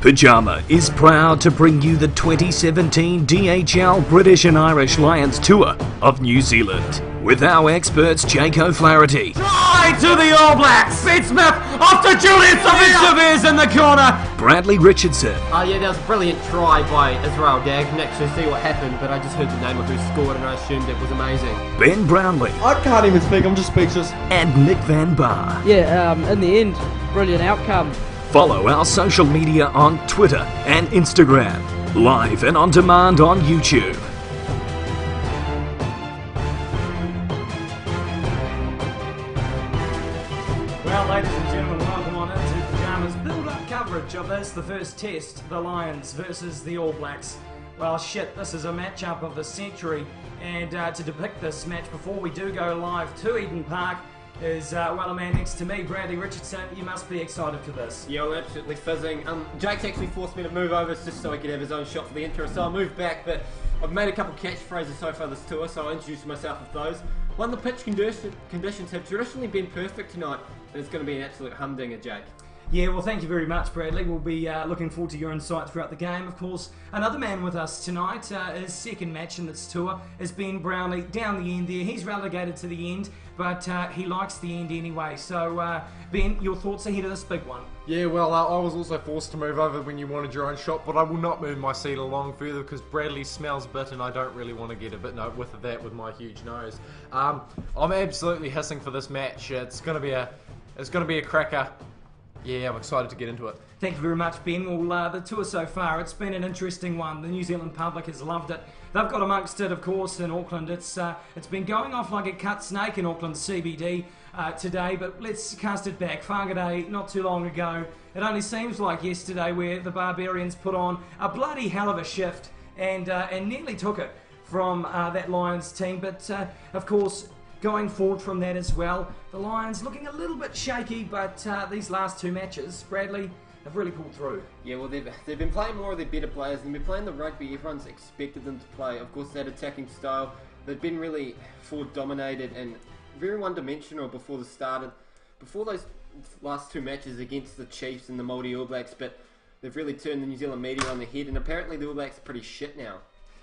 PYJAMA is proud to bring you the 2017 DHL British and Irish Lions Tour of New Zealand with our experts Jake O'Flaherty. Try to the All Blacks! Pete Smith off to Julian Savicevic in the corner! Bradley Richardson. Oh yeah, that was a brilliant try by Israel Dag. Didn't actually see what happened, but I just heard the name of who scored and I assumed it was amazing. Ben Brownlee. I can't even speak, I'm just speechless. And Nick Van Bar. Yeah, in the end, brilliant outcome. Follow our social media on Twitter and Instagram, live and on demand on YouTube. Well, ladies and gentlemen, welcome on into PYJAMA's build-up coverage of this, the first test, the Lions versus the All Blacks. Well, shit, this is a matchup of the century, and to depict this match before we do go live to Eden Park is, well, a man next to me, Bradley Richardson. You must be excited for this. Yeah, I'm absolutely fizzing. Jake's actually forced me to move over just so he could have his own shot for the intro, so I'll move back, but I've made a couple catchphrases so far this tour, so I'll introduce myself with those. One, the pitch conditions have traditionally been perfect tonight, and it's going to be an absolute humdinger, Jake. Yeah, well, thank you very much, Bradley. We'll be looking forward to your insight throughout the game. Of course, another man with us tonight, his second match in this tour, is Ben Brownlee down the end there. He's relegated to the end, but he likes the end anyway. So, Ben, your thoughts ahead of this big one? Yeah, well, I was also forced to move over when you wanted your own shot, but I will not move my seat along further because Bradley smells a bit and I don't really want to get a bit with that with my huge nose. I'm absolutely hissing for this match. It's gonna be a cracker. Yeah, I'm excited to get into it. Thank you very much, Ben. Well, the tour so far, it's been an interesting one. The New Zealand public has loved it. They've got amongst it, of course, in Auckland. It's been going off like a cut snake in Auckland CBD today, but let's cast it back. Whangarei, not too long ago. It only seems like yesterday where the Barbarians put on a bloody hell of a shift and nearly took it from that Lions team. But, of course, going forward from that as well, the Lions looking a little bit shaky, but these last two matches, Bradley, have really pulled through. Yeah, well, they've been playing more of their better players. They've been playing the rugby everyone's expected them to play. Of course, that attacking style. They've been really forward-dominated and very one-dimensional before those last two matches against the Chiefs and the Māori All Blacks, but they've really turned the New Zealand media on their head, and apparently the All Blacks are pretty shit now.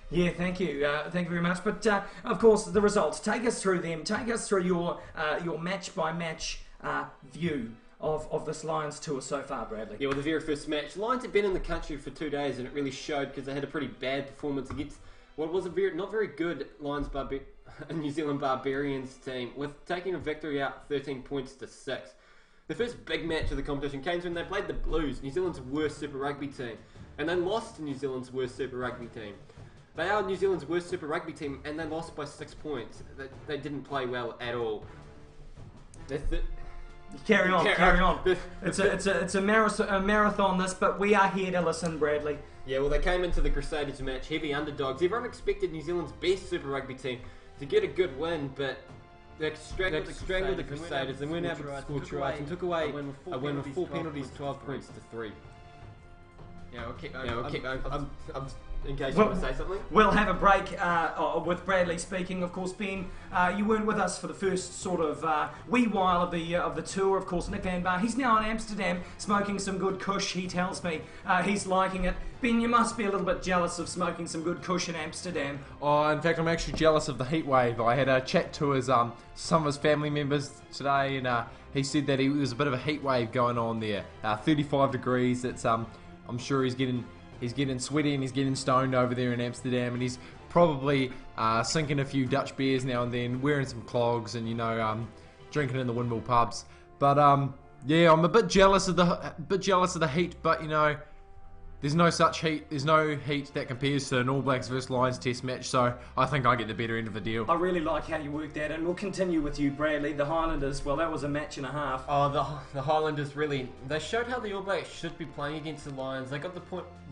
Yeah, thank you very much. But of course, the results. Take us through them. Take us through your match-by-match view of this Lions tour so far, Bradley. Yeah, well, the very first match, Lions had been in the country for 2 days, and it really showed because they had a pretty bad performance against what was a not very good New Zealand Barbarians team, with taking a victory out 13 points to 6. The first big match of the competition came when they played the Blues, New Zealand's worst Super Rugby team, and they lost to New Zealand's worst Super Rugby team. They are New Zealand's worst Super Rugby team, and they lost by 6 points. They didn't play well at all. Carry on. It's a marathon this, but we are here to listen, Bradley. Yeah, well, they came into the Crusaders match heavy underdogs. Everyone expected New Zealand's best Super Rugby team to get a good win, but they strangled the Crusaders and weren't able to score tries and took away a win with 4 penalties, 12 points to 3. Yeah, I'm in case you want to say something. We'll have a break with Bradley speaking. Of course, Ben, you weren't with us for the first sort of wee while of the tour. Of course, Nick Anbar, he's now in Amsterdam smoking some good kush. He tells me he's liking it. Ben, you must be a little bit jealous of smoking some good kush in Amsterdam. Oh, in fact, I'm actually jealous of the heat wave. I had a chat to his some of his family members today, and he said that there was a bit of a heat wave going on there. 35 degrees. It's I'm sure he's getting sweaty and he's getting stoned over there in Amsterdam, and he's probably sinking a few Dutch beers now and then, wearing some clogs, and drinking in the windmill pubs. But yeah, I'm a bit jealous of the heat. But there's no such heat. There's no heat that compares to an All Blacks versus Lions Test match. So I think I get the better end of the deal. I really like how you worked that, and we'll continue with you, Bradley. The Highlanders. Well, that was a match and a half. Oh, the Highlanders they showed how the All Blacks should be playing against the Lions. They got the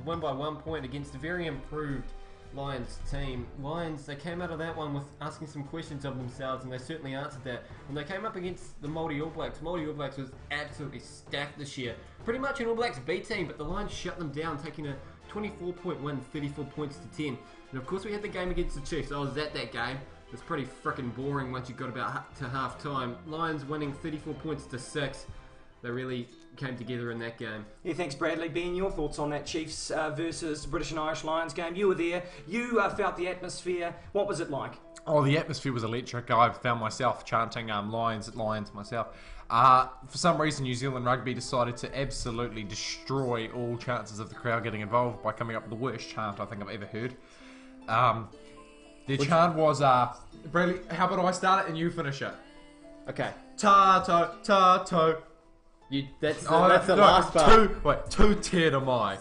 win by 1 point against a very improved Lions team. Lions, they came out of that one with asking some questions of themselves, and they certainly answered that. When they came up against the Māori All Blacks was absolutely stacked this year. Pretty much an All Blacks B team, but the Lions shut them down, taking a 24-point win, 34 points to 10. And of course we had the game against the Chiefs. I was at that game. It was pretty freaking boring once you got about to half time. Lions winning 34 points to 6. They really came together in that game. Yeah, thanks, Bradley. Ben, your thoughts on that Chiefs versus British and Irish Lions game? You were there. You felt the atmosphere. What was it like? Oh, the atmosphere was electric. I found myself chanting Lions myself. For some reason, New Zealand Rugby decided to absolutely destroy all chances of the crowd getting involved by coming up with the worst chant I think I've ever heard. Their chant was, Bradley, how about I start it and you finish it? Okay. Ta-to, ta-to. That's the last part. Two te to mai.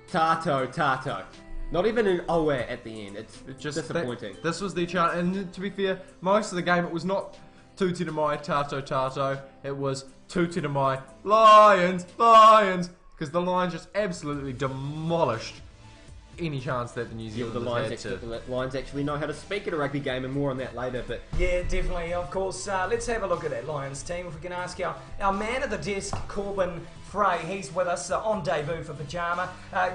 Tato. Not even an oe at the end. It's just disappointing. This was the chant, and to be fair, most of the game it was not tu te to mai, tato. It was tu te to mai, Lions, because the Lions just absolutely demolished any chance that the New Zealanders had to. The Lions actually know how to speak at a rugby game, and more on that later. But yeah, definitely. Of course, let's have a look at that Lions team. If we can ask our man at the desk, Corbin Frey, he's with us on debut for PYJAMA,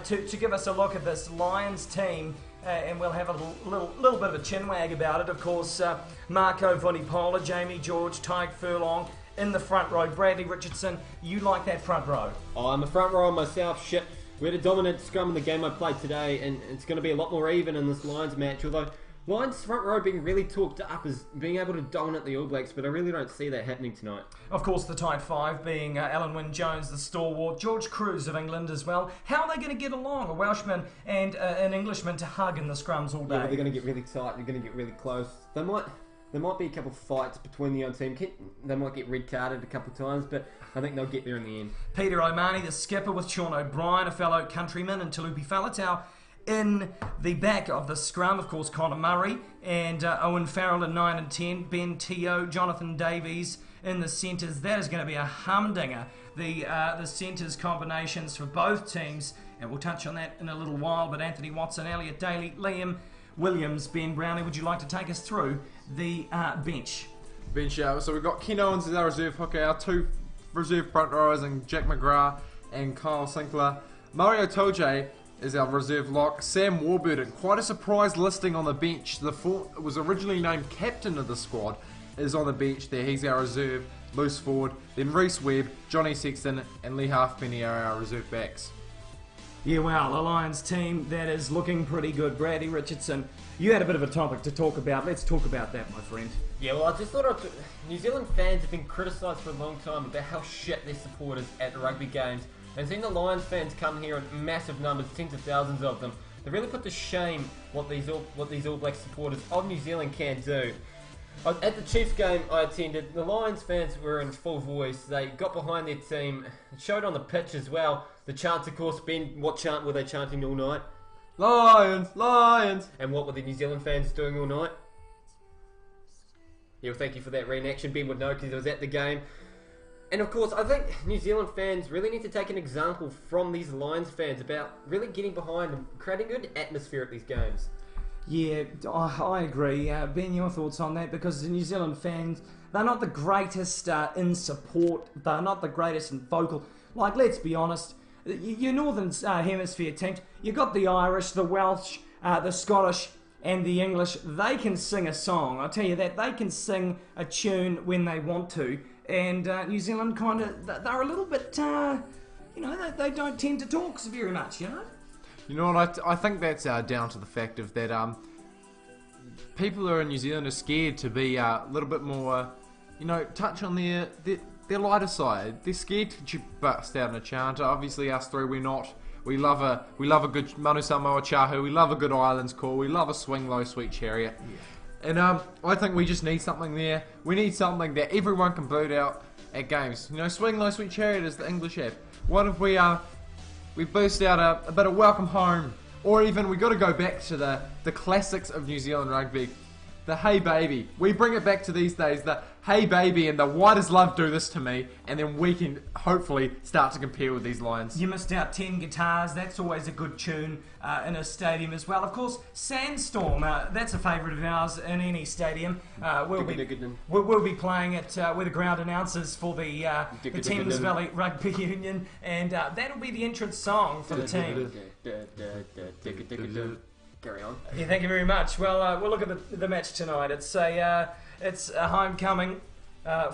to give us a look at this Lions team. And we'll have a little bit of a chinwag about it. Of course, Marco Vunipola, Jamie George, Tyke Furlong in the front row. Bradley Richardson, you like that front row? Oh, I'm a front row myself. Shit. We had a dominant scrum in the game I played today, and it's going to be a lot more even in this Lions match, although Lions front row being really talked up as being able to dominate the All Blacks, but I really don't see that happening tonight. Of course, the tight five being Alan Wynne-Jones, the stalwart, George Cruz of England as well. How are they going to get along? A Welshman and an Englishman to hug in the scrums all day. Yeah, they're going to get really tight, they're going to get really close. There might be a couple of fights between the own team. They might get red carded a couple of times, but I think they'll get there in the end. Peter O'Mahony, the skipper, with Sean O'Brien, a fellow countryman, and Talupi Faletau in the back of the scrum. Of course, Connor Murray and Owen Farrell in 9 and 10. Ben Teo, Jonathan Davies in the centres. That is going to be a humdinger. The centres combinations for both teams, and we'll touch on that in a little while. But Anthony Watson, Elliot Daly, Liam Williams, Ben Brownlee, would you like to take us through the bench? So we've got Ken Owens as our reserve hooker, our two reserve front rowers, and Jack McGrath and Kyle Sinclair. Mario Toje is our reserve lock. Sam Warburton, quite a surprise listing on the bench. Was originally named captain of the squad, is on the bench there. He's our reserve loose forward. Then Reece Webb, Johnny Sexton, and Lee Halfpenny are our reserve backs. Yeah, well, a Lions team that is looking pretty good. Bradley Richardson, you had a bit of a topic to talk about. Let's talk about that, my friend. Yeah, well, I just thought New Zealand fans have been criticised for a long time about how shit their support is at the rugby games. And seeing the Lions fans come here in massive numbers, tens of thousands of them, they really put to shame what these All Blacks supporters of New Zealand can do. At the Chiefs game I attended, the Lions fans were in full voice. They got behind their team. It showed on the pitch as well. The chants, of course, Ben, what chant were they chanting all night? Lions, Lions. And what were the New Zealand fans doing all night? Yeah, well, thank you for that reenaction. Ben would know because he was at the game. And of course, I think New Zealand fans really need to take an example from these Lions fans about really getting behind and creating a good atmosphere at these games. Yeah, I agree. Ben, your thoughts on that? Because the New Zealand fans, they're not the greatest in support. They're not the greatest in vocal. Like, let's be honest, your Northern Hemisphere teams, you've got the Irish, the Welsh, the Scottish, and the English. They can sing a song. I'll tell you that. They can sing a tune when they want to. And New Zealand kind of, they're a little bit, they don't tend to talk very much, you know? You know what, I think that's down to the fact of that people who are in New Zealand are scared to be a little bit more, touch on their lighter side. They're scared to bust out in a chant. Obviously us three, we're not. We love a good Manu Samoa Chahu, we love a good Islands call, we love a swing low sweet chariot. Yeah. And I think we just need something there. We need something that everyone can boot out at games. Swing low sweet chariot is the English app. What if we boost out a bit of welcome home, or even we got to go back to the classics of New Zealand rugby, the hey baby. We bring it back to these days, the hey baby and the why does love do this to me, and then we can hopefully start to compare with these Lions. You missed out 10 guitars. That's always a good tune in a stadium as well. Of course, Sandstorm. That's a favourite of ours in any stadium. We'll be playing it with the ground announcers for the Thames Valley Rugby Union, and that'll be the entrance song for the team. Carry on. Yeah, thank you very much. Well, we'll look at the match tonight. It's a homecoming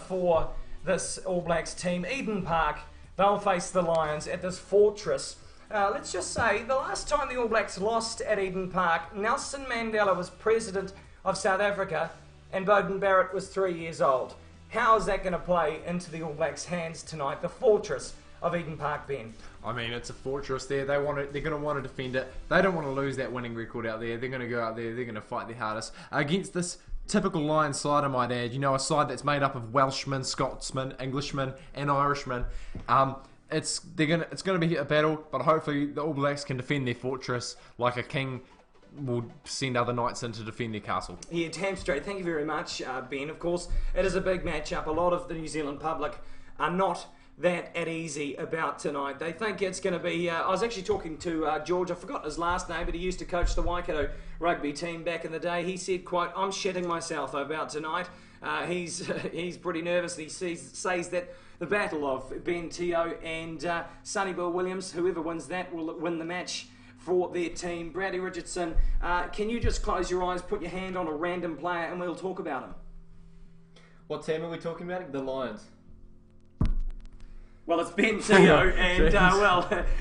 for this All Blacks team. Eden Park, they'll face the Lions at this fortress. Let's just say, the last time the All Blacks lost at Eden Park, Nelson Mandela was president of South Africa and Beauden Barrett was 3 years old. How is that going to play into the All Blacks' hands tonight, the fortress of Eden Park, Ben? I mean, it's a fortress there. They're going to want to defend it. They don't want to lose that winning record out there. They're going to go out there. They're going to fight their hardest against this typical Lions side, I might add. A side that's made up of Welshmen, Scotsmen, Englishmen, and Irishmen. It's going to be a battle, but hopefully the All Blacks can defend their fortress like a king will send other knights in to defend their castle. Yeah, damn straight. Thank you very much, Ben. Of course, it is a big matchup. A lot of the New Zealand public are not that at easy about tonight. They think it's going to be... I was actually talking to George, I forgot his last name, but he used to coach the Waikato rugby team back in the day. He said, quote, I'm shitting myself about tonight. He's pretty nervous. He says that the battle of Ben Teo and Sonny Bill Williams, whoever wins that, will win the match for their team. Brady Richardson, can you just close your eyes, put your hand on a random player, and we'll talk about him? What team are we talking about? The Lions. Well, it's Ben Teo, and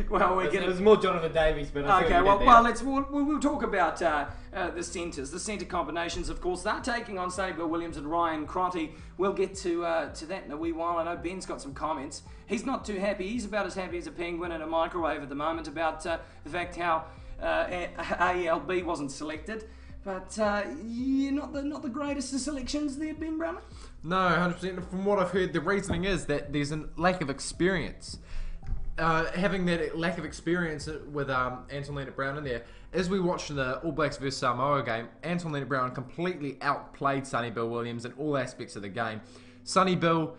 we're getting. There's more Jonathan Davies, but okay. We'll talk about the centres, the centre combinations. Of course, they're taking on Sonny Bill Williams and Ryan Crotty. We'll get to that in a wee while. I know Ben's got some comments. He's not too happy. He's about as happy as a penguin in a microwave at the moment about the fact how ALB wasn't selected. But not the greatest of selections there, Ben Brown. No, 100%. From what I've heard, the reasoning is that there's a lack of experience. Having that lack of experience with Anton Lienert-Brown in there, as we watched the All Blacks vs Samoa game, Anton Lienert-Brown completely outplayed Sonny Bill Williams in all aspects of the game. Sonny Bill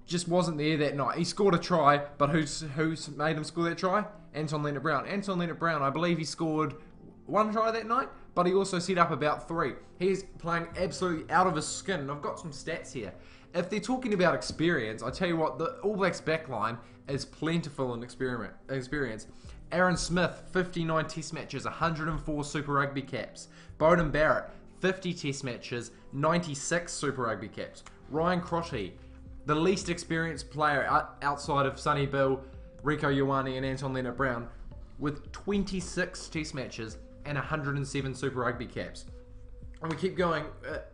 just wasn't there that night. He scored a try, but who's made him score that try? Anton Lienert-Brown. Anton Lienert-Brown, I believe he scored one try that night, but he also set up about 3. He's playing absolutely out of his skin. I've got some stats here. If they're talking about experience, I tell you what, the All Blacks backline is plentiful in experience. Aaron Smith, 59 test matches, 104 Super Rugby caps. Beauden Barrett, 50 test matches, 96 Super Rugby caps. Ryan Crotty, the least experienced player outside of Sonny Bill, Rieko Ioane and Anton Lienert-Brown, with 26 test matches and 107 Super Rugby caps. And we keep going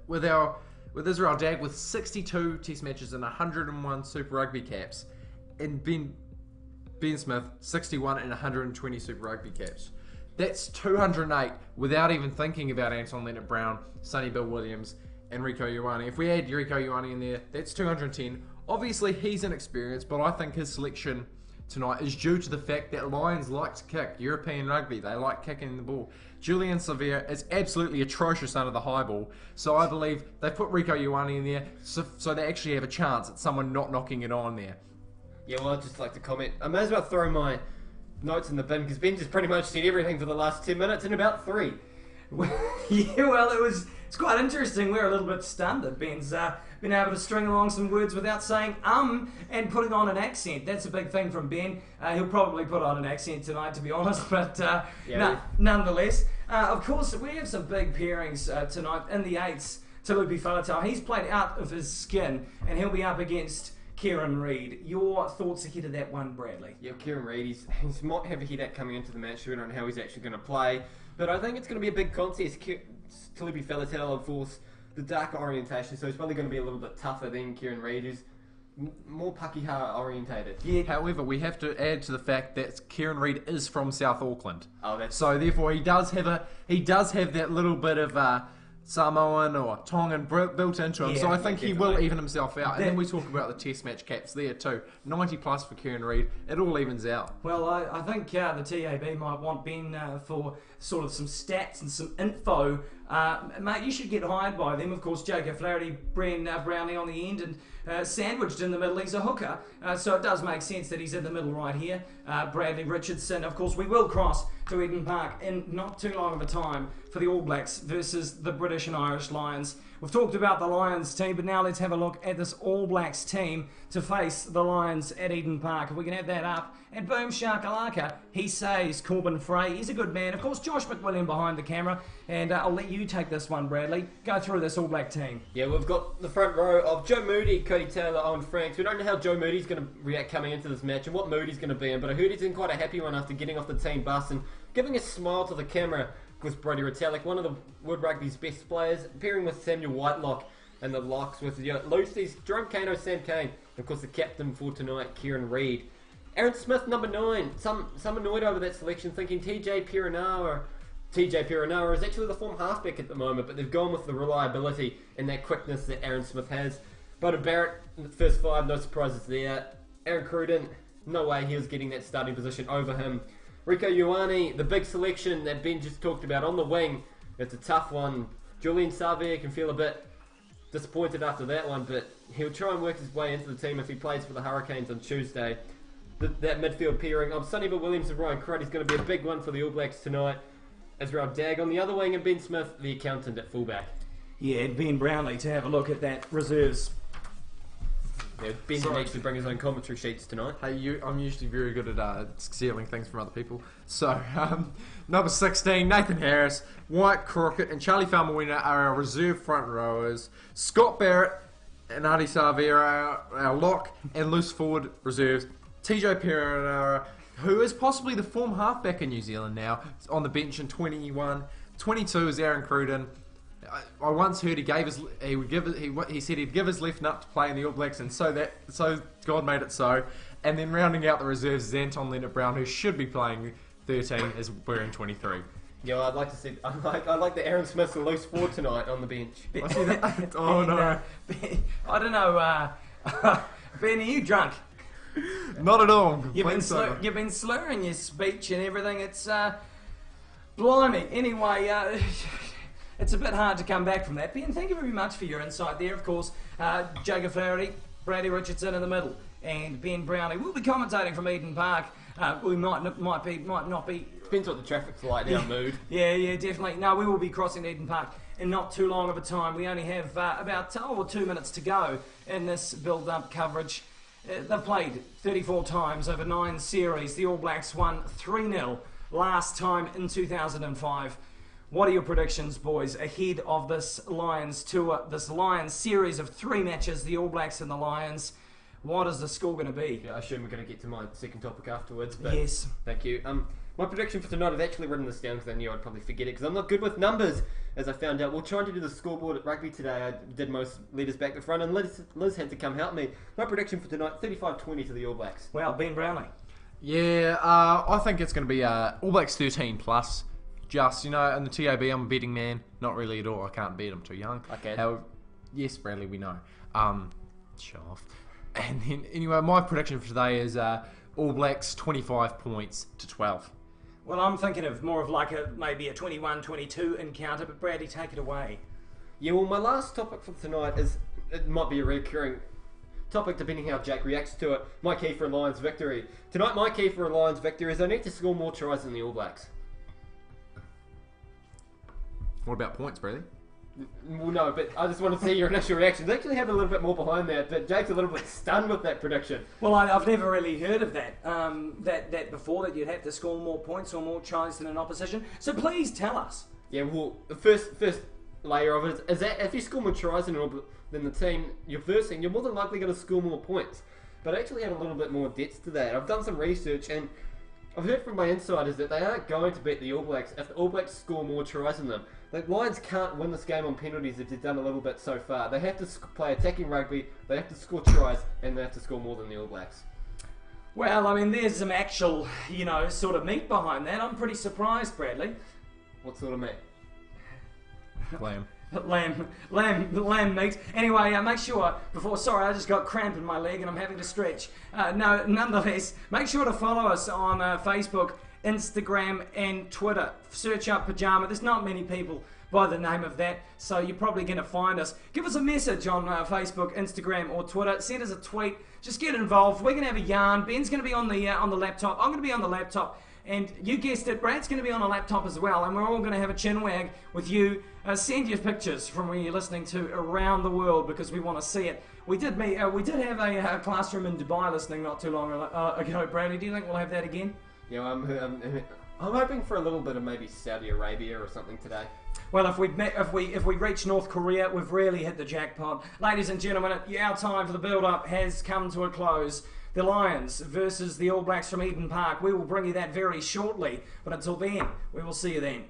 with Israel Dag with 62 test matches and 101 Super Rugby caps, and Ben Smith 61 and 120 Super Rugby caps. That's 208 without even thinking about Anton Leonard-Brown, Sonny Bill Williams, and Rieko Ioane. If we add Rieko Ioane in there, that's 210. Obviously, he's inexperienced, but I think his selection tonight is due to the fact that Lions like to kick. European rugby, they like kicking the ball. Julian Savea is absolutely atrocious under the high ball, so I believe they put Rieko Ioane in there so they actually have a chance at someone not knocking it on there. Yeah, well, I'd just like to comment. I may as well throw my notes in the bin because Ben just pretty much said everything for the last 10 minutes in about 3. Yeah, well, it's quite interesting. We're a little bit stunned that Ben's been able to string along some words without saying and putting on an accent. That's a big thing from Ben. He'll probably put on an accent tonight, to be honest, but nonetheless. Of course, we have some big pairings tonight in the 8s. Talupi Faletau, he's played out of his skin, and he'll be up against Kieran Reid. Your thoughts ahead of that one, Bradley? Yeah, Kieran Reid, he might have a headache coming into the match. We don't know how he's actually going to play. But I think it's going to be a big contest. Talupi Faletau, of course, the darker orientation, so he's probably going to be a little bit tougher than Kieran Reid, who's more Pakeha orientated. Yeah. However, we have to add to the fact that Kieran Reid is from South Auckland. Oh, that's so. Therefore, he does have that little bit of Samoan or Tongan built into him. Yeah, so I think he will definitely even himself out. And then we talk about the Test match caps there too. 90 plus for Kieran Reid. It all evens out. Well, I think the TAB might want Ben for sort of some stats and some info. Mate, you should get hired by them. Of course, Jacob Flaherty, Brownlee on the end, and sandwiched in the middle. He's a hooker, so it does make sense that he's in the middle right here. Bradley Richardson. Of course, we will cross to Eden Park in not too long of a time for the All Blacks versus the British and Irish Lions. We've talked about the Lions team, but now let's have a look at this All Blacks team to face the Lions at Eden Park. If we can have that up. And boom shakalaka, he says Corbin Frey. He's a good man. Of course, Josh McWilliam behind the camera. And I'll let you take this one, Bradley. Go through this All Black team. Yeah, we've got the front row of Joe Moody, Cody Taylor, Owen Franks. We don't know how Joe Moody's going to react coming into this match and what mood he's going to be in, but I heard he's in quite a happy one after getting off the team bus and giving a smile to the camera with Brodie Retallick, one of the World Rugby's best players, pairing with Samuel Whitelock and the locks with Lucy's Jerome Kane, Sam Kane, and of course the captain for tonight, Kieran Reid. Aaron Smith, number 9. Some annoyed over that selection, thinking TJ Perenara is actually the form halfback at the moment, but they've gone with the reliability and that quickness that Aaron Smith has. Beauden Barrett in the first 5, no surprises there. Aaron Cruden, no way he was getting that starting position over him. Rieko Ioane, the big selection that Ben just talked about on the wing. It's a tough one. Julian Savea can feel a bit disappointed after that one, but he'll try and work his way into the team if he plays for the Hurricanes on Tuesday. That midfield pairing of Sonny Bill Williams and Ryan Cruddy is going to be a big one for the All Blacks tonight. Israel Dagg on the other wing and Ben Smith, the accountant at fullback. Yeah, and Ben Brownlee to have a look at that reserves. Yeah, Ben can actually bring his own commentary sheets tonight. Hey, I'm usually very good at stealing things from other people. So, number 16, Nathan Harris, Wyatt Crockett, and Charlie Faumuina are our reserve front rowers. Scott Barrett and Adi Savea are our lock and loose forward reserves. TJ Perenara, who is possibly the form halfback in New Zealand now, on the bench in 21. 22 is Aaron Cruden. I once heard he said he'd give his left nut to play in the All Blacks, and so God made it so. And then rounding out the reserves is Anton Leonard-Brown, who should be playing 13, as we're in 23. Yeah, well, I'd like to see. I like the Aaron Smith's loose forward tonight on the bench. Oh no! Ben, I don't know. Ben, are you drunk? Not at all. You've been slurring your speech and everything. It's blimey. Anyway, it's a bit hard to come back from that. Ben, thank you very much for your insight there. Of course, Jacob Flaherty, Bradley Richardson in the middle, and Ben Brownlee. We'll be commentating from Eden Park. We might not be. Depends what the traffic's like now, mood. Yeah, definitely. No, we will be crossing Eden Park in not too long of a time. We only have about 2 minutes to go in this build-up coverage. They've played 34 times over 9 series. The All Blacks won 3-0 last time in 2005. What are your predictions, boys, ahead of this Lions tour, this Lions series of 3 matches, the All Blacks and the Lions? What is the score going to be? Yeah, I assume we're going to get to my second topic afterwards. But yes. Thank you. My prediction for tonight, I've actually written this down because I knew I'd probably forget it because I'm not good with numbers, as I found out. We're trying to do the scoreboard at Rugby today. I did most leaders back to front, and Liz had to come help me. My prediction for tonight, 35-20 to the All Blacks. Well, Ben Brownlee. Yeah, I think it's going to be All Blacks 13 plus. Just, in the TAB, I'm a betting man. Not really at all. I can't bet. I'm too young. Okay. However, yes, Bradley, we know. Show off. And then, anyway, my prediction for today is All Blacks 25 points to 12. Well, I'm thinking of more of like maybe a 21-22 encounter, but Bradley, take it away. Yeah, well, my last topic for tonight is, it might be a recurring topic depending how Jake reacts to it. My key for a Lions victory. Tonight, my key for a Lions victory is I need to score more tries than the All Blacks. What about points, Bradley? Well, no, but I just want to see your initial reactions. I actually have a little bit more behind that, but Jake's a little bit stunned with that prediction. Well, I've never really heard of that, that before, that you'd have to score more points or more tries than an opposition. So please tell us. Yeah, well, the first layer of it is that if you score more tries than the team you're versing, you're more than likely going to score more points. But I actually had a little bit more depth to that. I've done some research, and I've heard from my insiders that they aren't going to beat the All Blacks if the All Blacks score more tries than them. The Lions can't win this game on penalties if they've done a little bit so far. They have to play attacking rugby, they have to score tries, and they have to score more than the All Blacks. Well, I mean, there's some actual, sort of meat behind that. I'm pretty surprised, Bradley. What sort of meat? Lamb meat. Anyway, make sure sorry, I just got cramp in my leg and I'm having to stretch. Nonetheless, make sure to follow us on Facebook, Instagram and Twitter. Search up PYJAMA. There's not many people by the name of that, so you're probably going to find us. Give us a message on Facebook, Instagram or Twitter. Send us a tweet. Just get involved. We're going to have a yarn. Ben's going to be on the laptop. I'm going to be on the laptop. And you guessed it, Brad's going to be on a laptop as well, and we're all going to have a chinwag with you. Send your pictures from where you're listening to around the world because we want to see it. We did have a classroom in Dubai listening not too long ago. Bradley, do you think we'll have that again? Yeah, I'm hoping for a little bit of maybe Saudi Arabia or something today. Well, if we reach North Korea, we've really hit the jackpot. Ladies and gentlemen, our time for the build-up has come to a close. The Lions versus the All Blacks from Eden Park. We will bring you that very shortly. But until then, we will see you then.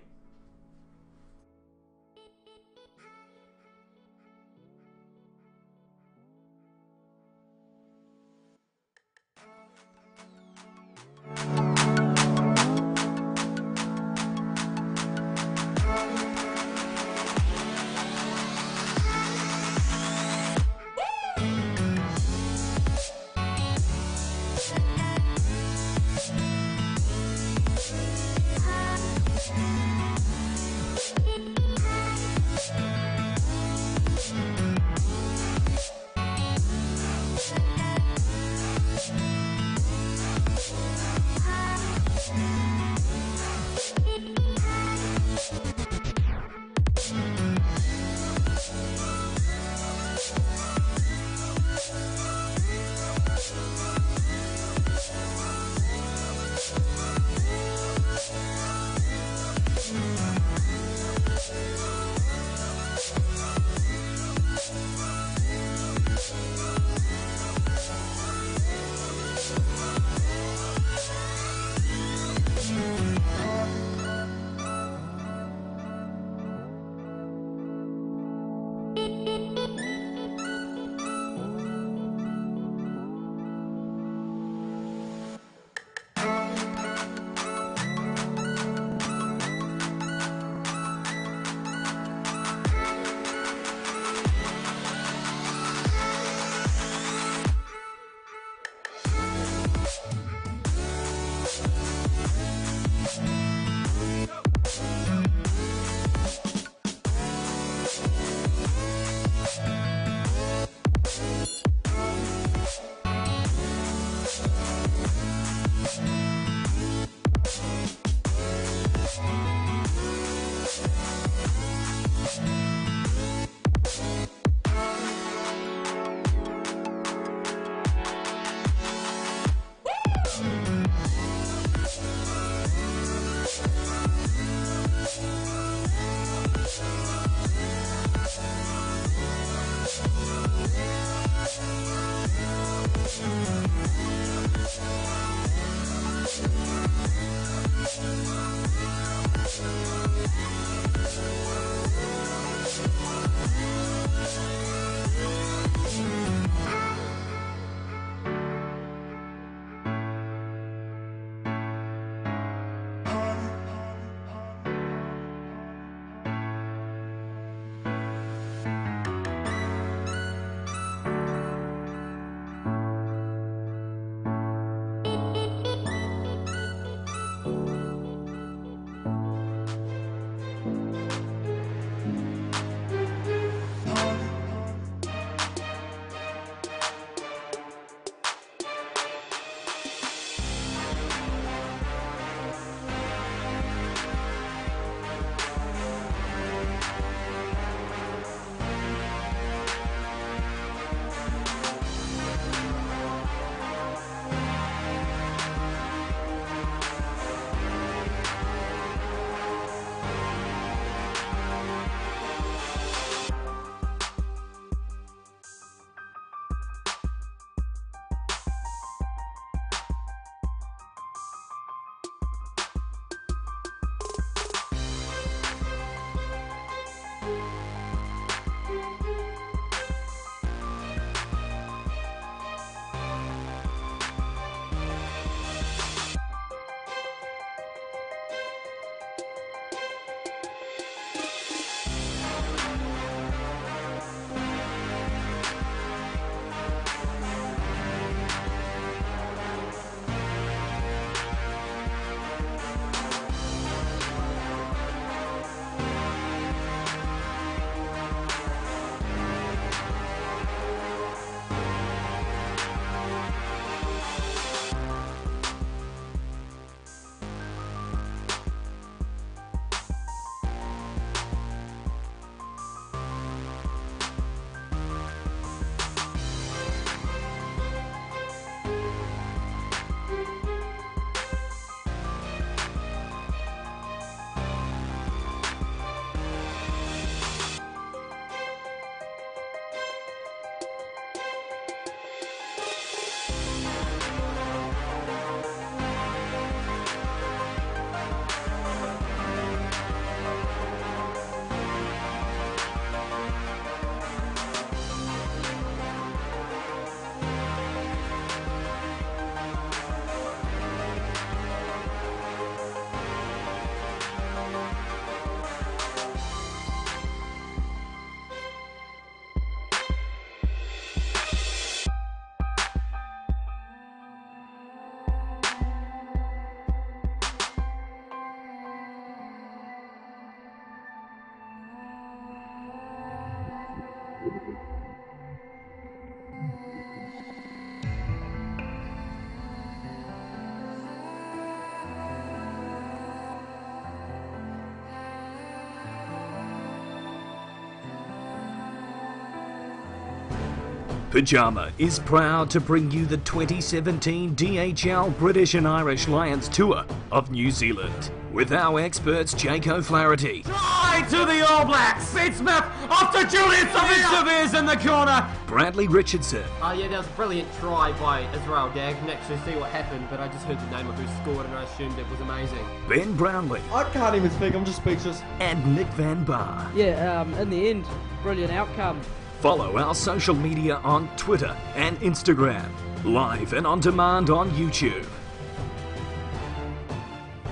PYJAMA is proud to bring you the 2017 DHL British and Irish Lions Tour of New Zealand with our experts Jake O'Flaherty. Try to the All Blacks. Sid Smith off to Julian Severe's in the corner. Bradley Richardson. Oh yeah, that was a brilliant try by Israel Dag. I didn't actually see what happened, but I just heard the name of who scored and I assumed it was amazing. Ben Brownlee. I can't even speak, I'm just speechless. And Nick Van Bar. Yeah, in the end, brilliant outcome. Follow our social media on Twitter and Instagram, live and on demand on YouTube.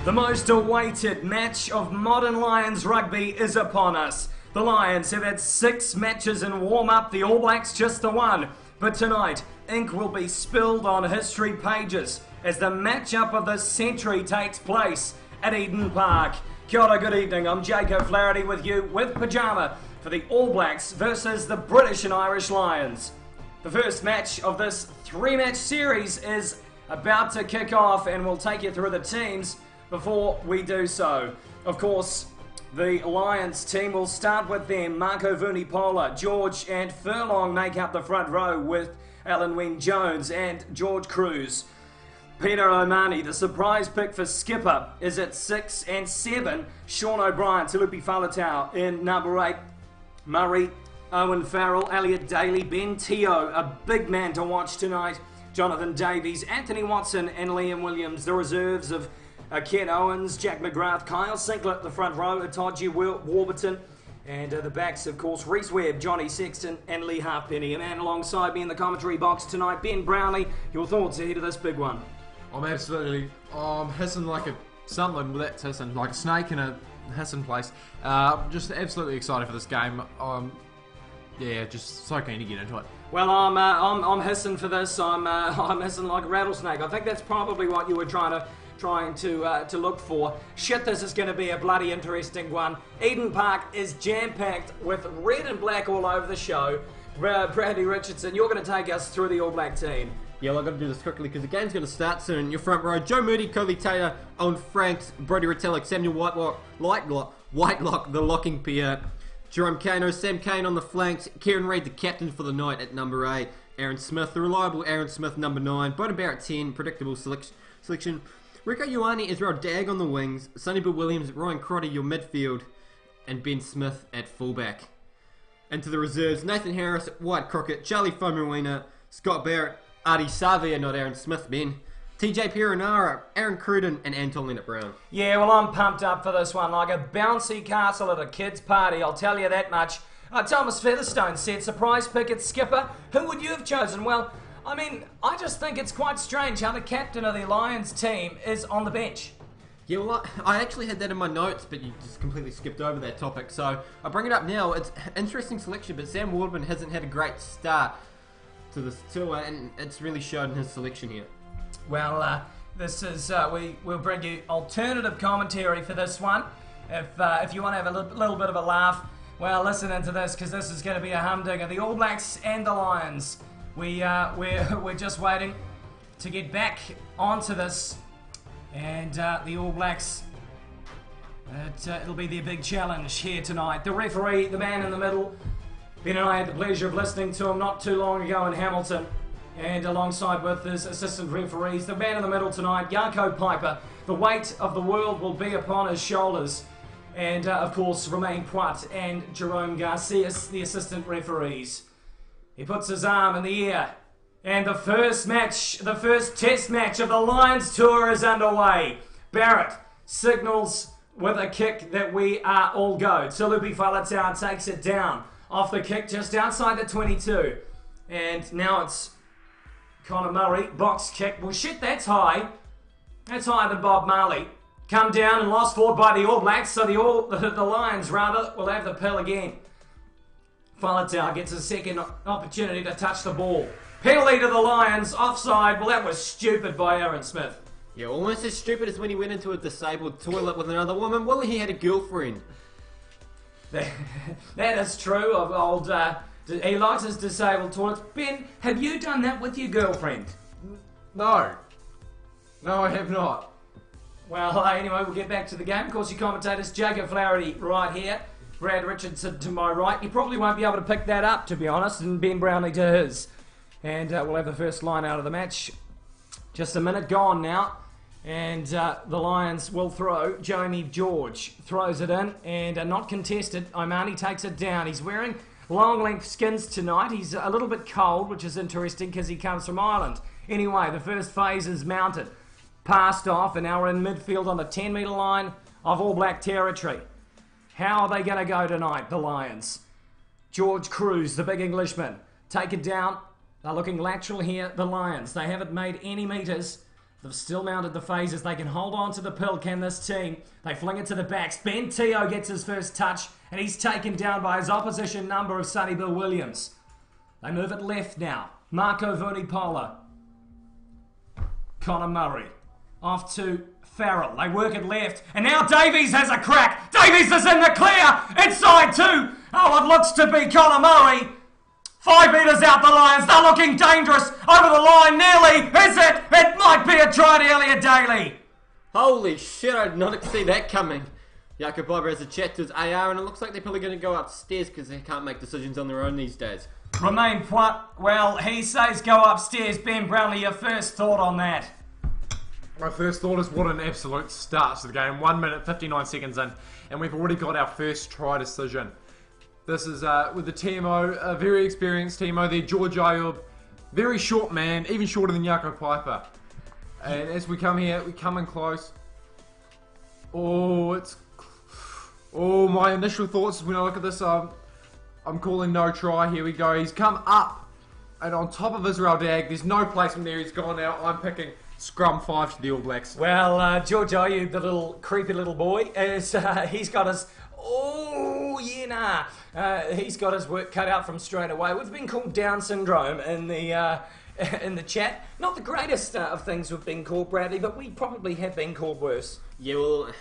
The most awaited match of modern Lions rugby is upon us. The Lions have had 6 matches in warm-up, the All Blacks just the one. But tonight, ink will be spilled on history pages as the matchup of the century takes place at Eden Park. Kia ora, good evening. I'm Jake O'Flaherty with you with PYJAMA for the All Blacks versus the British and Irish Lions. The first match of this 3-match series is about to kick off, and we'll take you through the teams before we do so. Of course, the Lions team will start with them. Marco Vunipola, George and Furlong make up the front row with Alan Wynne-Jones and George Cruz. Peter O'Mahony, the surprise pick for skipper, is at 6 and 7. Sean O'Brien, Tulupi Faletau in number 8. Murray, Owen Farrell, Elliot Daly, Ben Teo, a big man to watch tonight. Jonathan Davies, Anthony Watson and Liam Williams. The reserves of Ken Owens, Jack McGrath, Kyle Sinclair at the front row, Itoji Warburton. And the backs, of course, Reece Webb, Johnny Sexton and Lee Halfpenny. A man alongside me in the commentary box tonight, Ben Brownlee. Your thoughts ahead of this big one? I'm absolutely hissing like a something with that hissing, like a snake in a hissing place. Just absolutely excited for this game. Yeah, just so keen to get into it. Well, I'm hissing for this. I'm hissing like a rattlesnake. I think that's probably what you were trying to look for. Shit, this is going to be a bloody interesting one. Eden Park is jam-packed with red and black all over the show. Bradley Richardson, you're going to take us through the All Black team. Yeah, well, I've got to do this quickly because the game's going to start soon. Your front row, Joe Moody, Coley Taylor, Owen Franks, Brodie Retallick, Samuel Whitelock, the locking pair, Jerome Kano, Sam Kane on the flanks, Kieran Reid, the captain for the night at number 8, Aaron Smith, the reliable Aaron Smith, number 9, Bowden Barrett 10, predictable selection, Rico Ioane, Israel Dag on the wings, Sonny Bill Williams, Ryan Crotty, your midfield, and Ben Smith at fullback. Into the reserves, Nathan Harris, White Crockett, Charlie Fomuina, Scott Barrett, Artie Savia, not Aaron Smith, Ben, TJ Perenara, Aaron Cruden, and Anton Leonard-Brown. Yeah, well, I'm pumped up for this one. Like a bouncy castle at a kid's party, I'll tell you that much. Thomas Featherstone said, surprise pick at skipper. Who would you have chosen? Well, I mean, I just think it's quite strange how the captain of the Lions team is on the bench. Yeah, well, I actually had that in my notes, but you just completely skipped over that topic. So I bring it up now. It's an interesting selection, but Sam Wardman hasn't had a great start to this tour, and it's really shown in his selection here. Well, this is we'll bring you alternative commentary for this one. If you want to have a little bit of a laugh, well, listen into this because this is going to be a humdinger. The All Blacks and the Lions. We're just waiting to get back onto this, and the All Blacks. It'll be their big challenge here tonight. The referee, the man in the middle. Ben and I had the pleasure of listening to him not too long ago in Hamilton, and alongside with his assistant referees, the man in the middle tonight, Jaco Piper. The weight of the world will be upon his shoulders, and of course Romain Poit and Jerome Garcias, the assistant referees. He puts his arm in the air, and the first test match of the Lions tour is underway. Barrett signals with a kick that we are all go. Tulupi Faletau takes it down off the kick just outside the 22. And now it's Conor Murray, box kick. Well, shit, that's high. That's higher than Bob Marley. Come down and lost forward by the All Blacks, so the Lions, rather, will have the pill again. Faletau gets a second opportunity to touch the ball. Penalty to the Lions, offside. Well, that was stupid by Aaron Smith. Yeah, almost as stupid as when he went into a disabled toilet with another woman. Well, he had a girlfriend. That is true of old... he likes his disabled toilets. Ben, have you done that with your girlfriend? No, I have not. Well, anyway, we'll get back to the game. Of course, your commentators, Jake O'Flaherty right here, Brad Richardson to my right. You probably won't be able to pick that up, to be honest, and Ben Brownlee to his. And we'll have the first line out of the match. Just a minute gone now. And the Lions will throw. Jamie George throws it in and not contested. Imani takes it down. He's wearing long length skins tonight. He's a little bit cold, which is interesting because he comes from Ireland. Anyway, the first phase is mounted. Passed off, and now we're in midfield on the 10-metre line of All Black territory. How are they going to go tonight, the Lions? George Cruz, the big Englishman. Take it down. They're looking lateral here, the Lions. They haven't made any metres. They've still mounted the phases. They can hold on to the pill, can this team? They fling it to the backs. Ben Teo gets his first touch, and he's taken down by his opposition number of Sonny Bill Williams. They move it left now. Marco Vunipola. Connor Murray. Off to Farrell. They work it left, and now Davies has a crack. Davies is in the clear. Inside two. Oh, it looks to be Connor Murray. 5 metres out the Lions. They're looking dangerous. Over the line nearly. Is it? It might be a try to Elliot Daly. Holy shit, I did not see that coming. Jakob Biber has a chat to his AR, and it looks like they're probably going to go upstairs because they can't make decisions on their own these days. Romain Poit, well, he says go upstairs. Ben Brownlee, your first thought on that? My first thought is what an absolute start to the game. 1 minute, 59 seconds in, and we've already got our first try decision. This is with the TMO, a very experienced TMO there, George Ayub. Very short man, even shorter than Jaco Piper. And as we come here, we come in close. Oh, my initial thoughts when I look at this, I'm calling no try. Here we go. He's come up and on top of Israel Dag. There's no placement there. He's gone out. I'm picking scrum 5 to the All Blacks. Well, George Ayub, the little creepy little boy, he's got his... Oh, yeah, nah. He's got his work cut out from straight away. We've been called Down syndrome in the chat. Not the greatest of things we've been called, Bradley, but we probably have been called worse. Yeah, well,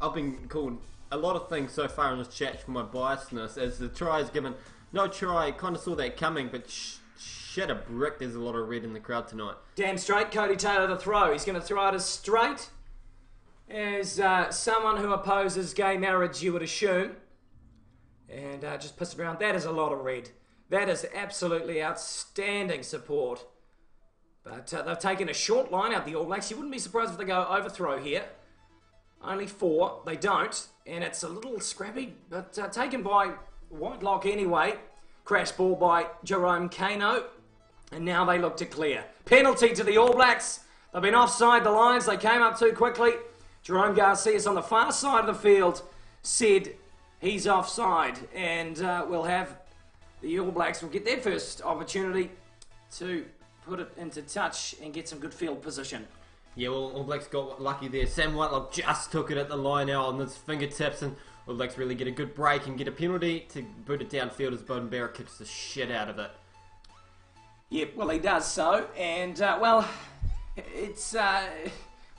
I've been called a lot of things so far in this chat for my biasness. As the try is given, no try, kind of saw that coming, but shit a brick, there's a lot of red in the crowd tonight. Damn straight, Cody Taylor to throw. He's going to throw it as straight as someone who opposes gay marriage, you would assume. And just piss around. That is a lot of red. That is absolutely outstanding support. But they've taken a short line out, the All Blacks. You wouldn't be surprised if they go overthrow here. Only 4. They don't. And it's a little scrappy, but taken by Whitelock anyway. Crash ball by Jerome Kano. And now they look to clear. Penalty to the All Blacks. They've been offside, the Lions. They came up too quickly. Jerome Garcia's on the far side of the field said he's offside, and we'll have the All Blacks will get their first opportunity to put it into touch and get some good field position. Yeah, well, All Blacks got lucky there. Sam Whitelock just took it at the line out on his fingertips, and All Blacks really get a good break and get a penalty to boot it downfield as Beauden Barrett kicks the shit out of it. Yep, well, he does so, and, well, it's...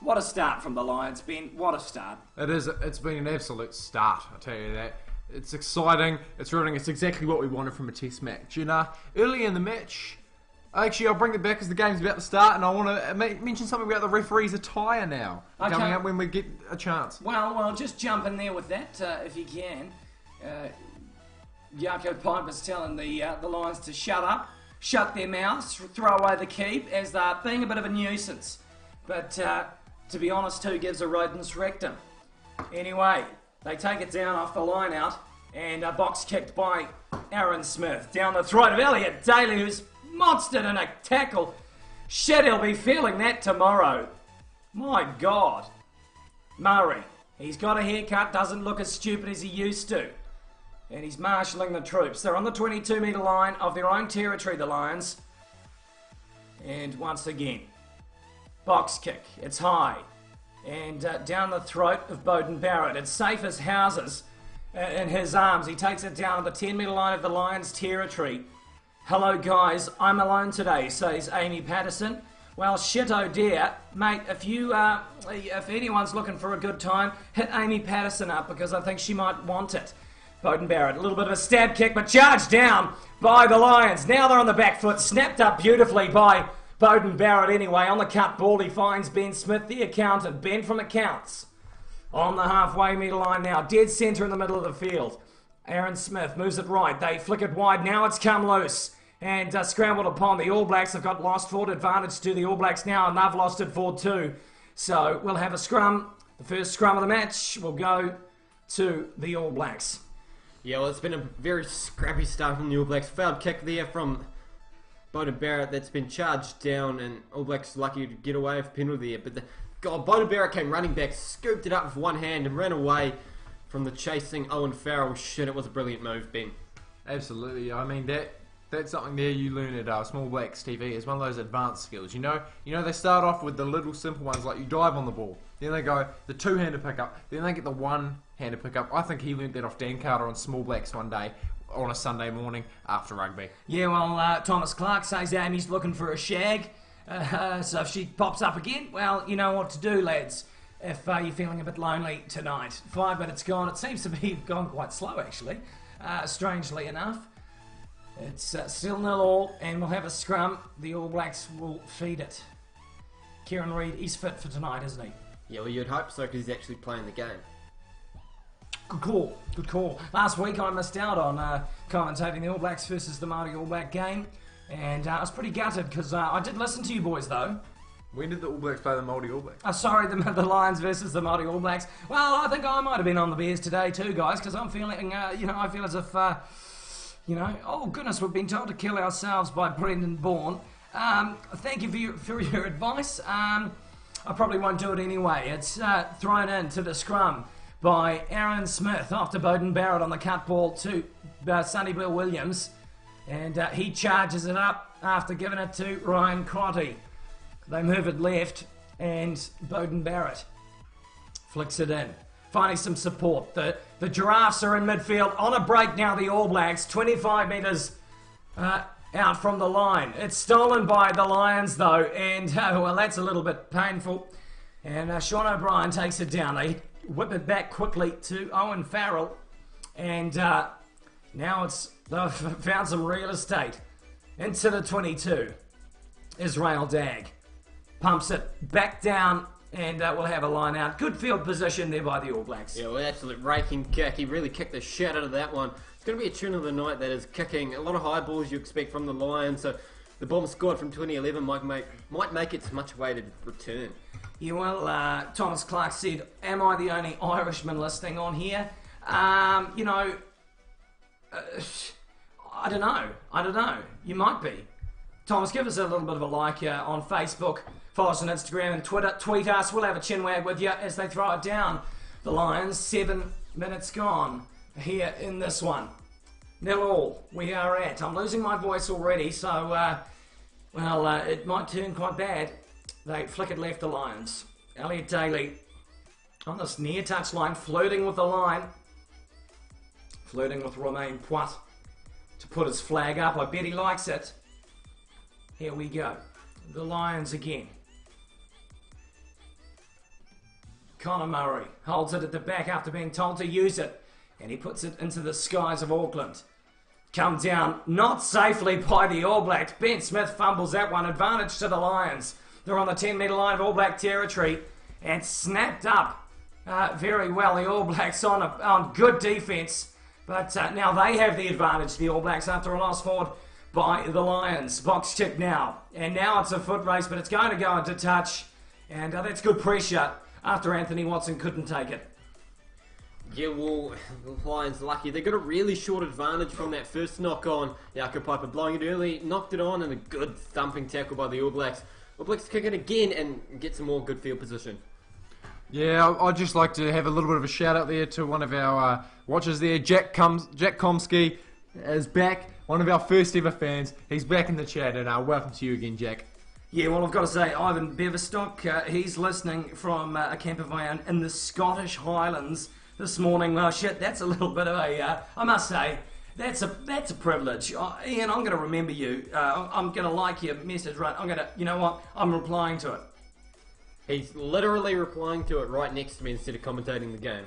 What a start from the Lions, Ben. What a start. It is. It's been an absolute start, I tell you that. It's exciting. It's thrilling. It's exactly what we wanted from a test match. And early in the match, actually, I'll bring it back as the game's about to start, and I want to mention something about the referee's attire now, coming up when we get a chance. Well, just jump in there with that if you can. Jaco Piper's telling the Lions to shut up, shut their mouths, throw away the keep, as they're being a bit of a nuisance. But to be honest, who gives a rodent's rectum? Anyway, they take it down off the line out, and a box kicked by Aaron Smith down the throat of Elliot Daly, who's monstered in a tackle. Shit, he'll be feeling that tomorrow. My God. Murray, he's got a haircut, doesn't look as stupid as he used to. And he's marshalling the troops. They're on the 22-metre line of their own territory, the Lions. And once again, box kick, it's high, and down the throat of Beauden Barrett. It's safe as houses in his arms. He takes it down at the 10-metre line of the Lions' territory. Hello guys, I'm alone today, says Amy Patterson. Well, shit oh dear, mate, if anyone's looking for a good time, hit Amy Patterson up, because I think she might want it. Beauden Barrett, a little bit of a stab kick, but charged down by the Lions. Now they're on the back foot, snapped up beautifully by Beauden Barrett anyway. On the cut ball, he finds Ben Smith, the accountant. Ben from accounts. On the halfway metre line now. Dead centre in the middle of the field. Aaron Smith moves it right. They flick it wide. Now it's come loose. and scrambled upon the All Blacks. They've got lost forward advantage to the All Blacks now, and they've lost it 4-2. So we'll have a scrum. The first scrum of the match will go to the All Blacks. Yeah, well, it's been a very scrappy start from the All Blacks. Fouled kick there from Beauden Barrett that's been charged down, and All Blacks lucky to get away with a penalty there. But Beauden Barrett came running back, scooped it up with one hand, and ran away from the chasing Owen Farrell. Shit, it was a brilliant move, Ben. Absolutely. I mean, that's something there you learn at Small Blacks TV. It's one of those advanced skills. You know, they start off with the little simple ones, like you dive on the ball. Then they go the two-handed pickup. Then they get the one-handed pickup. I think he learned that off Dan Carter on Small Blacks one day on a Sunday morning after rugby. Yeah, well, Thomas Clark says Amy's looking for a shag. So if she pops up again, well, you know what to do, lads. If you're feeling a bit lonely tonight. 5 minutes gone. It seems to be gone quite slow, actually. Strangely enough. It's still 0-0, and we'll have a scrum. The All Blacks will feed it. Kieran Reid, he's fit for tonight, isn't he? Yeah, well, you'd hope so, because he's actually playing the game. Good call, good call. Last week I missed out on commentating the All Blacks versus the Māori All Black game, and I was pretty gutted, because I did listen to you boys, though. When did the All Blacks play the Māori All Blacks? Sorry, the Lions versus the Māori All Blacks. Well, I think I might have been on the Bears today too, guys, because I'm feeling, I feel as if, oh goodness, we've been told to kill ourselves by Brendan Bourne. Thank you for your advice. I probably won't do it anyway. It's thrown into the scrum by Aaron Smith after Beauden Barrett on the cut ball to Sonny Bill Williams. And he charges it up after giving it to Ryan Crotty. They move it left, and Beauden Barrett flicks it in, finding some support. The Giraffes are in midfield on a break now, the All Blacks, 25 metres out from the line. It's stolen by the Lions, though, and, well, that's a little bit painful. And Sean O'Brien takes it down. They whip it back quickly to Owen Farrell, and now they've found some real estate. Into the 22. Israel Dag pumps it back down, and we'll have a line out. Good field position there by the All Blacks. Yeah, well, absolute raking kick. He really kicked the shit out of that one. It's going to be a tune of the night that is kicking. A lot of high balls you expect from the Lions, so the bomb squad from 2011 might make its much-awaited return. Yeah, well, Thomas Clark said, am I the only Irishman listening on here? I don't know. You might be. Thomas, give us a little bit of a like on Facebook. Follow us on Instagram and Twitter. Tweet us. We'll have a chinwag with you as they throw it down. The Lions, 7 minutes gone here in this one. 0-0 we are at. I'm losing my voice already, so, it might turn quite bad. They flick it left, the Lions. Elliot Daly on this near touch line, flirting with the line. Flirting with Romain Poit to put his flag up. I bet he likes it. Here we go. The Lions again. Connor Murray holds it at the back after being told to use it. And he puts it into the skies of Auckland. Come down, not safely by the All Blacks. Ben Smith fumbles that one. Advantage to the Lions. They're on the 10-metre line of All Black territory. And snapped up very well. The All Blacks on good defence. But now they have the advantage, the All Blacks, after a loss forward by the Lions. Box check now. And now it's a foot race, but it's going to go into touch. And that's good pressure after Anthony Watson couldn't take it. Yeah, well, the Lions lucky. They got a really short advantage from that first knock on. Jaco Piper blowing it early, knocked it on, and a good thumping tackle by the All Blacks. All Blacks kick it again and get some more good field position. Yeah, I'd just like to have a little bit of a shout out there to one of our watchers there. Jack Komsky is back, one of our first ever fans. He's back in the chat, and welcome to you again, Jack. Yeah, well, I've got to say, Ivan Beverstock, he's listening from a camp of my own in the Scottish Highlands this morning. Well, shit, that's a little bit of a, I must say, that's a privilege. Ian, I'm going to remember you. I'm going to like your message, right? You know what? I'm replying to it. He's literally replying to it right next to me instead of commentating the game.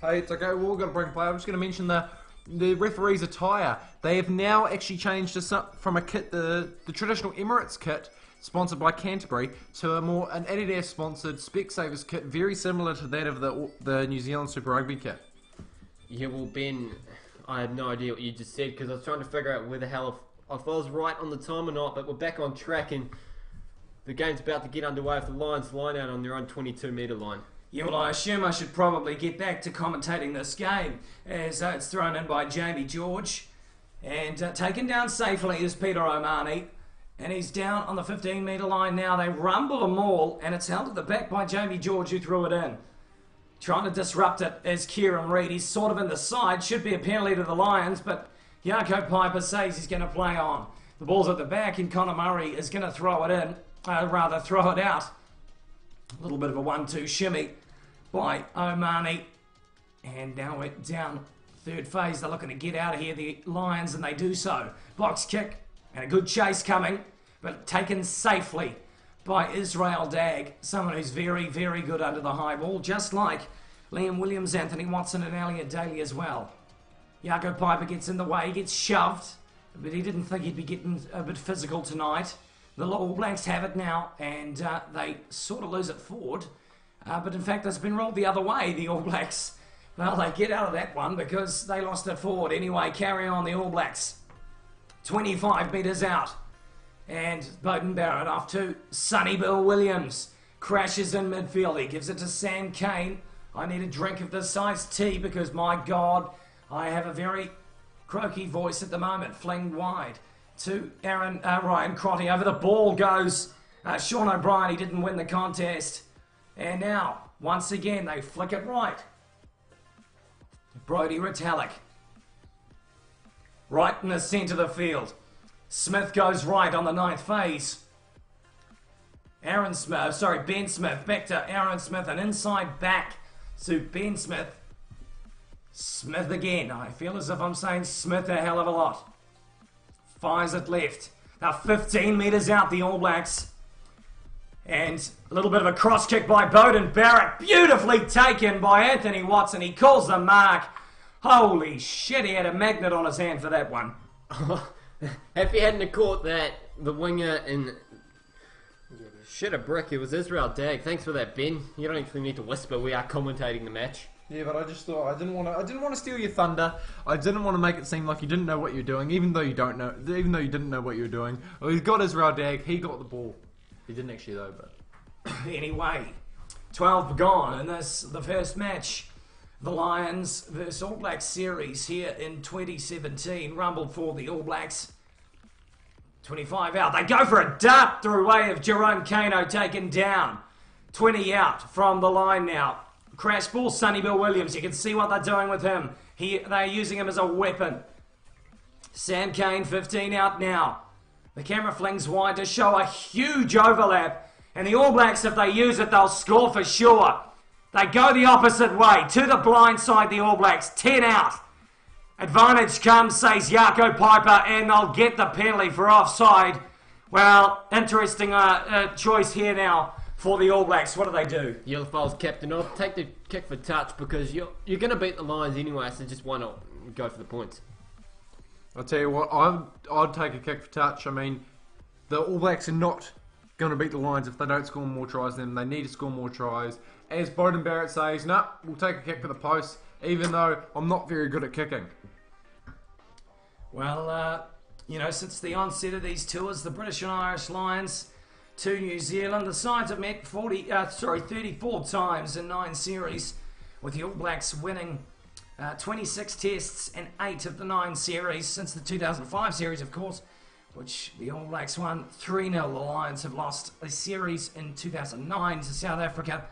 Hey, it's okay. We're all going to bring play. I'm just going to mention the referee's attire. They have now actually changed from a kit, the traditional Emirates kit, sponsored by Canterbury, to an Adidas sponsored Specsavers kit, very similar to that of the New Zealand Super Rugby kit. Yeah, well, Ben, I had no idea what you just said because I was trying to figure out where the hell if I was right on the time or not, but we're back on track and the game's about to get underway with the Lions line out on their own 22-metre line. Yeah, well, I assume I should probably get back to commentating this game as it's thrown in by Jamie George. And taken down safely is Peter O'Mahony. And he's down on the 15-metre line now. They rumble them all, and it's held at the back by Jamie George, who threw it in. Trying to disrupt it is Kieran Reid. He's sort of in the side. Should be a penalty to the Lions, but Jaco Piper says he's going to play on. The ball's at the back, and Connor Murray is going to throw it in. Rather, throw it out. A little bit of a 1-2 shimmy by O'Mahony. And now we're down third phase. They're looking to get out of here, the Lions, and they do so. Box kick. And a good chase coming, but taken safely by Israel Dagg, someone who's very, very good under the high ball, just like Liam Williams, Anthony Watson, and Elliot Daly as well. Jaco Piper gets in the way, he gets shoved, but he didn't think he'd be getting a bit physical tonight. The All Blacks have it now, and they sort of lose it forward, but in fact it's been rolled the other way, the All Blacks. Well, they get out of that one because they lost it forward. Anyway, carry on the All Blacks. 25 metres out. And Beauden Barrett off to Sonny Bill Williams. Crashes in midfield. He gives it to Sam Cane. I need a drink of this iced tea because, my God, I have a very croaky voice at the moment. Fling wide to Ryan Crotty. Over the ball goes Sean O'Brien. He didn't win the contest. And now, once again, they flick it right. Brodie Retallick. Right in the centre of the field. Smith goes right on the 9th phase. Ben Smith. Back to Aaron Smith. And inside back to Ben Smith. Smith again. I feel as if I'm saying Smith a hell of a lot. Fires it left. Now 15 metres out, the All Blacks. And a little bit of a cross kick by Beauden Barrett. Beautifully taken by Anthony Watson. He calls the mark. Holy shit, he had a magnet on his hand for that one. If he hadn't have caught that, the winger in shit a brick, it was Israel Dagg. Thanks for that, Ben. You don't actually need to whisper, we are commentating the match. Yeah, but I just thought I didn't want to steal your thunder. I didn't want to make it seem like you didn't know what you're doing, even though you didn't know what you were doing. Well, he's got Israel Dagg, he got the ball. He didn't actually though, but anyway, 12 gone, and that's the first match. The Lions vs All Blacks series here in 2017. Rumbled for the All Blacks. 25 out. They go for a dart through way of Jerome Kano taken down. 20 out from the line now. Crash ball, Sonny Bill Williams. You can see what they're doing with him. They're using him as a weapon. Sam Cane, 15 out now. The camera flings wide to show a huge overlap. And the All Blacks, if they use it, they'll score for sure. They go the opposite way, to the blind side, the All Blacks, 10 out. Advantage comes, says Jaco Piper, and they'll get the penalty for offside. Well, interesting choice here now for the All Blacks. What do? Yellow Files captain off, take the kick for touch because you're going to beat the Lions anyway, so just why not go for the points? I'll tell you what, I'd take a kick for touch. I mean, the All Blacks are not going to beat the Lions if they don't score more tries than them. They need to score more tries. As Beauden Barrett says, no, we'll take a kick for the post, even though I'm not very good at kicking. Well, since the onset of these tours, the British and Irish Lions to New Zealand, the sides have met 34 times in 9 series, with the All Blacks winning 26 tests and 8 of the 9 series since the 2005 series, of course, which the All Blacks won 3-0. The Lions have lost a series in 2009 to South Africa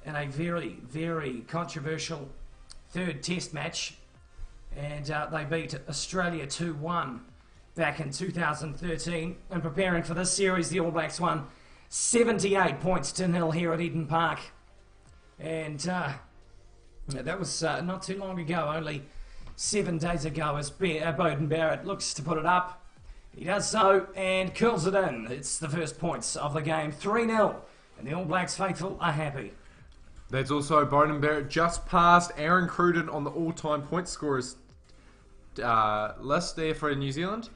in a very, very controversial 3rd test match. And they beat Australia 2-1 back in 2013. And preparing for this series, the All Blacks won 78 points to 0 here at Eden Park. And that was not too long ago, only 7 days ago, as Beauden Barrett looks to put it up. He does so and curls it in. It's the first points of the game, 3-0. And the All Blacks faithful are happy. There's also Beauden Barrett just passed Aaron Cruden on the all-time point scorers list there for New Zealand.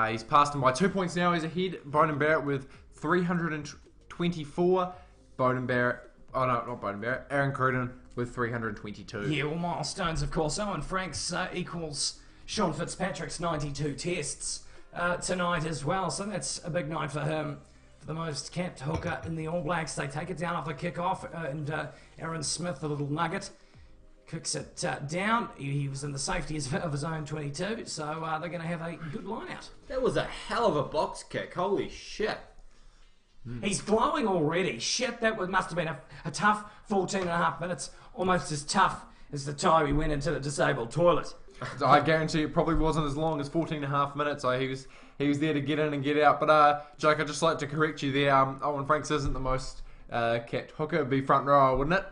He's passed him by 2 points now. He's ahead. Beauden Barrett with 324. Aaron Cruden with 322. Yeah, well, milestones, of course. Owen Franks equals Sean Fitzpatrick's 92 tests. tonight as well. So that's a big night for him. For the most capped hooker in the All Blacks. They take it down off the kickoff, and Aaron Smith, the little nugget, kicks it down. He was in the safety of his own 22, so they're going to have a good line out. That was a hell of a box kick. Holy shit. He's glowing already. Shit, must have been a tough 14 and a half minutes. Almost as tough as the time he went into the disabled toilet. I guarantee it probably wasn't as long as 14 and a half minutes. He was there to get in and get out. But, Jake, I'd just like to correct you there. Owen Franks isn't the most capped hooker. It'd be front row, wouldn't it?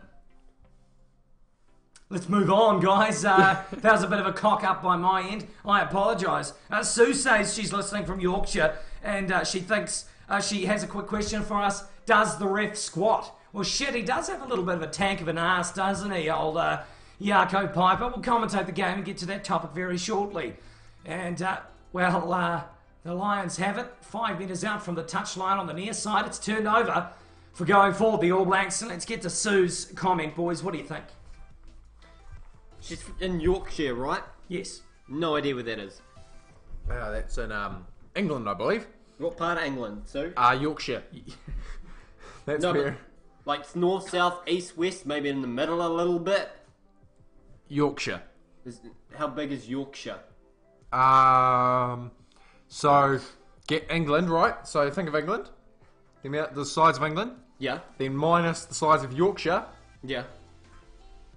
Let's move on, guys. That was a bit of a cock up by my end. I apologise. Sue says she's listening from Yorkshire, and she thinks she has a quick question for us. Does the ref squat? Well, shit, he does have a little bit of a tank of an ass, doesn't he, old Yarko Piper? We'll commentate the game and get to that topic very shortly. And, the Lions have it. 5 metres out from the touchline on the near side. It's turned over for going forward, the All Blacks. And let's get to Sue's comment, boys. What do you think? She's in Yorkshire, right? Yes. No idea where that is. That's in England, I believe. What part of England, Sue? Yorkshire. That's No, fair. but like north, south, east, west, maybe in the middle a little bit. Yorkshire. How big is Yorkshire? So get England, right? So think of England. The size of England. Yeah. Then minus the size of Yorkshire. Yeah.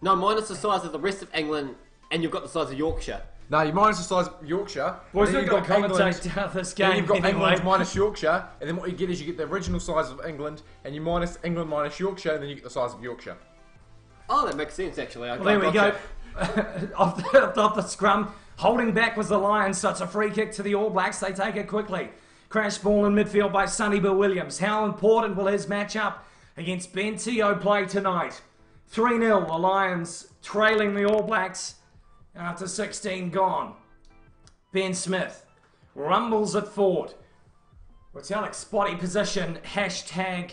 No, minus the size of the rest of England, and you've got the size of Yorkshire. No, you minus the size of Yorkshire. Boys, then we've got to commentate this game. Then you've got anyway. England minus Yorkshire, and then what you get is you get the original size of England, and you minus England minus Yorkshire, and then you get the size of Yorkshire. Oh, that makes sense, actually. Well, there we go. off the scrum. Holding back was the Lions, so it's a free kick to the All Blacks. They take it quickly. Crash ball in midfield by Sonny Bill Williams. How important will his matchup against Ben Teo play tonight? 3-0, the Lions trailing the All Blacks after 16 gone. Ben Smith rumbles at forward. Retallick spotty position, hashtag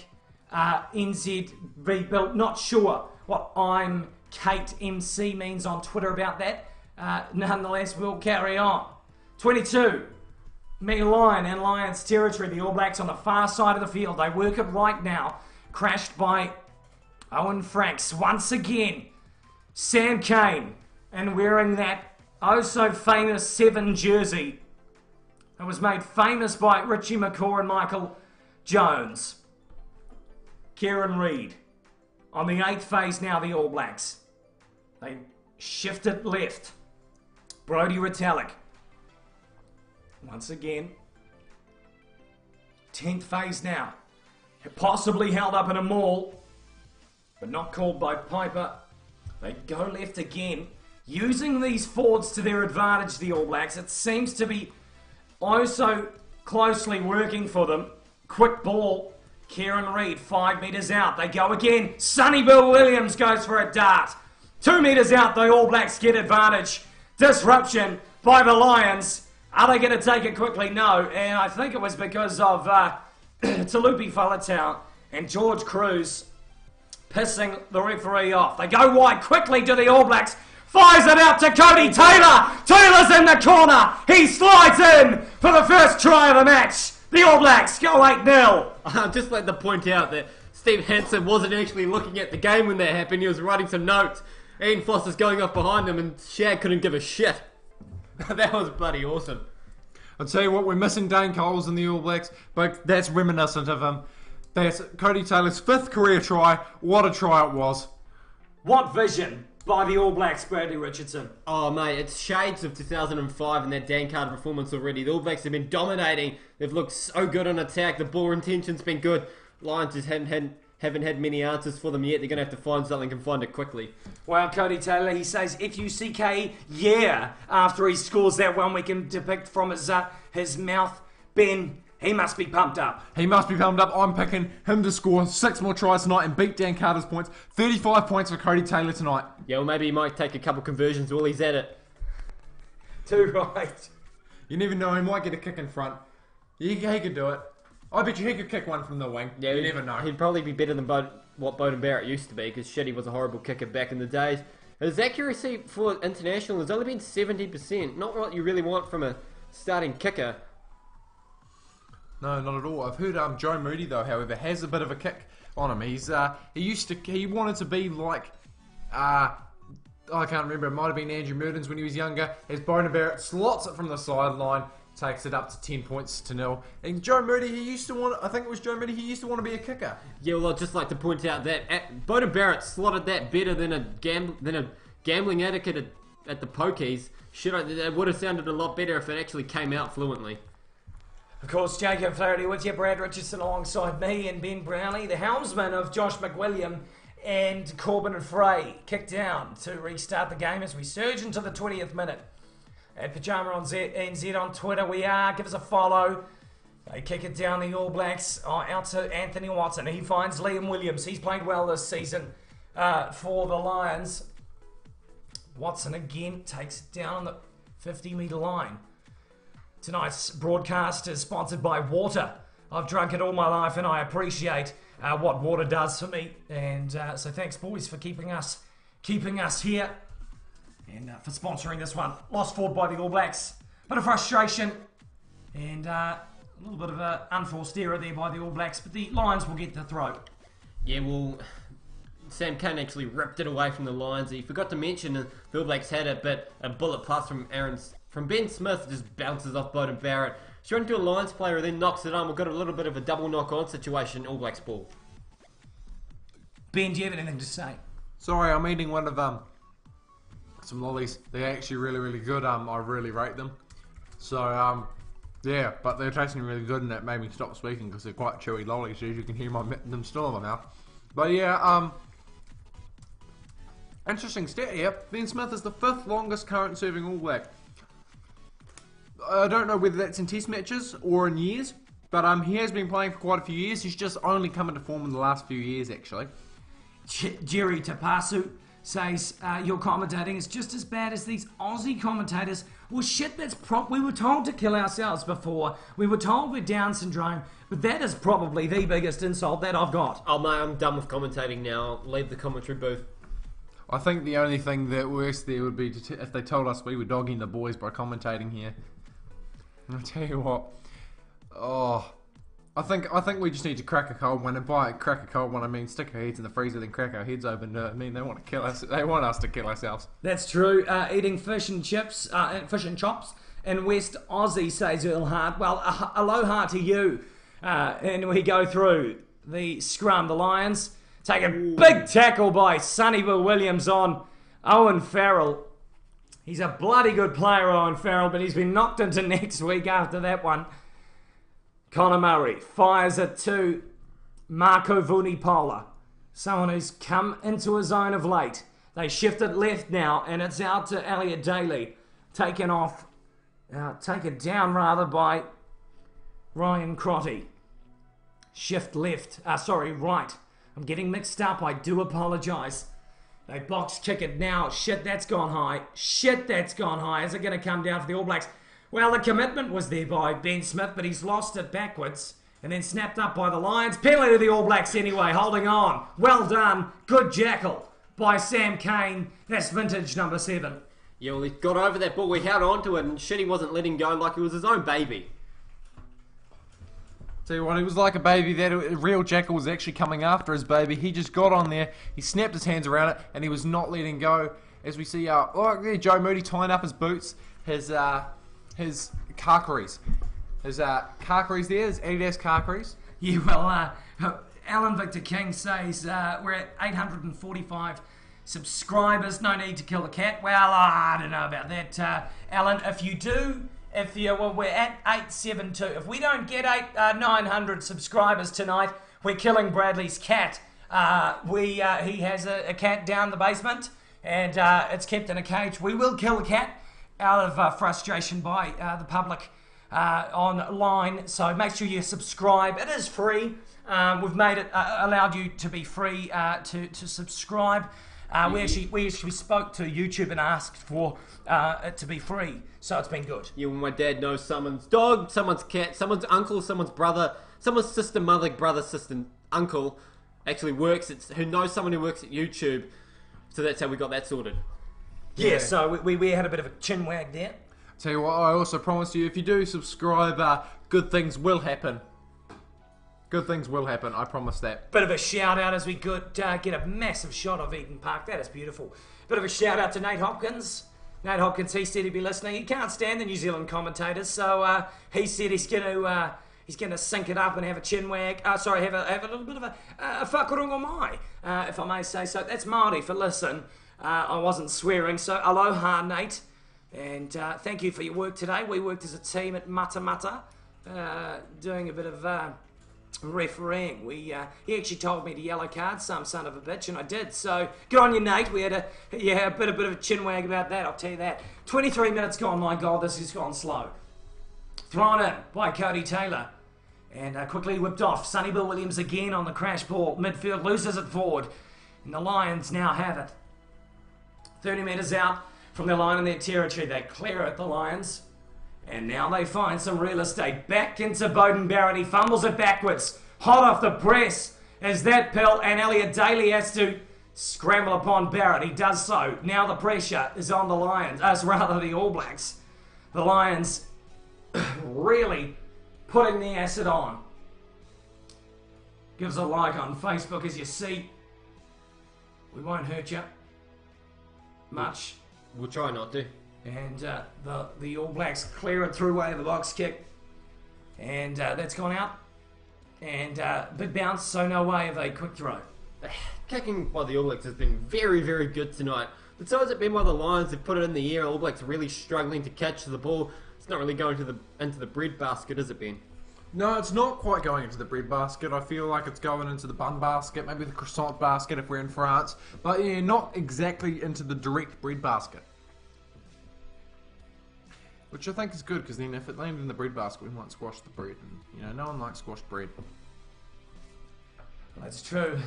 NZB built. Not sure what I'm Kate MC means on Twitter about that. Nonetheless, we'll carry on. 22. Me Lion and Lions territory. The All Blacks on the far side of the field. They work it right now. Crashed by Owen Franks. Once again, Sam Cane. And wearing that oh so famous 7 jersey. It was made famous by Richie McCaw and Michael Jones. Kieran Reid. On the 8th phase now, the All Blacks. They shift it left. Brodie Retallick. Once again. 10th phase now. Possibly held up in a maul. But not called by Piper. They go left again. Using these forwards to their advantage, the All Blacks. It seems to be oh so closely working for them. Quick ball. Kieran Reid, 5 metres out. They go again. Sonny Bill Williams goes for a dart. 2 metres out, the All Blacks get advantage. Disruption by the Lions. Are they going to take it quickly? No. And I think it was because of Talupi Faletau and George Cruz pissing the referee off. They go wide quickly to the All Blacks. Fires it out to Cody Taylor. Taylor's in the corner. He slides in for the first try of the match. The All Blacks go 8-0. I'd just like to point out that Steve Hansen wasn't actually looking at the game when that happened. He was writing some notes. Ian Foster's going off behind him, and Shag couldn't give a shit. That was bloody awesome. I'll tell you what, we're missing Dane Coles in the All Blacks, but that's reminiscent of him. That's Cody Taylor's 5th career try. What a try it was. What vision by the All Blacks, Bradley Richardson. Oh, mate, it's shades of 2005 and that Dan Carter performance already. The All Blacks have been dominating. They've looked so good on attack. The ball retention's been good. Lions just haven't had many answers for them yet. They're going to have to find something and find it quickly. Well, Cody Taylor, he says F-U-C-K, yeah, after he scores that one we can depict from his mouth. Ben, he must be pumped up. He must be pumped up. I'm picking him to score 6 more tries tonight and beat Dan Carter's points. 35 points for Cody Taylor tonight. Yeah, well, maybe he might take a couple conversions while he's at it. Too right. You never know, he might get a kick in front. He could do it. I bet you he could kick one from the wing. Yeah, you never know. He'd probably be better than what Beauden Barrett used to be, because Shitty was a horrible kicker back in the days. His accuracy for international has only been 70%. Not what you really want from a starting kicker. No, not at all. I've heard Joe Moody though, however, has a bit of a kick on him. He wanted to be like I can't remember. It might have been Andrew Murdens when he was younger. As Boden Barrett slots it from the sideline, takes it up to 10 points to 0. And Joe Moody, he used to want to be a kicker. Yeah, well, I'd just like to point out that Boden Barrett slotted that better than a gambling addict at the pokies. It would have sounded a lot better if it actually came out fluently. Of course, Jacob Flaherty with you, Brad Richardson alongside me and Ben Brownlee, the helmsman of Josh McWilliam and Corbin and Frey kicked down to restart the game as we surge into the 20th minute. At PYJAMA on NZ on Twitter, we are. Give us a follow. They kick it down, the All Blacks, out to Anthony Watson. He finds Liam Williams. He's played well this season for the Lions. Watson again takes it down on the 50-metre line. Tonight's broadcast is sponsored by water. I've drunk it all my life and I appreciate what water does for me. And so thanks, boys, for keeping us here and for sponsoring this one. Lost forward by the All Blacks. Bit of frustration and a little bit of an unforced error there by the All Blacks, but the Lions will get the throw. Yeah, well, Sam Cane actually ripped it away from the Lions. He forgot to mention the All Blacks had it, but a bullet pass from Ben Smith just bounces off Boden Barrett. Straight into a Lions player and then knocks it on. We've got a little bit of a double knock-on situation, All Blacks ball. Ben, do you have anything to say? Sorry, I'm eating one of some lollies. They're actually really, really good. I really rate them. So, yeah, but they're tasting really good and that made me stop speaking because they're quite chewy lollies, so you can hear them still in my mouth. But yeah, interesting stat here. Ben Smith is the 5th longest current serving All Black. I don't know whether that's in test matches or in years, but he has been playing for quite a few years. He's just only come into form in the last few years, actually. Jerry Tapasu says your commentating is just as bad as these Aussie commentators. Well, shit, we were told to kill ourselves before. We were told we're Down syndrome, but that is probably the biggest insult that I've got. Oh, mate, I'm done with commentating now. Leave the commentary booth. I think the only thing that works there would be if they told us we were dogging the boys by commentating here. I'll tell you what. Oh, I think we just need to crack a cold one, and by crack a cold one I mean stick our heads in the freezer, then crack our heads open. I mean they want to kill us. They want us to kill ourselves. That's true. Eating fish and chops in West Aussie, says Earl Hart. Well, aloha to you. And we go through the scrum. The Lions take a big tackle by Sonny Bill Williams on Owen Farrell. He's a bloody good player, Owen Farrell, but he's been knocked into next week after that one. Connor Murray fires it to Marco Vunipola, someone who's come into his own of late. They shift it left now, and it's out to Elliot Daly. Taken down by Ryan Crotty. Shift left. Right. I'm getting mixed up. I do apologise. They box kick it now. Shit, that's gone high. Is it going to come down for the All Blacks? Well, the commitment was there by Ben Smith, but he's lost it backwards and then snapped up by the Lions. Penalty to the All Blacks anyway, holding on. Well done. Good jackal by Sam Cane. That's vintage number 7. Yeah, well, he got over that ball. We held on to it, and shit, he wasn't letting go like it was his own baby. Tell you what, he was like a baby. That real jackal was actually coming after his baby. He just got on there, he snapped his hands around it, and he was not letting go. As we see, Joe Moody tying up his boots, his Karkaries. His Karkaries there, his Adidas Karkaries. Yeah, well, Alan Victor King says we're at 845 subscribers. No need to kill the cat. Well, I don't know about that, Alan. We're at 872. If we don't get 900 subscribers tonight, we're killing Bradley's cat. He has a cat down the basement, and it's kept in a cage. We will kill the cat out of frustration by the public online. So make sure you subscribe. It is free. We've made it allowed you to be free to subscribe. We actually spoke to YouTube and asked for it to be free, so it's been good. Yeah, when my dad knows someone's dog, someone's cat, someone's uncle, someone's brother, someone's sister, mother, brother, sister, uncle actually works. Who knows someone who works at YouTube, so that's how we got that sorted. Yeah, so we had a bit of a chin wag there. Tell you what, I also promise you, if you do subscribe, good things will happen. Good things will happen, I promise that. Bit of a shout out as we could get a massive shot of Eden Park. That is beautiful. Bit of a shout out to Nate Hopkins. Nate Hopkins, he said he'd be listening. He can't stand the New Zealand commentators, so he said he's going to sync it up and have a chin wag. Have a little bit of a whakarongo mai, if I may say so. That's Māori for listen. I wasn't swearing, so aloha, Nate. And thank you for your work today. We worked as a team at Mata Mata, doing a bit of refereeing. He actually told me to yellow card some son of a bitch, and I did. So good on you, Nate. We had a bit of a chin wag about that. I'll tell you that. 23 minutes gone. My God, this has gone slow. Thrown in by Cody Taylor, and quickly whipped off. Sonny Bill Williams again on the crash ball. Midfield loses it forward, and the Lions now have it. 30 metres out from their line in their territory. They clear it, the Lions. And now they find some real estate. Back into Bowden Barrett. He fumbles it backwards. Hot off the press is that pill. And Elliot Daly has to scramble upon Barrett. He does so. Now the pressure is on the Lions. Rather the All Blacks. The Lions really putting the acid on. Give us a like on Facebook as you see. We won't hurt you much. We'll try not to. And the All Blacks clear it through way of the box kick. And that's gone out. And big bounce, so no way of a quick throw. Kicking by the All Blacks has been very, very good tonight. But so has it been by the Lions. They've put it in the air. All Blacks are really struggling to catch the ball. It's not really going into the bread basket, is it, Ben? No, it's not quite going into the bread basket. I feel like it's going into the bun basket, maybe the croissant basket if we're in France. But yeah, not exactly into the direct bread basket. Which I think is good, because then if it landed in the bread basket, we might squash the bread. And, no one likes squashed bread. That's true.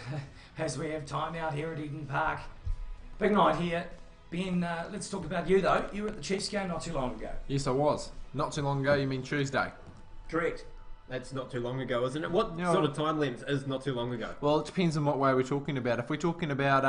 As we have time out here at Eden Park. Big night here. Ben, let's talk about you, though. You were at the Chiefs game not too long ago. Yes, I was. Not too long ago, you mean Tuesday? Correct. That's not too long ago, isn't it? What sort of time length is not too long ago? Well, it depends on what way we're talking about. If we're talking about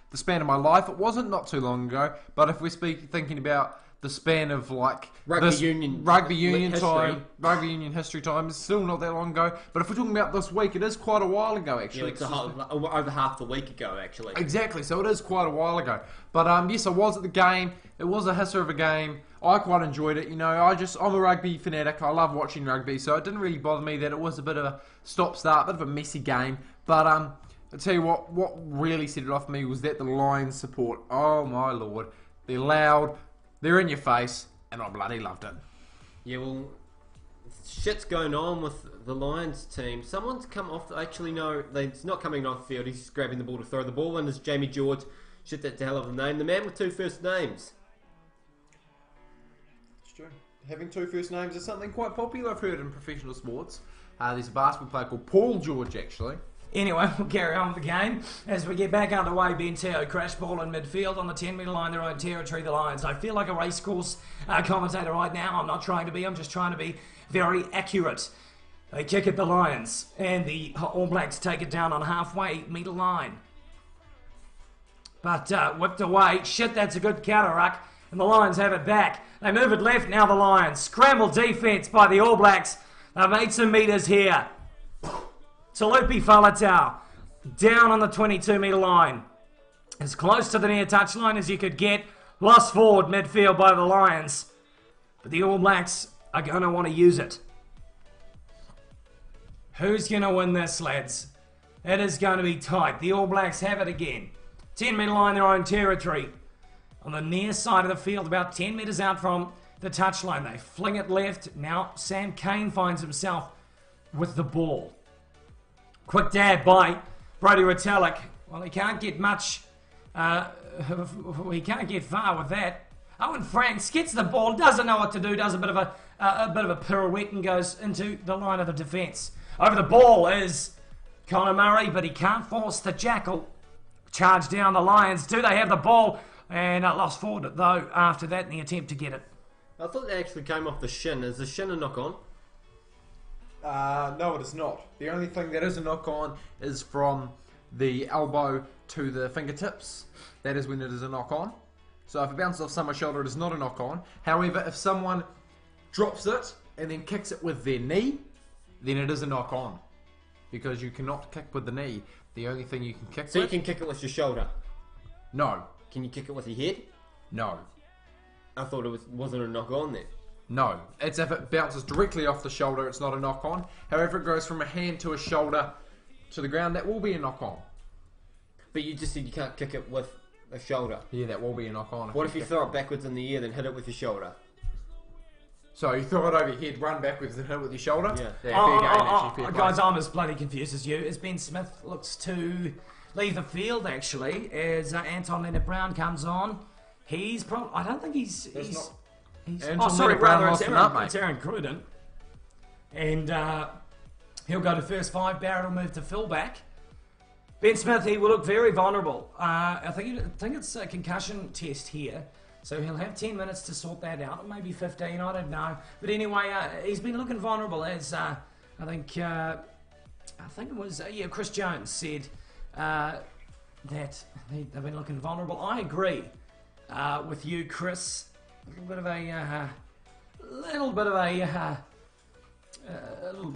the span of my life, it wasn't not too long ago. But if we're thinking about the span of like rugby union history time, is still not that long ago. But if we're talking about this week, it is quite a while ago actually. Yeah, it's over half the week ago actually. Exactly, so it is quite a while ago. But yes, I was at the game. It was a hisser of a game. I quite enjoyed it. I'm a rugby fanatic. I love watching rugby, so it didn't really bother me that it was a bit of a stop-start, bit of a messy game. But I'll tell you what really set it off for me was that the Lions support. Oh my lord, they're loud. They're in your face, and I bloody loved it. Yeah, well, shit's going on with the Lions team. Someone's come off. Actually, no, he's not coming off the field. He's just grabbing the ball to throw the ball in. Is Jamie George. Shit, that's a hell of a name. The man with two first names. It's true. Having two first names is something quite popular, I've heard, in professional sports. There's a basketball player called Paul George, actually. Anyway, we'll carry on with the game. As we get back underway, Ben Teo, crash ball in midfield on the 10-metre line, their own territory, the Lions. I feel like a racecourse commentator right now. I'm not trying to be, I'm just trying to be very accurate. They kick at the Lions, and the All Blacks take it down on halfway metre line. But whipped away. Shit, that's a good counter ruck. And the Lions have it back. They move it left, now the Lions. Scramble defence by the All Blacks. They've made some metres here. Talupi Faletau down on the 22-metre line. As close to the near touch line as you could get. Lost forward midfield by the Lions. But the All Blacks are going to want to use it. Who's going to win this, lads? It is going to be tight. The All Blacks have it again. 10-metre line, their own territory. On the near side of the field, about 10 metres out from the touchline. They fling it left. Now Sam Cane finds himself with the ball. Quick dab by Brodie Retallick. Well, he can't get much. He can't get far with that. Owen Franks gets the ball, doesn't know what to do, does a bit of a pirouette and goes into the line of the defence. Over the ball is Connor Murray, but he can't force the jackal. Charge down the Lions. Do they have the ball? And lost forward, though, after that in the attempt to get it. I thought they actually came off the shin. Is the shin a knock-on? No, it is not. The only thing that is a knock-on is from the elbow to the fingertips. That is when it is a knock-on. So if it bounces off someone's shoulder, it is not a knock-on. However, if someone drops it and then kicks it with their knee, then it is a knock-on. because you cannot kick with the knee. The only thing you can kick So you with... can kick it with your shoulder. No. Can you kick it with your head? No. I thought it wasn't a knock on then. No. It's if it bounces directly off the shoulder, it's not a knock on. However, it goes from a hand to a shoulder to the ground, that will be a knock on. But you just said you can't kick it with a shoulder. Yeah, that will be a knock on. What if you throw it backwards in the air, then hit it with your shoulder? So you throw it over your head, run backwards, and hit it with your shoulder? Yeah. Fair game, actually, fair play. Guys, I'm as bloody confused as you. As Ben Smith looks to leave the field, actually, as Anton Leonard-Brown comes on. He's probably... I don't think he's... Anton Leonard-Brown lost him up, mate. It's Aaron Cruden. And he'll go to first five. Barrett will move to fullback. Ben Smith, he will look very vulnerable. I think it's a concussion test here. So he'll have 10 minutes to sort that out, or maybe 15, I don't know. But anyway, he's been looking vulnerable, as I think it was Chris Jones said that they've been looking vulnerable. I agree with you, Chris. A little bit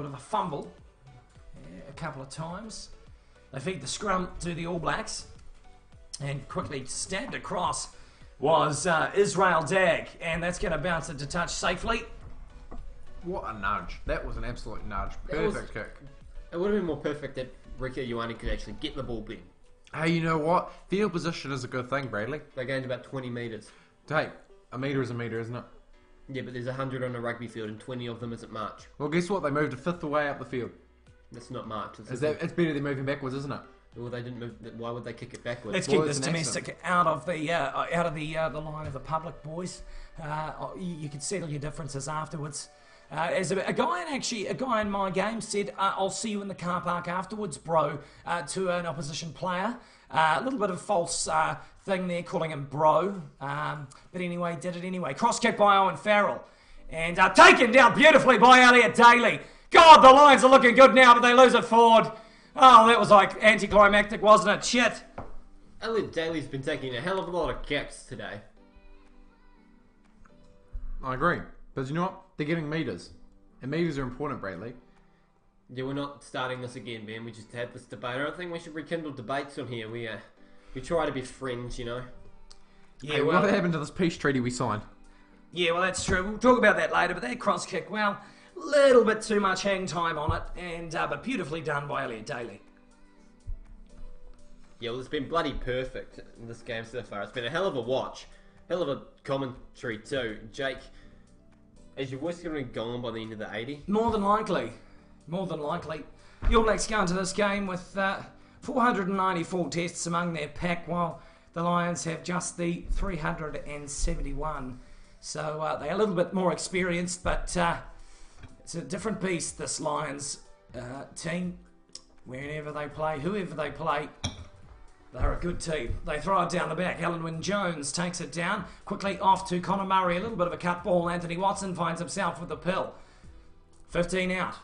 of a fumble a couple of times. They feed the scrum to the All Blacks, and quickly stabbed across was Israel Dag, and that's going to bounce it to touch safely. What a nudge. That was an absolute nudge. Perfect kick. It would have been more perfect that Ricky Ioane could actually get the ball Ben. Hey, you know what? Field position is a good thing, Bradley. They gained about 20 metres. Hey, a metre is a metre, isn't it? Yeah, but there's 100 on a rugby field and 20 of them isn't march. Well, guess what? They moved a fifth away up the field. That's not march. It's better than moving backwards, isn't it? Well, they didn't move. Why would they kick it backwards? Let's keep this domestic out of the line of the public, boys. You can settle your differences afterwards. As a guy in my game said, "I'll see you in the car park afterwards, bro," to an opposition player. A little bit of false thing there, calling him bro. But anyway, did it anyway. Cross kick by Owen Farrell, and taken down beautifully by Elliot Daly. God, the Lions are looking good now, but they lose it forward. Oh, that was like anticlimactic, wasn't it? Shit. Elliot Daly's been taking a hell of a lot of kicks today. I agree. But you know what? They're getting metres. And metres are important, Bradley. Yeah, we're not starting this again, Ben. We just had this debate. I don't think we should rekindle debates on here. We try to be friends, you know. Yeah, hey, what happened to this peace treaty we signed? Yeah, well, that's true. We'll talk about that later. But that cross kick, well, little bit too much hang time on it, and but beautifully done by Elliot Daly. Yeah, well, it's been bloody perfect in this game so far. It's been a hell of a watch. Hell of a commentary too. Jake, is your voice going to be gone by the end of the 80? More than likely. More than likely. The All Blacks go into this game with 494 tests among their pack, while the Lions have just the 371. So they're a little bit more experienced, but it's a different beast, this Lions team. Whenever they play, whoever they play, they're a good team. They throw it down the back. Alan Wynne-Jones takes it down. Quickly off to Connor Murray. A little bit of a cut ball. Anthony Watson finds himself with the pill. 15 out.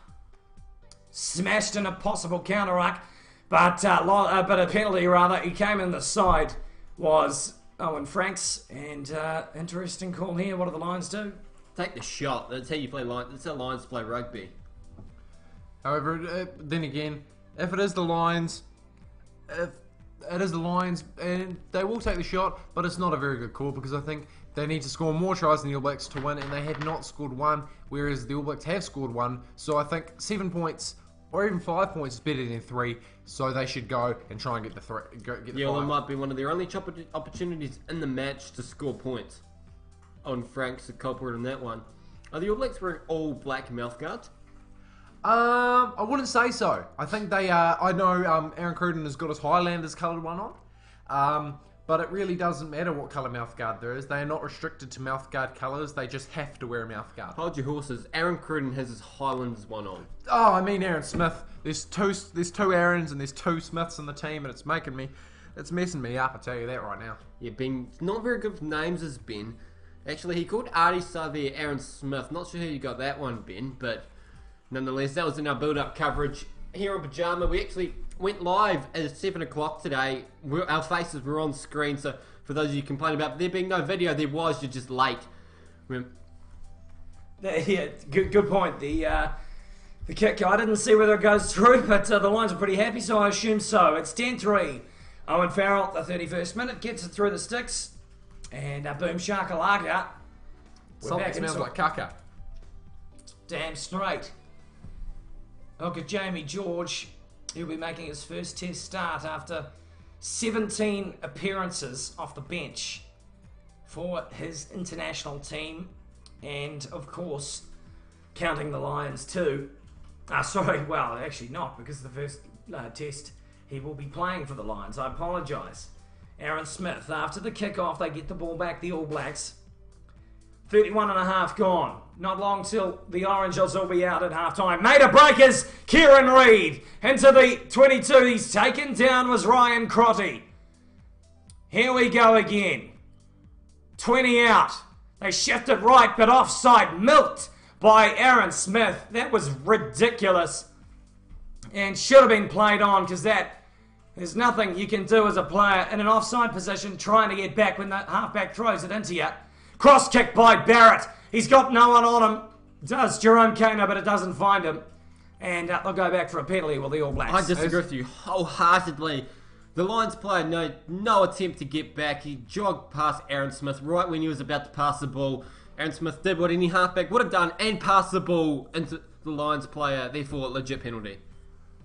Smashed in a possible counter-ruck. But a penalty, rather. He came in the side. Was Owen Franks. And interesting call here. What do the Lions do? Take the shot. That's how you play Lions. That's how Lions play rugby. However, then again, if it is the Lions... It is the Lions, and they will take the shot, but it's not a very good call because I think they need to score more tries than the All Blacks to win, and they have not scored one, whereas the All Blacks have scored one. So I think 7 points or even 5 points is better than 3. So they should go and try and get the 3. Yeah, well, it might be one of their only opportunities in the match to score points. On Frank's the culprit in that one. Are the All Blacks wearing all black mouth guards? I wouldn't say so. I think they are. I know Aaron Cruden has got his Highlanders coloured one on. But it really doesn't matter what colour mouthguard there is. They are not restricted to mouthguard colours. They just have to wear a mouthguard. Hold your horses. Aaron Cruden has his Highlanders one on. Oh, I mean Aaron Smith. There's two Aarons and there's 2 Smiths in the team, and it's messing me up. I tell you that right now. Yeah, Ben, not very good with names as Ben. Actually, he called Artie Savia Aaron Smith. Not sure how you got that one, Ben, but nonetheless, that was in our build-up coverage here on Pyjama. We actually went live at 7 o'clock today. Our faces were on screen, so for those of you complaining about there being no video, there was. You're just late. Yeah, good point. The The kick, I didn't see whether it goes through, but the Lions are pretty happy, so I assume so. It's 10-3. Owen Farrell, the 31st minute, gets it through the sticks. And boom shakalaka. Something smells like caca. Damn straight. Look at Jamie George. He'll be making his first test start after 17 appearances off the bench for his international team. And, of course, counting the Lions too. Sorry, well, actually not, because the first test he will be playing for the Lions. I apologise. Aaron Smith, after the kickoff, they get the ball back, the All Blacks. 31 and a half gone. Not long till the Oranges will be out at half-time. Made a breakers, Kieran Reid into the 22. He's taken down was Ryan Crotty. Here we go again. 20 out. They shifted right, but offside. Milked by Aaron Smith. That was ridiculous. And should have been played on, because there's nothing you can do as a player in an offside position trying to get back when the halfback throws it into you. Cross kick by Barrett. He's got no one on him. Does Jerome Kaner, but it doesn't find him. And they'll go back for a penalty with the All Blacks. I disagree with you wholeheartedly. The Lions player no attempt to get back. He jogged past Aaron Smith right when he was about to pass the ball. Aaron Smith did what any halfback would have done and passed the ball into the Lions player. Therefore, legit penalty.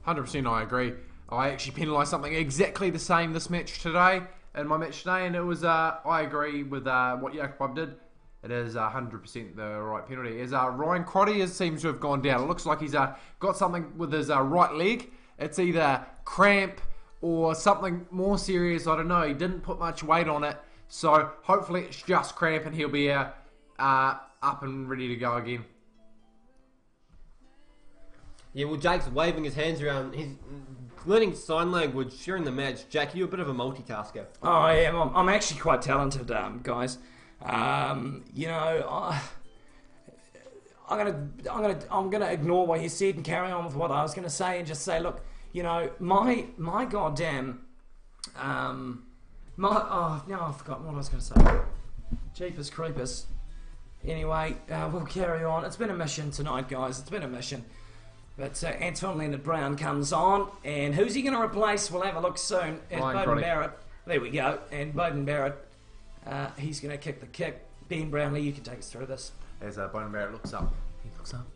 100% I agree. I actually penalised something exactly the same this match today, in my match today, and it was, I agree with what Jacob did. It is 100% the right penalty. As Ryan Crotty seems to have gone down. It looks like he's got something with his right leg. It's either cramp or something more serious, I don't know. He didn't put much weight on it, so hopefully it's just cramp and he'll be up and ready to go again. Yeah, well, Jake's waving his hands around. He's learning sign language during the match. Jake, you're a bit of a multitasker. Oh, I am. I'm actually quite talented, guys. You know, I'm gonna ignore what you said and carry on with what I was gonna say and just say, look, you know, my goddamn, oh no, I've forgotten what I was gonna say. Jeepers creepers. Anyway, we'll carry on. It's been a mission tonight, guys. It's been a mission. But Anton Leonard-Brown comes on, and who's he going to replace? We'll have a look soon. It's Bowden Barrett. There we go. And Bowden Barrett, he's going to kick the kick. Ben Brownlee, you can take us through this. As Bowden Barrett looks up. He looks up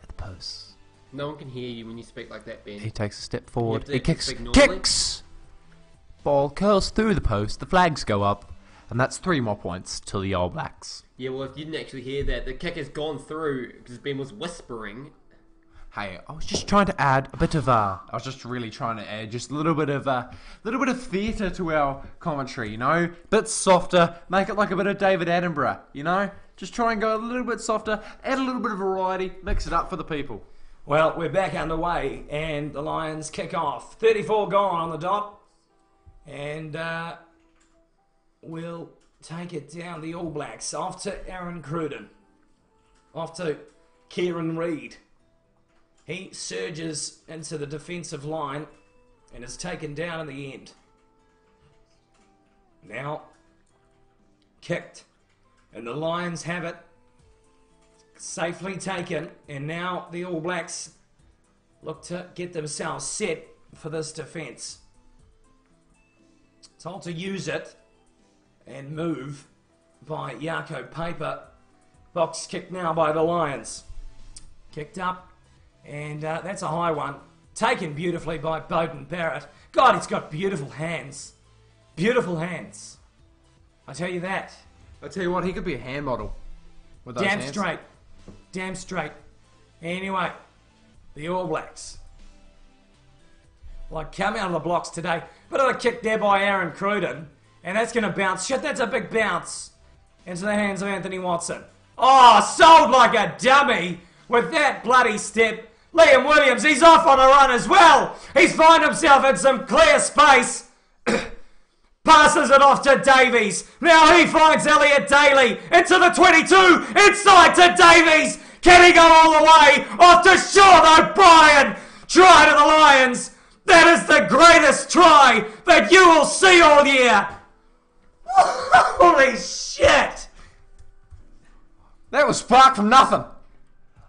at the post. No one can hear you when you speak like that, Ben. He takes a step forward. He He kicks! Ball curls through the post. The flags go up. And that's 3 more points to the All Blacks. Yeah, well, if you didn't actually hear that, the kick has gone through because Ben was whispering. Hey, I was just trying to add a bit of I was just really trying to add just a little bit of theatre to our commentary, you know? Bit softer, make it like a bit of David Attenborough, you know? Just try and go a little bit softer, add a little bit of variety, mix it up for the people. Well, we're back underway, and the Lions kick off. 34 gone on the dot. And we'll take it down the All Blacks. Off to Aaron Cruden. Off to Kieran Reid. He surges into the defensive line and is taken down in the end. Now, kicked. And the Lions have it. Safely taken. And now the All Blacks look to get themselves set for this defence. Told to use it and move by Jaco Paper. Box kick now by the Lions. Kicked up. And that's a high one. Taken beautifully by Bowden Barrett. God, he's got beautiful hands. Beautiful hands. I tell you that. I tell you what, he could be a hand model with those Damn hands. straight. Damn straight. Anyway, the All Blacks. Like, come out of the blocks today. Bit of a kick there by Aaron Cruden. And that's going to bounce. Shit, that's a big bounce. Into the hands of Anthony Watson. Oh, sold like a dummy with that bloody step. Liam Williams, he's off on a run as well. He's found himself in some clear space. Passes it off to Davies. Now he finds Elliot Daly into the 22. Inside to Davies. Can he go all the way? Off to Sean O'Brien. Try to the Lions. That is the greatest try that you will see all year. Holy shit. That was spark from nothing.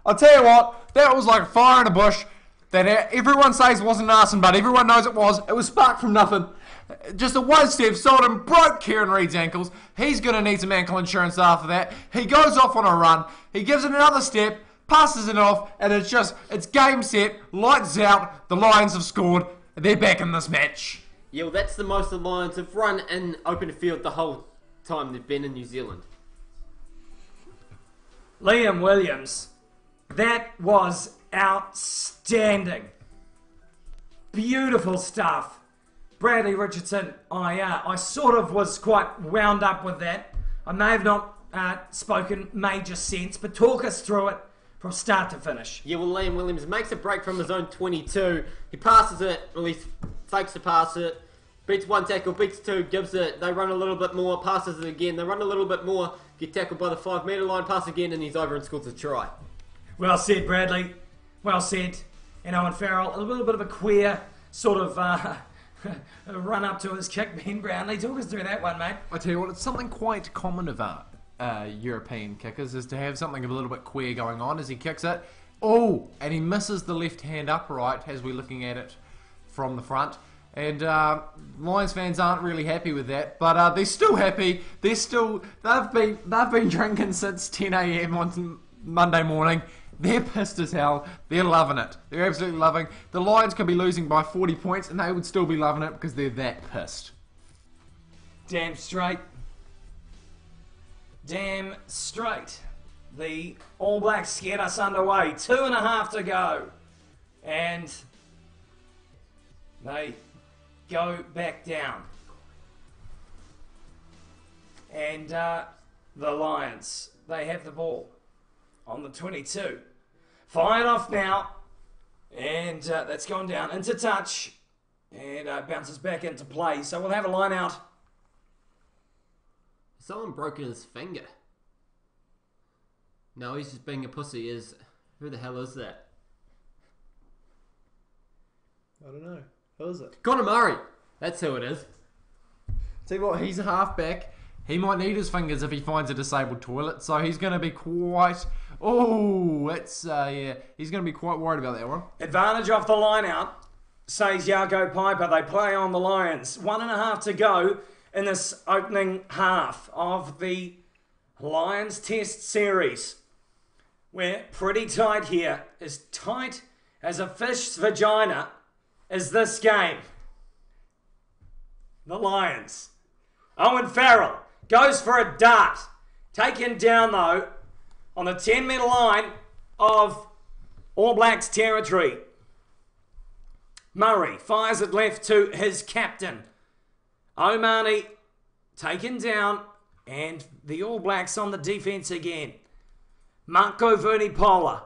I'll tell you what, that was like a fire in a bush that everyone says wasn't an arson, but everyone knows it was. It was sparked from nothing. Just a one step, Sullivan broke Kieran Reid's ankles. He's going to need some ankle insurance after that. He goes off on a run. He gives it another step, passes it off, and it's game set, lights out. The Lions have scored. They're back in this match. Yeah, well, that's the most the Lions have run in open field the whole time they've been in New Zealand. Liam Williams, that was outstanding. Beautiful stuff. Bradley Richardson, I sort of was quite wound up with that. I may have not spoken major sense, but talk us through it from start to finish. Yeah, well, Liam Williams makes a break from his own 22. He passes it, or he fakes to pass it, beats one tackle, beats two, gives it, they run a little bit more, passes it again, they run a little bit more, get tackled by the 5 metre line, pass again, and he's over and scores a try. Well said, Bradley. Well said. And Owen Farrell, a little bit of a queer sort of run up to his kick. Ben Brownlee, talk us through that one, mate. I tell you what, it's something quite common of European kickers is to have something a little bit queer going on as he kicks it. Oh, and he misses the left hand upright as we're looking at it from the front. And Lions fans aren't really happy with that, but they're still happy. They've been drinking since 10 a.m. on Monday morning. They're pissed as hell. They're loving it. They're absolutely loving. The Lions could be losing by 40 points, and they would still be loving it because they're that pissed. Damn straight. Damn straight. The All Blacks get us underway. 2.5 to go. And they go back down. And the Lions, they have the ball on the 22. Fired off now. And that's gone down into touch. And bounces back into play. So we'll have a line out. Someone broken his finger. No, he's just being a pussy. Who the hell is that? I don't know. Who is it? Conor Murray. That's who it is. Tell you what, he's a halfback. He might need his fingers if he finds a disabled toilet, so he's going to be quite... Oh, it's... yeah, he's going to be quite worried about that one. Advantage off the line out, says Jaco Piper. They play on the Lions. 1.5 to go in this opening half of the Lions Test Series. We're pretty tight here. As tight as a fish's vagina is this game. The Lions. Owen Farrell goes for a dart. Taken down, though, on the 10-metre line of All Blacks territory. Murray fires it left to his captain. O'Mahony taken down, and the All Blacks on the defence again. Marco Vunipola.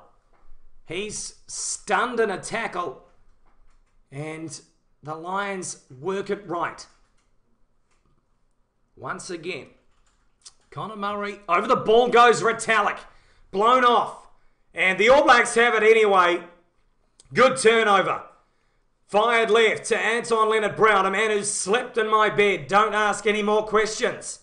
He's stunned in a tackle, and the Lions work it right. Once again, Conor Murray over the ball goes Retallick. Blown off. And the All Blacks have it anyway. Good turnover. Fired left to Anton Leonard-Brown, a man who's slept in my bed. Don't ask any more questions.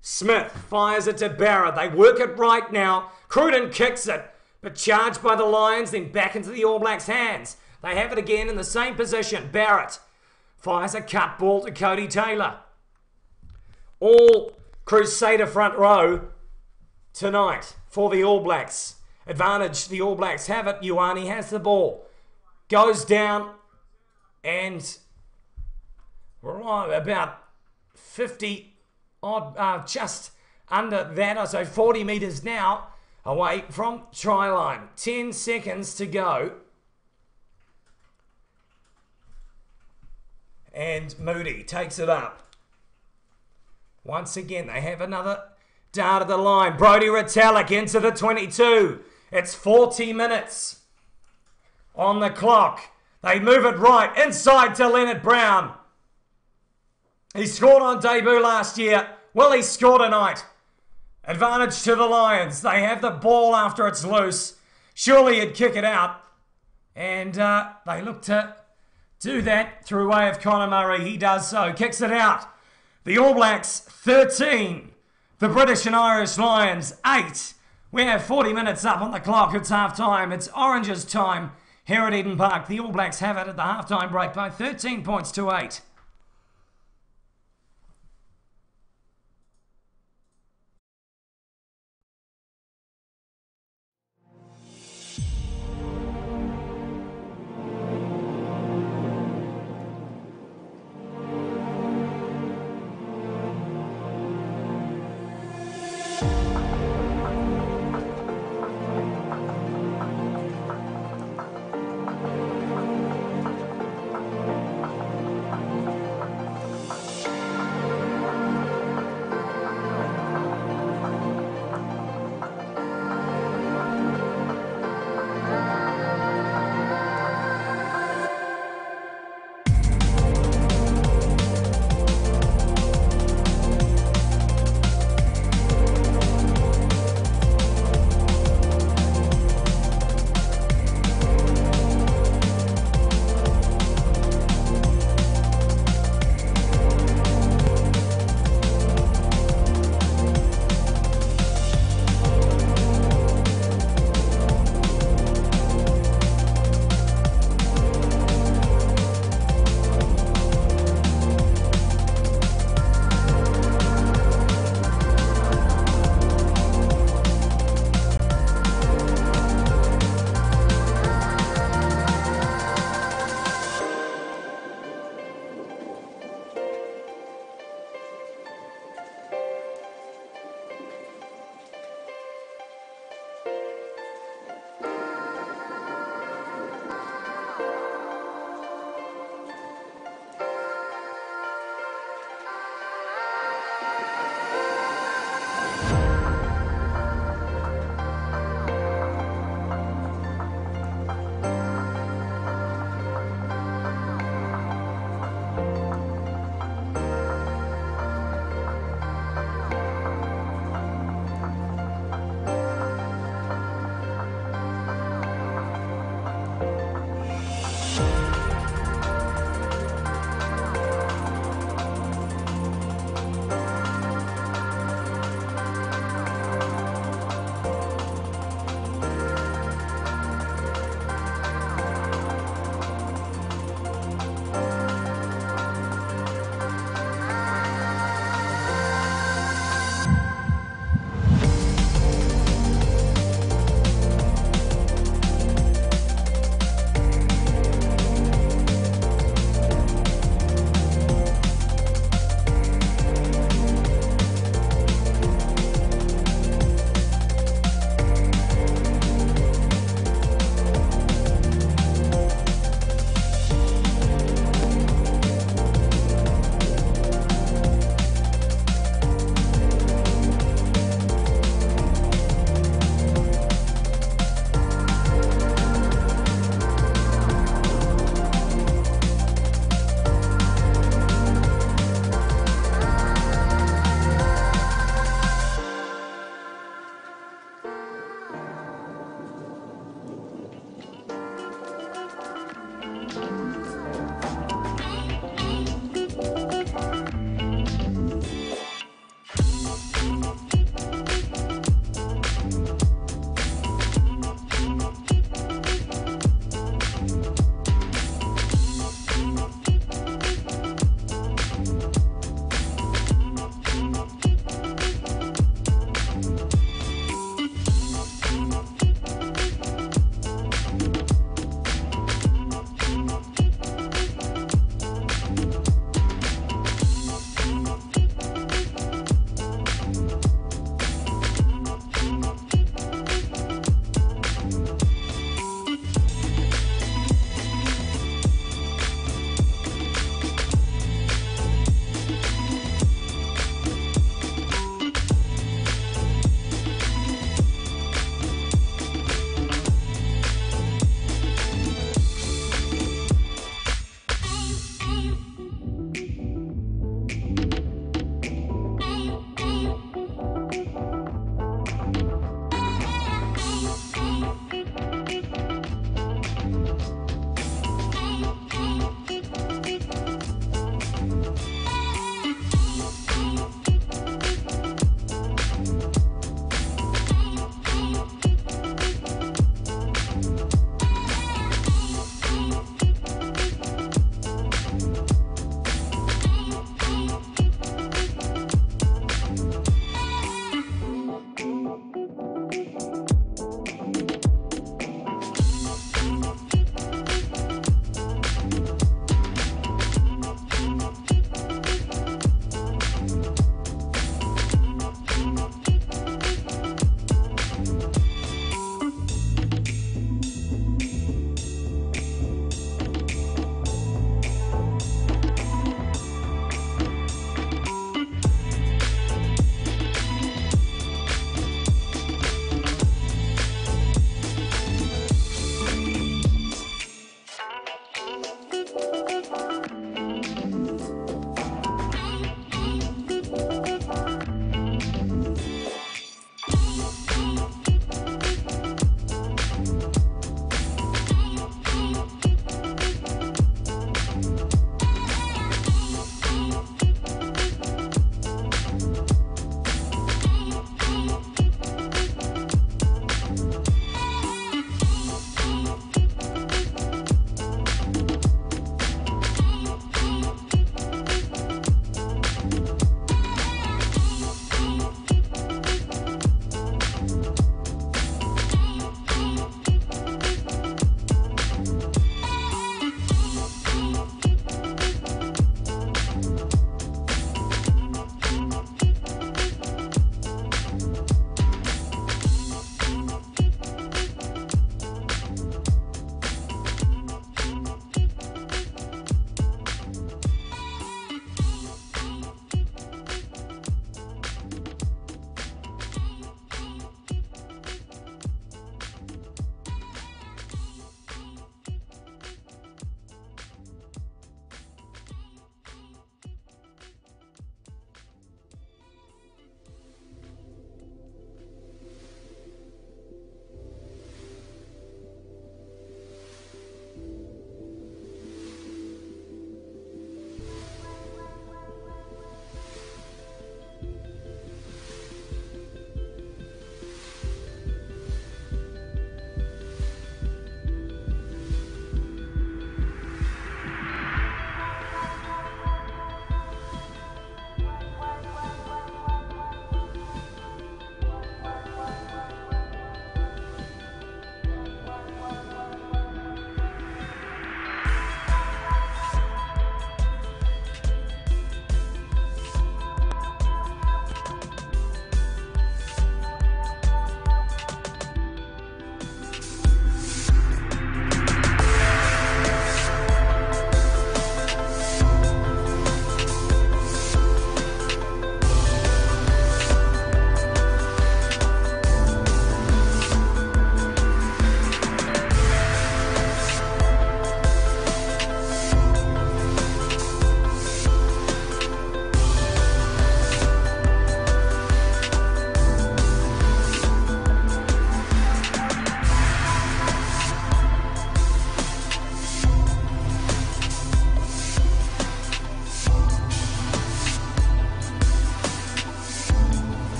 Smith fires it to Barrett. They work it right now. Cruden kicks it, but charged by the Lions, then back into the All Blacks' hands. They have it again in the same position. Barrett fires a cut ball to Cody Taylor. All Crusader front row tonight for the All Blacks. Advantage, the All Blacks have it. Ioane has the ball. Goes down and about 50 odd, just under that, so 40 metres now away from try line. 10 seconds to go. And Moody takes it up. Once again, they have another dart at the line. Brodie Retallick into the 22. It's 40 minutes on the clock. They move it right inside to Leonard Brown. He scored on debut last year. Will he score tonight? Advantage to the Lions. They have the ball after it's loose. Surely he'd kick it out. And they look to do that through way of Conor Murray. He does so. Kicks it out. The All Blacks 13. The British and Irish Lions 8. We have 40 minutes up on the clock. It's half-time. It's Orange's time here at Eden Park. The All Blacks have it at the half-time break by 13 points to 8.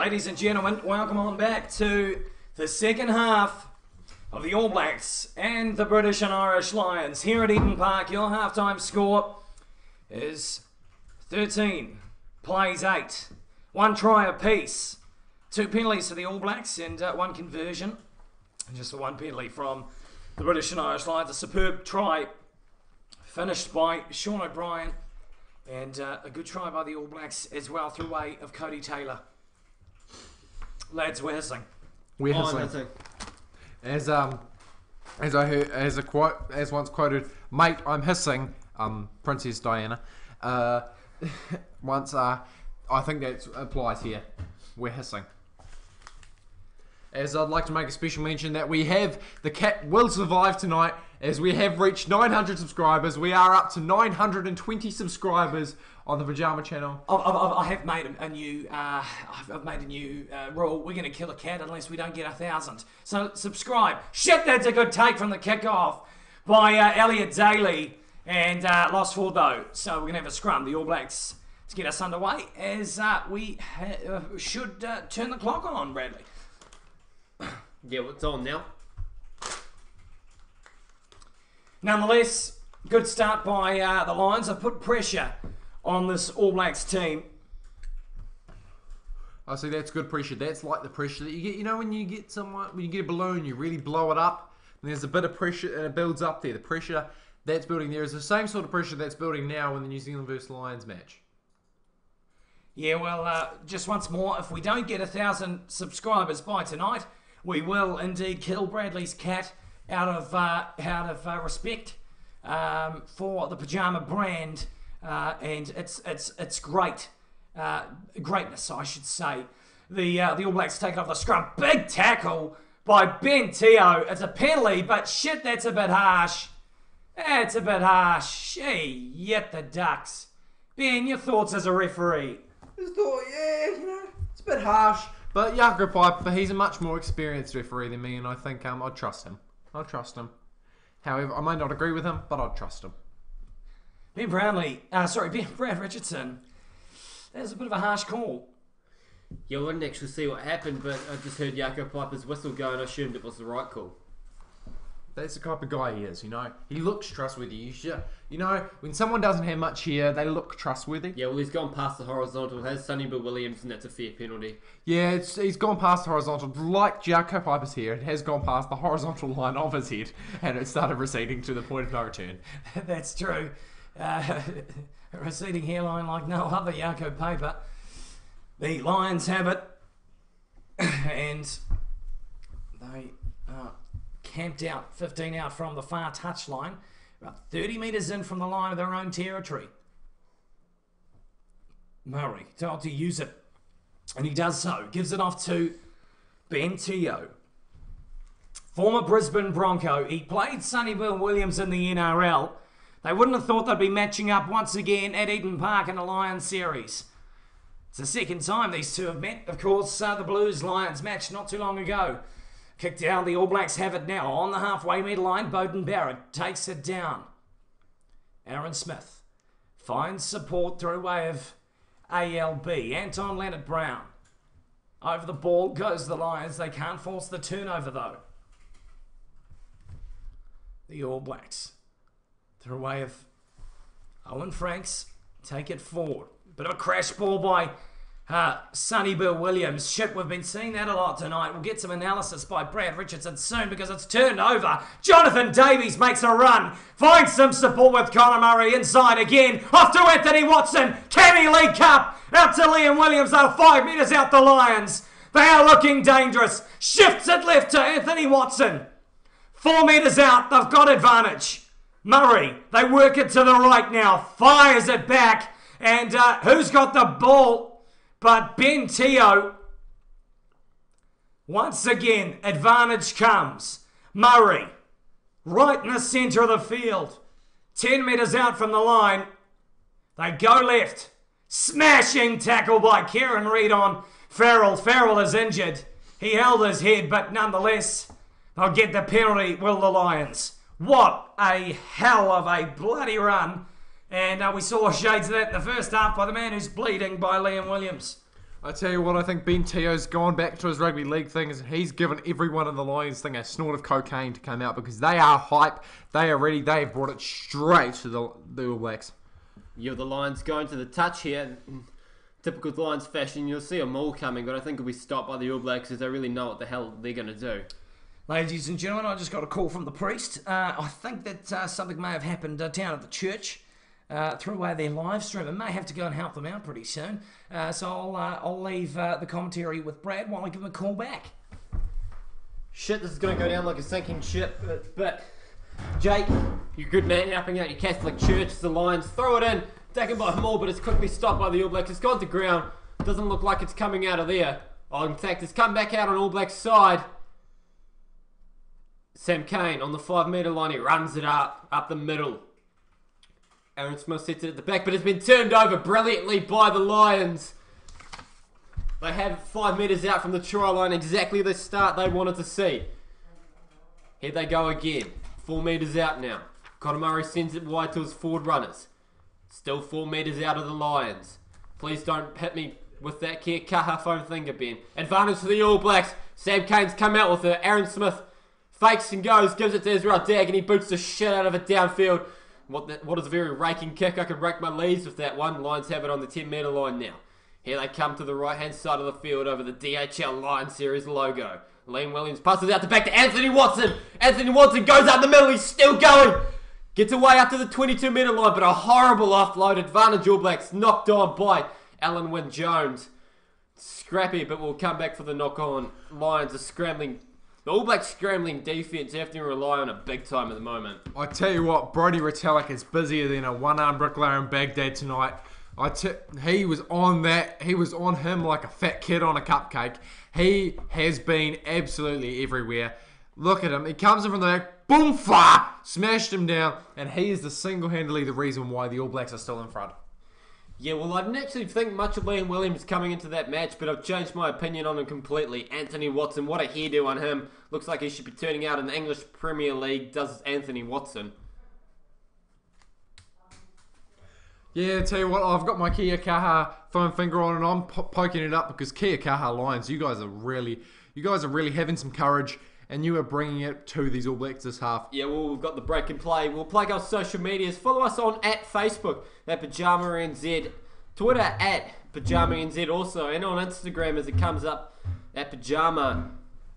Ladies and gentlemen, welcome on back to the second half of the All Blacks and the British and Irish Lions. Here at Eden Park, your halftime score is 13 plays 8. 1 try apiece. 2 penalties for the All Blacks and 1 conversion. And just the 1 penalty from the British and Irish Lions. A superb try finished by Sean O'Brien. And a good try by the All Blacks as well through way of Cody Taylor. Lads, we're hissing. We're hissing. As I heard, as once quoted, mate, I'm hissing. Princess Diana. I think that applies here. We're hissing. As I'd like to make a special mention that we have the cat will survive tonight, as we have reached 900 subscribers. We are up to 920 subscribers on the PYJAMA channel. I have made a new. I've made a new rule. We're going to kill a cat unless we don't get 1,000. So subscribe. Shit, that's a good take from the Kickoff by Elliot Daly and Lost Ford though. So we're going to have a scrum. The All Blacks to get us underway as we should turn the clock on, Bradley. Yeah, well, it's on now. Nonetheless, good start by the Lions. I've put pressure on this All Blacks team. I see, that's good pressure. That's like the pressure that you get, you know, when you get a balloon, you really blow it up, and there's a bit of pressure, and it builds up there. The pressure that's building there is the same sort of pressure that's building now in the New Zealand versus Lions match. Yeah, well, just once more, if we don't get 1,000 subscribers by tonight, we will indeed kill Bradley's cat out of respect for the PYJAMA brand, and it's great greatness, I should say. The All Blacks take off the scrum, big tackle by Ben Teo. It's a penalty, but shit, that's a bit harsh. That's a bit harsh. Gee, yet the Ducks. Ben, your thoughts as a referee? Just thought, yeah, you know, it's a bit harsh. But Jaco Piper, he's a much more experienced referee than me, and I think I'd trust him. However, I might not agree with him, but I'd trust him. Brad Richardson. That's a bit of a harsh call. Yeah, I wouldn't actually see what happened, but I just heard Jaco Piper's whistle go and I assumed it was the right call. That's the type of guy he is, you know. He looks trustworthy. You know, when someone doesn't have much here, they look trustworthy. Yeah, well, he's gone past the horizontal, has Sonny Bill Williams, and that's a fair penalty. Yeah, he's gone past the horizontal. Like Jaco Piper's here, it has gone past the horizontal line of his head, and it started receding to the point of no return. That's true. A receding hairline like no other, Jaco Piper. The Lions have it, and they are camped out, 15 out from the far touchline, about 30 metres in from the line of their own territory. Murray told to use it, and he does so. Gives it off to Ben Teo, former Brisbane Bronco. He played Sonny Bill Williams in the NRL. They wouldn't have thought they'd be matching up once again at Eden Park in the Lions series. It's the second time these two have met. Of course, the Blues-Lions match not too long ago. Kicked down, the All Blacks have it now. On the halfway metre line, Beauden Barrett takes it down. Aaron Smith finds support through way of ALB. Anton Leonard-Brown. Over the ball goes the Lions. They can't force the turnover, though. The All Blacks, through way of Owen Franks, take it forward. Bit of a crash ball by Sonny Bill Williams. Shit, we've been seeing that a lot tonight. We'll get some analysis by Brad Richardson soon because it's turned over. Jonathan Davies makes a run. Finds some support with Connor Murray inside again. Off to Anthony Watson. Can he leak up? Out to Liam Williams. They're 5 metres out the Lions. They are looking dangerous. Shifts it left to Anthony Watson. 4 metres out. They've got advantage. Murray, they work it to the right now. Fires it back. And who's got the ball? But Ben Teo. Once again, advantage comes. Murray, right in the centre of the field. 10 metres out from the line. They go left. Smashing tackle by Kieran Reid on Farrell. Farrell is injured. He held his head, but nonetheless, they'll get the penalty, will the Lions. What a hell of a bloody run. And we saw shades of that in the first half by the man who's bleeding, by Liam Williams. I tell you what, I think Ben Teo's gone back to his rugby league thing. He's given everyone in the Lions thing a snort of cocaine to come out because they are hype. They are ready. They have brought it straight to the All Blacks. Yeah, the Lions going to the touch here. Typical Lions fashion, you'll see a maul coming, but I think it'll be stopped by the All Blacks as they really know what the hell they're going to do. Ladies and gentlemen, I just got a call from the priest. I think that something may have happened down at the church. Threw away their live stream. I may have to go and help them out pretty soon. So I'll leave the commentary with Brad while I give him a call back. Shit, this is going to go down like a sinking ship. But Jake, you're a good man helping out your Catholic church. The Lions throw it in, taken by Maul, but it's quickly stopped by the All Blacks. It's gone to ground. Doesn't look like it's coming out of there. Oh, in fact, it's come back out on All Blacks' side. Sam Cane on the 5 metre line. He runs it up the middle. Aaron Smith sets it at the back, but it's been turned over brilliantly by the Lions. They have 5 metres out from the try line, exactly the start they wanted to see. Here they go again. 4 metres out now. Conor Murray sends it wide to his forward runners. Still 4 metres out of the Lions. Please don't hit me with that Kia Kaha foam finger, Ben. Advantage for the All Blacks. Sam Cane's come out with it. Aaron Smith fakes and goes, gives it to Israel Dag, and he boots the shit out of it downfield. What is a very raking kick. I can rake my leaves with that one. Lions have it on the 10 metre line now. Here they come to the right hand side of the field over the DHL Lions Series logo. Liam Williams passes out the back to Anthony Watson. Anthony Watson goes up the middle. He's still going. Gets away up to the 22 metre line, but a horrible offload. Advantage All Blacks knocked on by Alan Wynne-Jones. Scrappy, but we'll come back for the knock on. Lions are scrambling. The All Blacks scrambling defence have to rely on it big time at the moment. I tell you what, Brodie Retallick is busier than a one-armed bricklayer in Baghdad tonight. He was on that. He was on him like a fat kid on a cupcake. He has been absolutely everywhere. Look at him. He comes in from the back. Boom! Fa! Smashed him down. And he is single-handedly the reason why the All Blacks are still in front. Yeah, well, I didn't actually think much of Liam Williams coming into that match, but I've changed my opinion on him completely. Anthony Watson, what a hairdo on him. Looks like he should be turning out in the English Premier League, does Anthony Watson. Yeah, tell you what, I've got my Kia Kaha foam finger on and I'm poking it up because Kia Kaha Lions, you guys are really having some courage and you are bringing it to these All Blacks this half. Yeah, well, we've got the break and play. We'll plug our social medias. Follow us on at Facebook, at PYJAMA-NZ, Twitter at PYJAMA-NZ also, and on Instagram as it comes up at PYJAMA.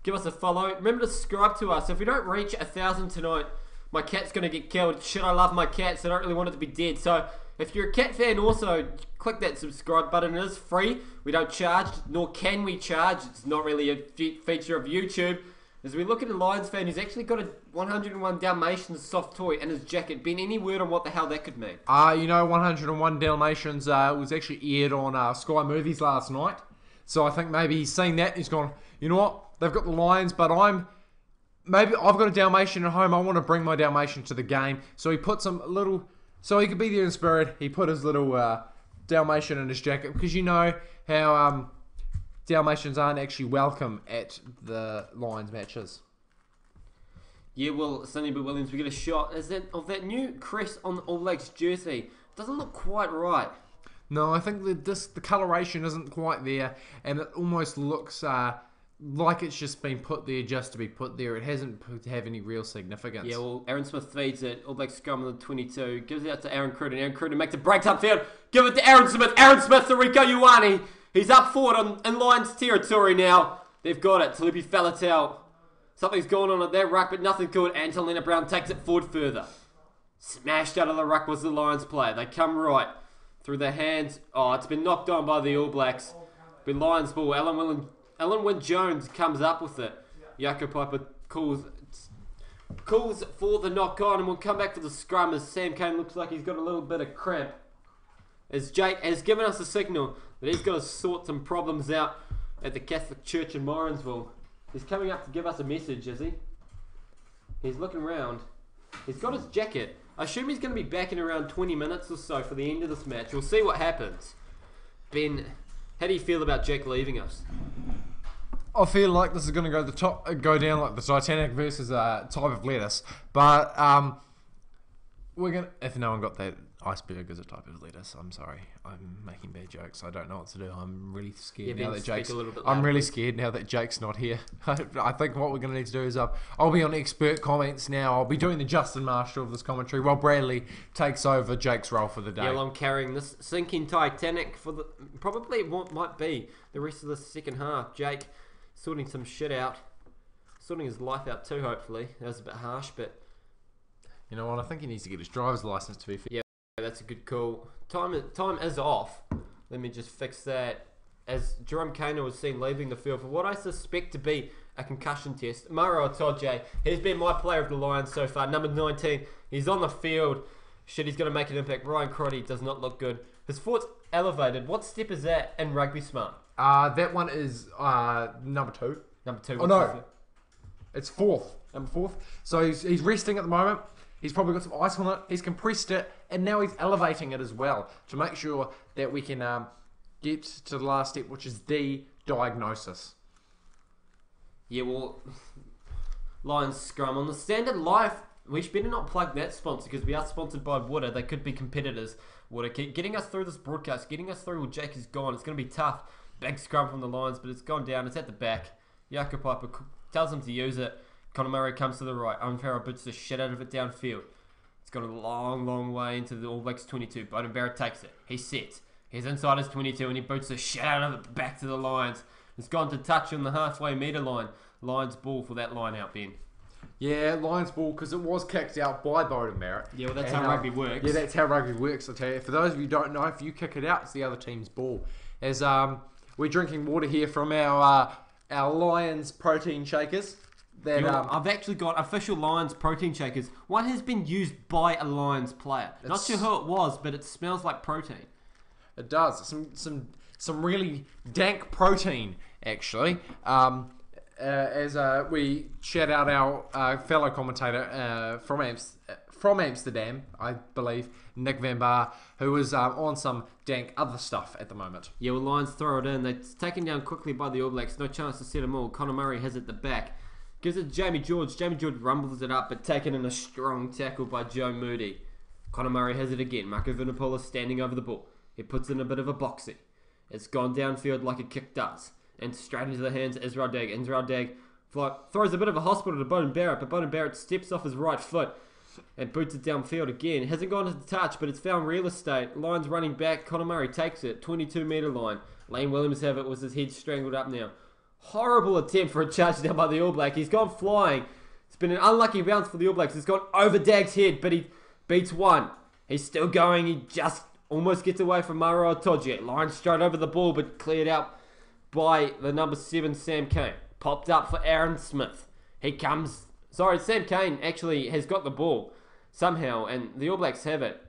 Give us a follow. Remember to subscribe to us. If we don't reach 1,000 tonight, my cat's going to get killed. Shit, I love my cats. I don't really want it to be dead. So if you're a cat fan also, click that subscribe button. It is free. We don't charge, nor can we charge. It's not really a feature of YouTube. As we look at a Lions fan who's actually got a 101 Dalmatians soft toy in his jacket. Ben, any word on what the hell that could mean? 101 Dalmatians was actually aired on Sky Movies last night. So I think maybe he's seen that and he's gone, you know what? They've got the Lions, but maybe I've got a Dalmatian at home. I want to bring my Dalmatian to the game. So he put so he could be there in spirit. He put his little Dalmatian in his jacket because you know how Dalmatians aren't actually welcome at the Lions matches. Yeah, well, Sonny B. Williams, we get a shot of that new crest on the All Blacks jersey. Doesn't look quite right. No, I think the coloration isn't quite there, and it almost looks like it's just been put there just to be put there. It hasn't to have any real significance. Yeah, well, Aaron Smith feeds it. All Blacks scrum on the 22. Gives it out to Aaron Cruden. Aaron Cruden makes a break upfield. Give it to Aaron Smith. Aaron Smith to Rico Ioane. He's up forward in Lions territory now. They've got it. Talupi Faletau. Something's going on at that ruck, but nothing good. Angelina Brown takes it forward further. Smashed out of the ruck was the Lions player. They come right through their hands. Oh, it's been knocked on by the All Blacks. Been Lions ball. Alan Wynne-Jones comes up with it. Jaco Piper calls for the knock on, and we'll come back to the scrum as Sam Cane looks like he's got a little bit of cramp. As Jake has given us a signal that he's got to sort some problems out at the Catholic Church in Morrinsville. He's coming up to give us a message, is he? He's looking around. He's got his jacket. I assume he's going to be back in around 20 minutes or so for the end of this match. We'll see what happens. Ben, how do you feel about Jake leaving us? I feel like this is going to go down like the Titanic versus type of lettuce. But we're gonna. If no one got that Iceberg is a type of lettuce. I'm sorry. I'm making bad jokes. I don't know what to do. I'm really scared Yeah, now Ben, that speak Jake's. a little bit I'm louder, really please. scared now that Jake's not here. I think what we're going to need to do is I'll be on expert comments now. I'll be doing the Justin Marshall of this commentary while Bradley takes over Jake's role for the day. Yeah, well, I'm carrying this sinking Titanic for the probably what might be the rest of the second half. Jake sorting some shit out, sorting his life out too. Hopefully, that was a bit harsh, but You know what? I think he needs to get his driver's license to be fair. yeah, that's a good call. Time is off. Let me just fix that. As Jerome Kainer was seen leaving the field for what I suspect to be a concussion test, Maro Itoje has been my player of the Lions so far. Number 19, he's on the field. Shit, he's going to make an impact. Ryan Crotty does not look good. His foot's elevated. What step is that in Rugby Smart? That one is number 2. Number 2. Oh no, it's 4th. Number 4th. So he's resting at the moment. He's probably got some ice on it. He's compressed it, and now he's elevating it as well to make sure that we can get to the last step, which is D, diagnosis. Yeah, well, Lions scrum on the standard life. We better not plug that sponsor because we are sponsored by Water. They could be competitors. Water getting us through this broadcast, getting us through while Jake is gone. It's going to be tough. Big scrum from the Lions, but it's gone down. It's at the back. Jakob Piper tells him to use it. Conor Murray comes to the right. Owen Farrell boots the shit out of it downfield. It's gone a long, long way into the All Blacks 22. Bowden Barrett takes it. He sets. He's inside his 22 and he boots the shit out of it back to the Lions. It's gone to touch on the halfway metre line. Lions ball for that line out, Ben. Yeah, Lions ball, because it was kicked out by Bowden Barrett. Yeah, well, that's how rugby works. Yeah, that's how rugby works, I tell you. For those of you who don't know, if you kick it out, it's the other team's ball. As we're drinking water here from our Lions protein shakers. That, I've actually got official Lions protein shakers. One has been used by a Lions player. Not sure who it was, but it smells like protein. It does. Some really dank protein, actually. As we shout out our fellow commentator from Amsterdam, I believe, Nick Van Bar, who is on some dank other stuff at the moment. Yeah, well, Lions throw it in. They're taken down quickly by the All Blacks. No chance to set them all. Conor Murray has it at the back. Gives it to Jamie George. Jamie George rumbles it up, but taken in a strong tackle by Joe Moody. Conor Murray has it again. Marco Vinopola standing over the ball. He puts in a bit of a boxing. It's gone downfield like a kick does. And straight into the hands of Israel Dag. Israel Dag throws a bit of a hospital to Bowden Barrett, but Bowden Barrett steps off his right foot and boots it downfield again. It hasn't gone to the touch, but it's found real estate. Lions running back. Conor Murray takes it. 22-metre line. Lane Williams have it with his head strangled up now. Horrible attempt for a charge down by the All Black. He's gone flying. It's been an unlucky bounce for the All Blacks. It's gone over Dag's head, but he beats one. He's still going. He just almost gets away from Maro Itoje. Lions straight over the ball, but cleared out by the number 7, Sam Cane. Popped up for Aaron Smith. He comes... Sorry, Sam Cane actually has got the ball somehow, and the All Blacks have it.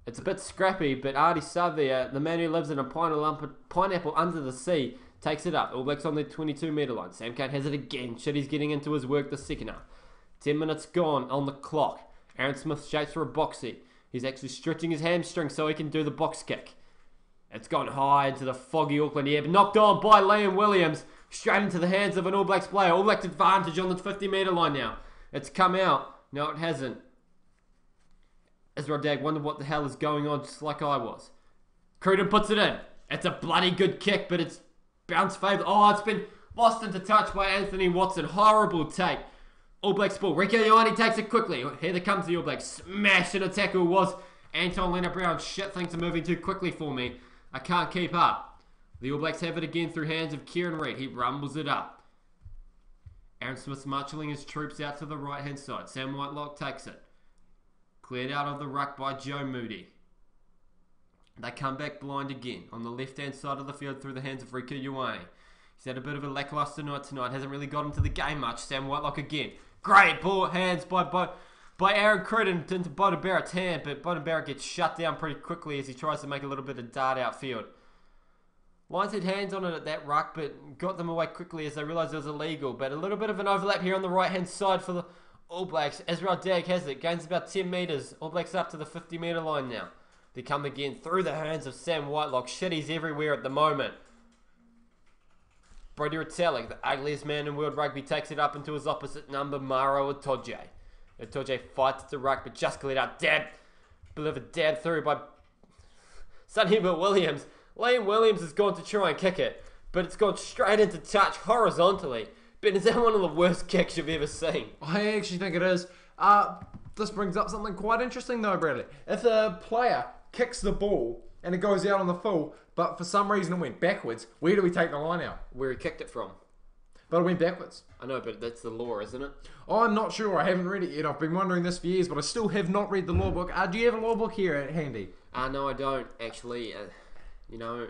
It's a bit scrappy, but Artie Savia, the man who lives in a pineapple under the sea, takes it up. All Blacks on their 22-metre line. Sam Cane has it again. Shitty's getting into his work the second half. 10 minutes gone on the clock. Aaron Smith shapes for a boxy. He's actually stretching his hamstring so he can do the box kick. It's gone high into the foggy Auckland air, but knocked on by Liam Williams. Straight into the hands of an All Blacks player. All Blacks advantage on the 50-metre line now. It's come out. No, it hasn't. Ezra Dag wondered what the hell is going on, just like I was. Cruden puts it in. It's a bloody good kick, but it's bounced favour. Oh, it's been lost into touch by Anthony Watson. Horrible take. All Blacks ball. Rieko Ioane takes it quickly. Here they come to the All Blacks. Smash in a tackle was Anton Leonard-Brown. Shit, things are moving too quickly for me. I can't keep up. The All Blacks have it again through hands of Kieran Reid. He rumbles it up. Aaron Smith's marshalling his troops out to the right-hand side. Sam Whitelock takes it. Cleared out of the ruck by Joe Moody. They come back blind again on the left-hand side of the field through the hands of Rieko Ioane. He's had a bit of a lacklustre night tonight. Hasn't really got into the game much. Sam Whitelock again. Great ball hands by Aaron Cruden into Bowden Barrett's hand, but Bowden Barrett gets shut down pretty quickly as he tries to make a little bit of dart outfield. Lions had hands on it at that ruck, but got them away quickly as they realised it was illegal. But a little bit of an overlap here on the right-hand side for the All Blacks. Ezra Dag has it. Gains about 10 metres. All Blacks up to the 50-metre line now. They come again through the hands of Sam Whitelock. Shitty's everywhere at the moment. Brodie Retallick, the ugliest man in world rugby, takes it up into his opposite number, Maro Itoje. Itoje fights the ruck, but just cleared out. Dab through by Sonny Bill Williams. Liam Williams has gone to try and kick it, but it's gone straight into touch horizontally. Ben, is that one of the worst kicks you've ever seen? I actually think it is. This brings up something quite interesting though, Bradley. If a player kicks the ball and it goes out on the full, but for some reason it went backwards, where do we take the line out? Where he kicked it from. But it went backwards. I know, but that's the law, isn't it? Oh, I'm not sure. I haven't read it yet. I've been wondering this for years, but I still have not read the law book. Do you have a law book here at handy? No, I don't, actually. No,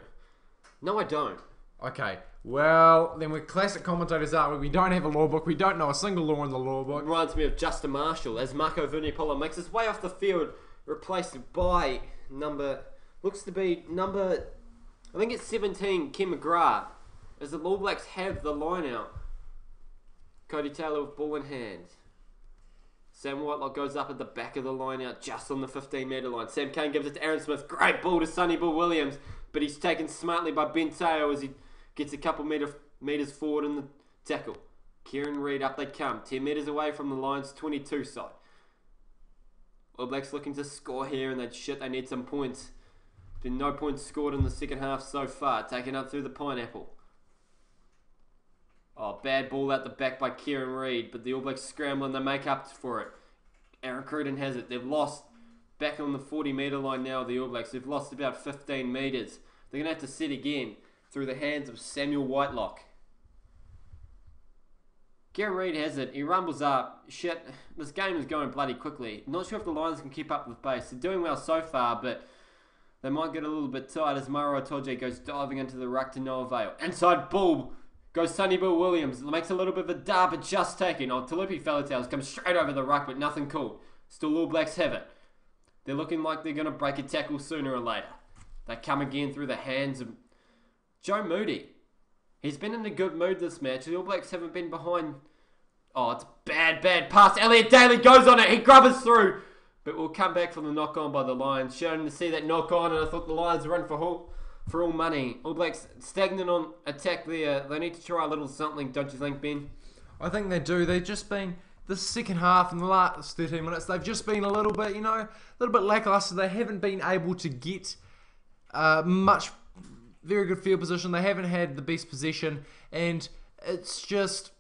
I don't. Okay. Well, then we're classic commentators, aren't we? We don't have a law book. We don't know a single law in the law book. Reminds me of Justin Marshall as Marco Vunipola makes his way off the field, replaced by looks to be number, I think it's 17, Kim McGrath, as the All Blacks have the line out. Cody Taylor with ball in hand. Sam Whitelock goes up at the back of the line out, just on the 15-metre line. Sam Cane gives it to Aaron Smith. Great ball to Sonny Bill Williams, but he's taken smartly by Ben Teo as he gets a couple metres forward in the tackle. Kieran Reid, up they come. 10 metres away from the Lions' 22 side. All Blacks looking to score here, and they need some points. Been no points scored in the second half so far. Taken up through the pineapple. Oh, bad ball out the back by Kieran Reid, but the All Blacks scramble and they make up for it. Aaron Cruden has it. They've lost back on the 40-metre line now, the All Blacks. They've lost about 15 metres. They're going to have to sit again through the hands of Samuel Whitelock. Kieran Reid has it. He rumbles up. Shit, this game is going bloody quickly. Not sure if the Lions can keep up with pace. They're doing well so far, but they might get a little bit tired as Maro Itoje goes diving into the ruck to no avail. Inside ball goes Sonny Bill Williams. Makes a little bit of a dart, but just taken. Talupi Fellatails comes straight over the ruck, but nothing cool. Still All Blacks have it. They're looking like they're going to break a tackle sooner or later. They come again through the hands of Joe Moody. He's been in a good mood this match. The All Blacks haven't been behind. Oh, it's bad pass. Elliot Daly goes on it. He grubbers through. But we'll come back from the knock-on by the Lions. Showing to see that knock-on, and I thought the Lions were in for all money. All Blacks stagnant on attack there. They need to try a little something, don't you think, Ben? I think they do. They've just been, the second half and the last 13 minutes, they've just been a little bit, lackluster. They haven't been able to get much very good field position. They haven't had the best possession, and it's just,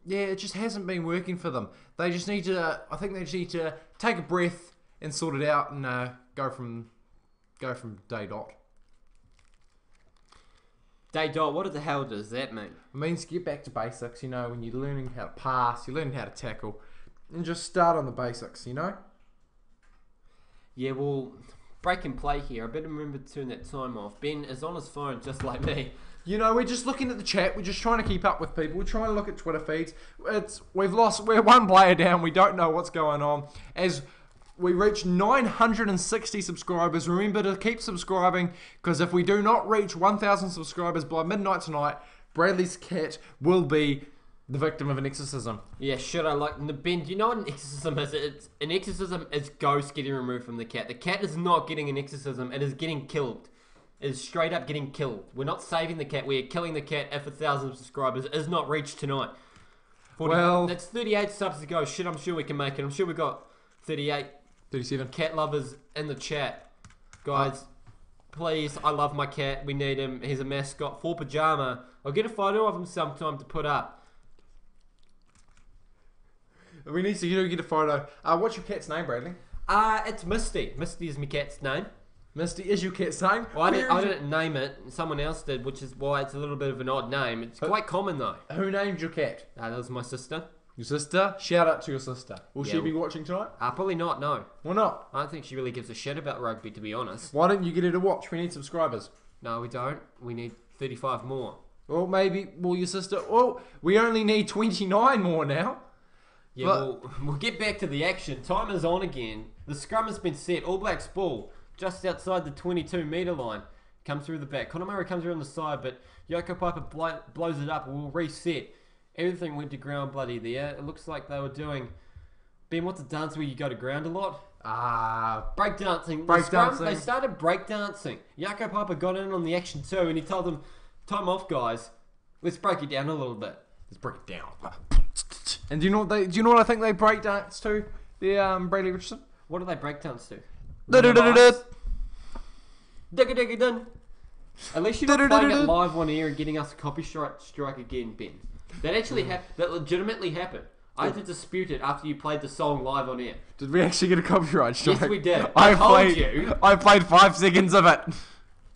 it just hasn't been working for them. They just need to, I think they just need to take a breath and sort it out and go from day dot. Day dot, what the hell does that mean? It means get back to basics, when you're learning how to pass, you're learning how to tackle, and just start on the basics, Yeah, well, break and play here. I better remember to turn that time off. Ben is on his phone just like me. We're just looking at the chat. We're just trying to keep up with people. We're trying to look at Twitter feeds. We're one player down. We don't know what's going on. As we reach 960 subscribers, remember to keep subscribing, because if we do not reach 1,000 subscribers by midnight tonight, Bradley's cat will be the victim of an exorcism. Yeah, Ben, do you know what an exorcism is? An exorcism is ghosts getting removed from the cat. The cat is not getting an exorcism. It is getting killed. It is straight up getting killed. We're not saving the cat. We are killing the cat if 1,000 subscribers is not reached tonight. That's 38 subs to go. Shit, I'm sure we can make it. I'm sure we got 38. 37. Cat lovers in the chat. Guys, please, I love my cat. We need him. He's a mascot for PYJAMA. I'll get a photo of him sometime to put up. We need to get a photo. What's your cat's name, Bradley? It's Misty. Misty is my cat's name. Misty is your cat's name? Well, I didn't name it. Someone else did, which is why it's a little bit of an odd name. It's quite common, though. Who named your cat? That was my sister. Your sister? Shout out to your sister. Will she be watching tonight? Probably not, no. Why not? I don't think she really gives a shit about rugby, to be honest. Why don't you get her to watch? We need subscribers. No, we don't. We need 35 more. Well, your sister... Well, we only need 29 more now. Yeah, we'll get back to the action. Time is on again. The scrum has been set. All Blacks ball just outside the 22-metre line. Comes through the back. Conor Murray comes around the side, but Yoko Piper blows it up. We'll reset. Everything went to ground bloody there. It looks like they were doing... Ben, what's a dance where you go to ground a lot? Breakdancing. They started breakdancing. Yako Piper got in on the action too, and he told them, time off, guys. Let's break it down a little bit. Let's break it down. And do you know what I think they breakdance to? Bradley Richardson. What do they breakdowns to? Da-da-da-da-da. Digga-digga-dun. At least you're not playing it live on air and getting us a copyright strike again, Ben. That actually that legitimately happened. I had to dispute it after you played the song live on air. Did we actually get a copyright strike? Yes, we did. I told you. I played 5 seconds of it.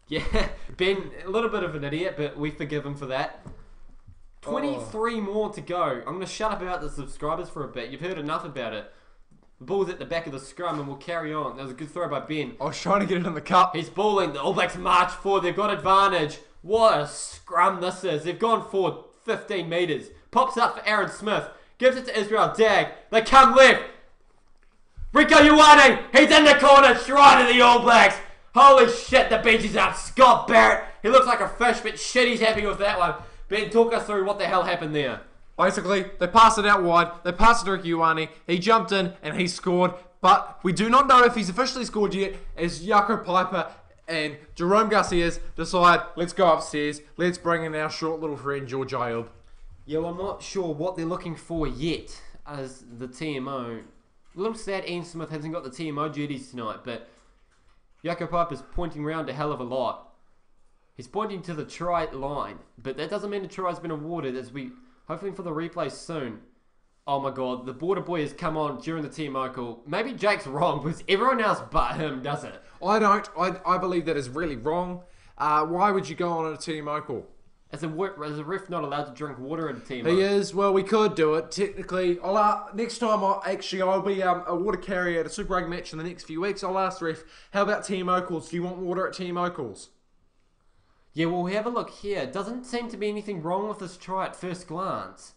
Yeah, Ben, a little bit of an idiot, but we forgive him for that. 23 more to go. I'm going to shut up about the subscribers for a bit. You've heard enough about it. The ball's at the back of the scrum and we'll carry on. That was a good throw by Ben. I was trying to get it in the cup. He's balling. The All Blacks march forward. They've got advantage. What a scrum this is. They've gone forward 15 metres. Pops up for Aaron Smith. Gives it to Israel Dag. They come left. Rieko Ioane. He's in the corner. Try to the All Blacks. Holy shit, the bench is up. Scott Barrett. He looks like a fish, but shit, he's happy with that one. Ben, talk us through what the hell happened there. Basically, they passed it out wide. They passed it to Rieko Ioane. He jumped in and he scored. But we do not know if he's officially scored yet, as Jaco Piper and Jerome Garcias decide, let's go upstairs. Let's bring in our short little friend, George Ayoub. Yeah, well, I'm not sure what they're looking for yet as the TMO. A little sad Ian Smith hasn't got the TMO duties tonight, but Jaco Piper's pointing around a hell of a lot. He's pointing to the try line, but that doesn't mean the try's been awarded, as we hopefully for the replay soon. Oh my god, the border boy has come on during the TMO call. Maybe Jake's wrong, because everyone else but him does it. I don't. I believe that is really wrong. Why would you go on a TMO call? As a ref not allowed to drink water at a TMO? He is. Well, we could do it. Technically, next time I'll be a water carrier at a Super Rugby match in the next few weeks. I'll ask the ref, how about TMO calls? Do you want water at TMO calls? Yeah, well, we have a look here. Doesn't seem to be anything wrong with this try at first glance.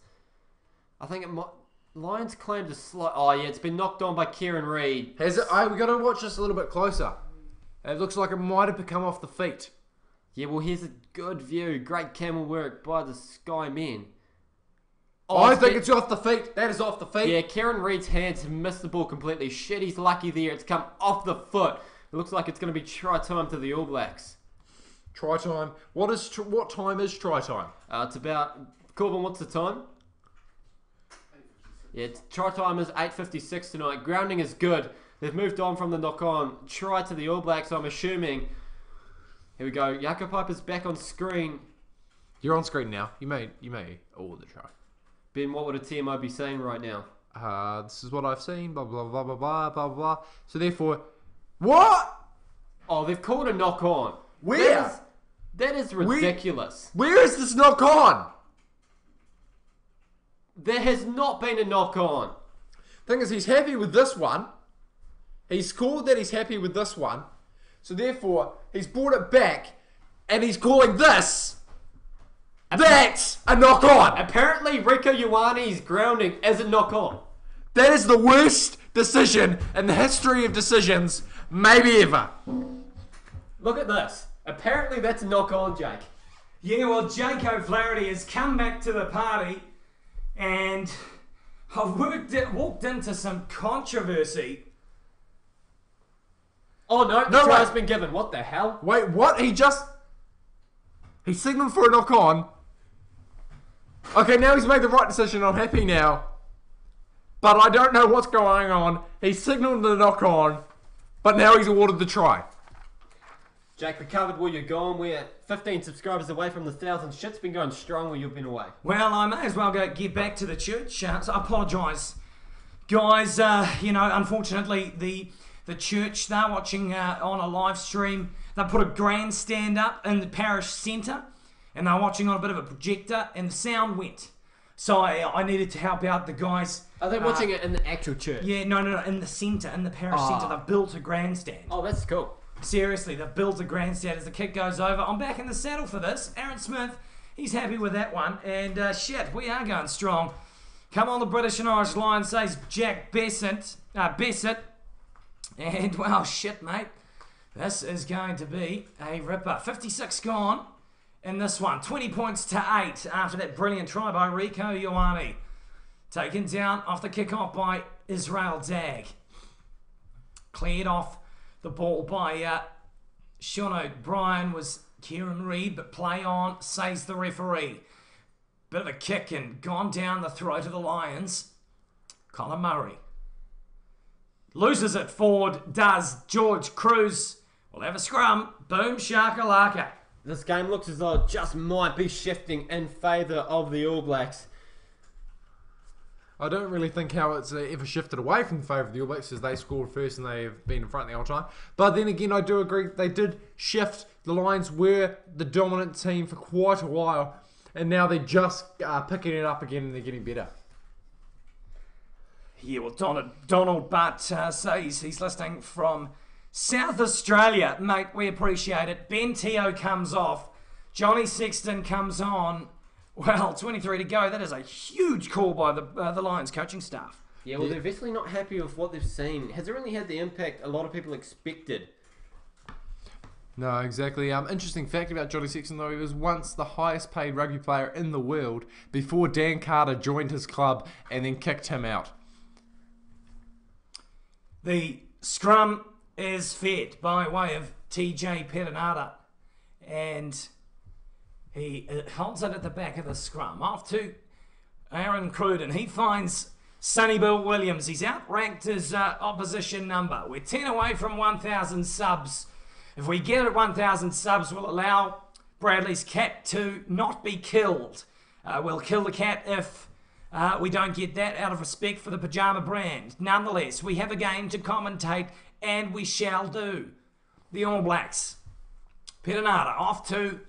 I think it might... Lions claimed a slight... Oh, yeah, it's been knocked on by Kieran Reid. Has it? We got to watch this a little bit closer. It looks like it might have come off the feet. Yeah, well, here's a good view. Great camel work by the Sky Men. Oh, I think it's off the feet. That is off the feet. Yeah, Kieran Reid's hands have missed the ball completely. Shit, he's lucky there. It's come off the foot. It looks like it's going to be try time to the All Blacks. Try time. What time is try time? It's about... Corbin, what's the time? Yeah, try time is 8:56 tonight. Grounding is good. They've moved on from the knock-on. Try to the All Blacks, I'm assuming. Here we go. Jaco Piper's back on screen. You're on screen now. You may all the try. Ben, what would a TMO be saying right now? This is what I've seen. Blah blah blah blah blah blah blah. So therefore, what? Oh, they've called a knock-on. Where? That is ridiculous. Where is this knock-on? There has not been a knock-on. Thing is, he's happy with this one. He's called that he's happy with this one. So therefore, he's brought it back, and he's calling this. That's a knock-on. Apparently, Rieko Ioane's grounding is a knock-on. That is the worst decision in the history of decisions, maybe ever. Look at this. Apparently, that's a knock-on, Jake. Yeah, well, Jake O'Flaherty has come back to the party, and I've walked into some controversy. Oh no, the try's been given. What the hell? Wait, what? He signalled for a knock-on. Okay, now he's made the right decision. I'm happy now. But I don't know what's going on. He signalled the knock-on, but now he's awarded the try. Jake, we covered where you're going. We're 15 subscribers away from the 1,000. Shit's been going strong while you've been away. Well, I may as well get back to the church. So I apologise. Guys, unfortunately, the church, they're watching on a live stream. They put a grandstand up in the parish centre, and they're watching on a bit of a projector, and the sound went. So I needed to help out the guys. Are they watching it in the actual church? Yeah, no, in the centre, in the parish centre. They've built a grandstand. Oh, that's cool. Seriously, they've built a grandstand as the kick goes over. I'm back in the saddle for this. Aaron Smith, he's happy with that one. And shit, we are going strong. Come on, the British and Irish Lions, says Jack Bessett. And, well, shit, mate. This is going to be a ripper. 56 gone in this one. 20 points to 8 after that brilliant try by Rieko Ioane. Taken down off the kickoff by Israel Dag. Cleared off the ball by Sean O'Brien was Kieran Reid, but play on, says the referee. Bit of a kick and gone down the throat of the Lions. Colin Murray. Loses it forward, does George Cruz. We'll have a scrum. Boom, shakalaka. This game looks as though it just might be shifting in favour of the All Blacks. I don't really think how it's ever shifted away from the favour of the All Blacks, as they scored first and they have been in front the whole time. But then again, I do agree they did shift. The Lions were the dominant team for quite a while, and now they're just picking it up again and they're getting better. Yeah, well, Donald Butt says he's listening from South Australia. Mate, we appreciate it. Ben Teo comes off. Johnny Sexton comes on. Well, 23 to go. That is a huge call by the Lions coaching staff. Yeah, well, they're obviously not happy with what they've seen. It hasn't really had the impact a lot of people expected. No, exactly. Interesting fact about Johnny Sexton, though, he was once the highest paid rugby player in the world before Dan Carter joined his club and then kicked him out. The scrum is fed by way of TJ Perenara, and he holds it at the back of the scrum. Off to Aaron Cruden. He finds Sonny Bill Williams. He's outranked his opposition number. We're 10 away from 1,000 subs. If we get at 1,000 subs, we'll allow Bradley's cat to not be killed. We'll kill the cat if we don't get that, out of respect for the PYJAMA brand. Nonetheless, we have a game to commentate, and we shall do. The All Blacks. Perenara off to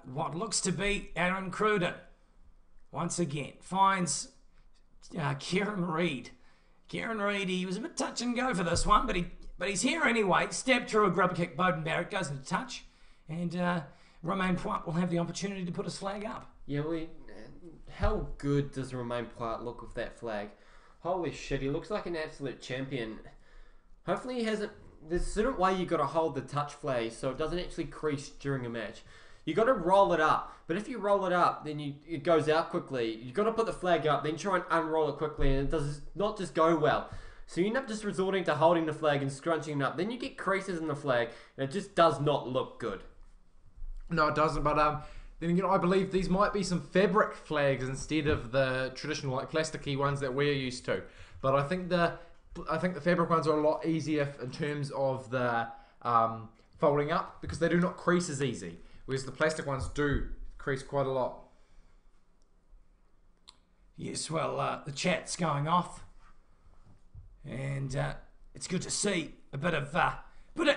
what looks to be Aaron Cruden. Once again, finds Kieran Reid. Kieran Reid, he was a bit touch and go for this one, but he's here anyway. Stepped through a grubber kick. Bowden Barrett goes into touch, and Romain Poit will have the opportunity to put his flag up. Yeah, how good does Romain Poit look with that flag? Holy shit, he looks like an absolute champion. Hopefully he hasn't... There's a certain way you got to hold the touch flag so it doesn't actually crease during a match. You got to roll it up, but if you roll it up, then it goes out quickly. You got to put the flag up, then try and unroll it quickly, and it does not just go well. So you end up just resorting to holding the flag and scrunching it up. Then you get creases in the flag, and it just does not look good. No, it doesn't, but then again, I believe these might be some fabric flags instead of the traditional, like, plasticky ones that we're used to. But I think the fabric ones are a lot easier in terms of the folding up, because they do not crease as easy, whereas the plastic ones do crease quite a lot. Yes, well, the chat's going off, and it's good to see a bit of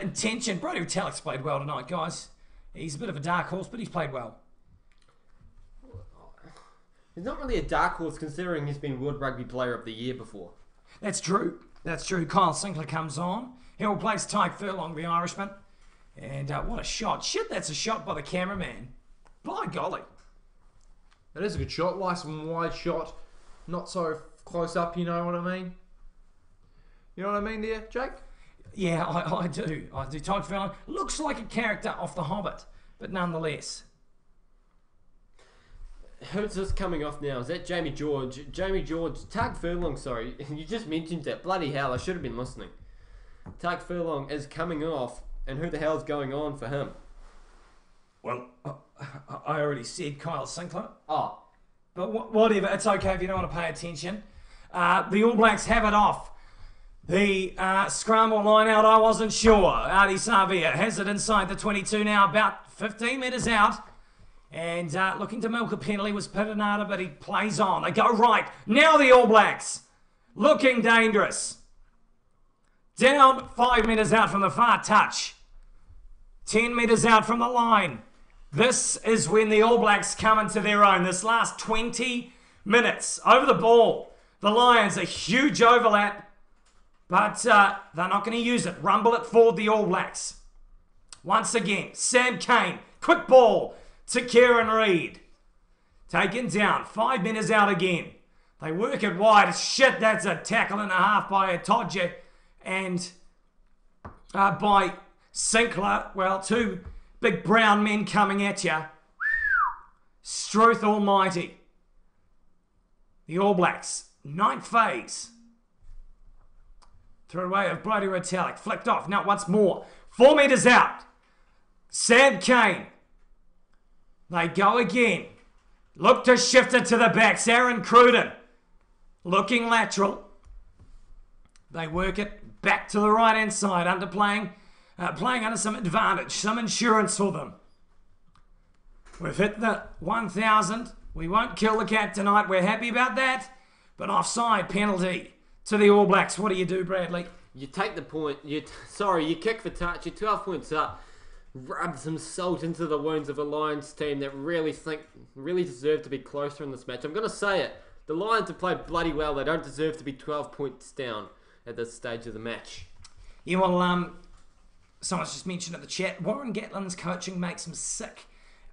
intention. Brody Retallick's played well tonight, guys. He's a bit of a dark horse, but he's played well. He's not really a dark horse considering he's been World Rugby Player of the Year before. That's true. That's true. Kyle Sinclair comes on. He'll replace Tyke Furlong, the Irishman. And what a shot. Shit, that's a shot by the cameraman. By golly. That is a good shot. Nice and wide shot. Not so close up, you know what I mean? You know what I mean there, Jake? Yeah, I do. I do. Tyke Furlong looks like a character off The Hobbit, but nonetheless. Who's this coming off now? Is that Jamie George? Tyke Furlong, sorry. You just mentioned that. Bloody hell, I should have been listening. Tyke Furlong is coming off, and who the hell's going on for him? Well, I already said Kyle Sinclair. Oh. But whatever, it's okay if you don't want to pay attention. The All Blacks have it off. The scrum or line out, I wasn't sure. Artie Savia has it inside the 22 now, about 15 metres out. And looking to milk a penalty was Perenara, but he plays on. They go right. Now the All Blacks. Looking dangerous. Down 5 metres out from the far touch. 10 metres out from the line. This is when the All Blacks come into their own. This last 20 minutes. Over the ball. The Lions, a huge overlap. But they're not going to use it. Rumble it forward, the All Blacks. Once again, Sam Cane. Quick ball to Kieran Reid. Taken down. 5 metres out again. They work it wide. Shit, that's a tackle and a half by Atodje. And by Sinclair. Well, two big brown men coming at you. Struth almighty. The All Blacks. 9th phase. Through away of Brody Retallick. Flicked off. Now once more. 4 metres out. Sam Cane. They go again. Look to shift it to the backs. Aaron Cruden. Looking lateral. They work it back to the right-hand side, playing under some advantage, some insurance for them. We've hit the 1,000. We won't kill the cat tonight. We're happy about that. But offside penalty to the All Blacks. What do you do, Bradley? You take the point. You kick for touch. You're 12 points up. Rub some salt into the wounds of a Lions team that really deserve to be closer in this match. I'm going to say it. The Lions have played bloody well. They don't deserve to be 12 points down at this stage of the match. Yeah, well, someone's just mentioned in the chat, Warren Gatlin's coaching makes him sick.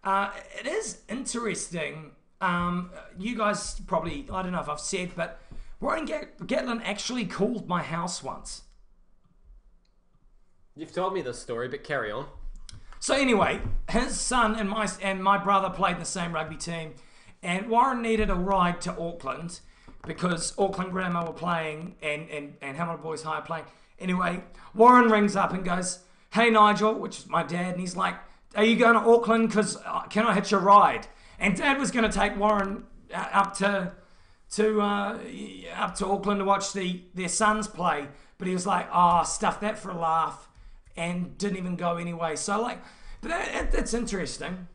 It is interesting. You guys probably, I don't know if I've said, but Warren Gatlin actually called my house once. You've told me this story, but carry on. So anyway, his son and my brother played in the same rugby team, and Warren needed a ride to Auckland because Auckland Grammar were playing and Hamilton Boys High playing. Anyway, Warren rings up and goes, "Hey Nigel," which is my dad, and he's like, "Are you going to Auckland? Because can I hitch a ride?" And Dad was going to take Warren up to Auckland to watch their sons play, but he was like, stuff that for a laugh, and didn't even go anyway. So but that's interesting.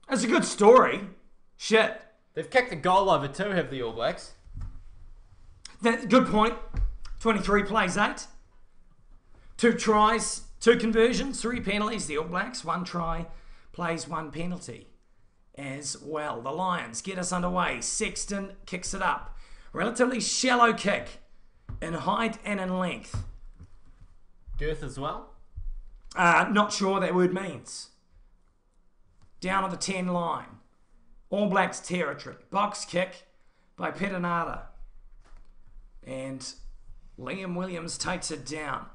It's a good story. Shit. They've kicked a goal over too, have the All Blacks? Good point. 23 plays 8. 2 tries, 2 conversions, 3 penalties. The All Blacks, 1 try, plays 1 penalty as well. The Lions get us underway. Sexton kicks it up. Relatively shallow kick in height and in length. Girth as well? Not sure what that word means. Down on the 10 line. All Blacks territory. Box kick by Petanata. And Liam Williams takes it down.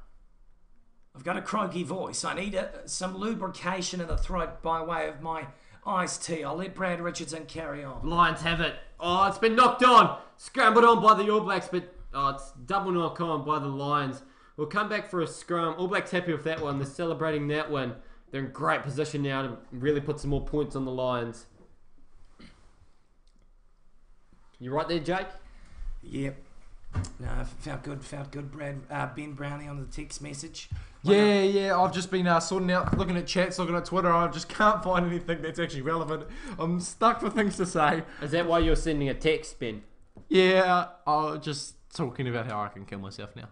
I've got a croaky voice. I need some lubrication in the throat by way of my iced tea. I'll let Brad Richardson carry on. Lions have it. Oh, it's been knocked on. Scrambled on by the All Blacks, but it's double knock on by the Lions. We'll come back for a scrum. All Blacks happy with that one. They're celebrating that one. They're in great position now to really put some more points on the Lions. You right there, Jake? Yep. No, felt good. Brad, Ben Brownie on the text message. Yeah, I've just been sorting out, looking at chats, looking at Twitter. I just can't find anything that's actually relevant. I'm stuck for things to say. Is that why you're sending a text, Ben? Yeah, I'm just talking about how I can kill myself now.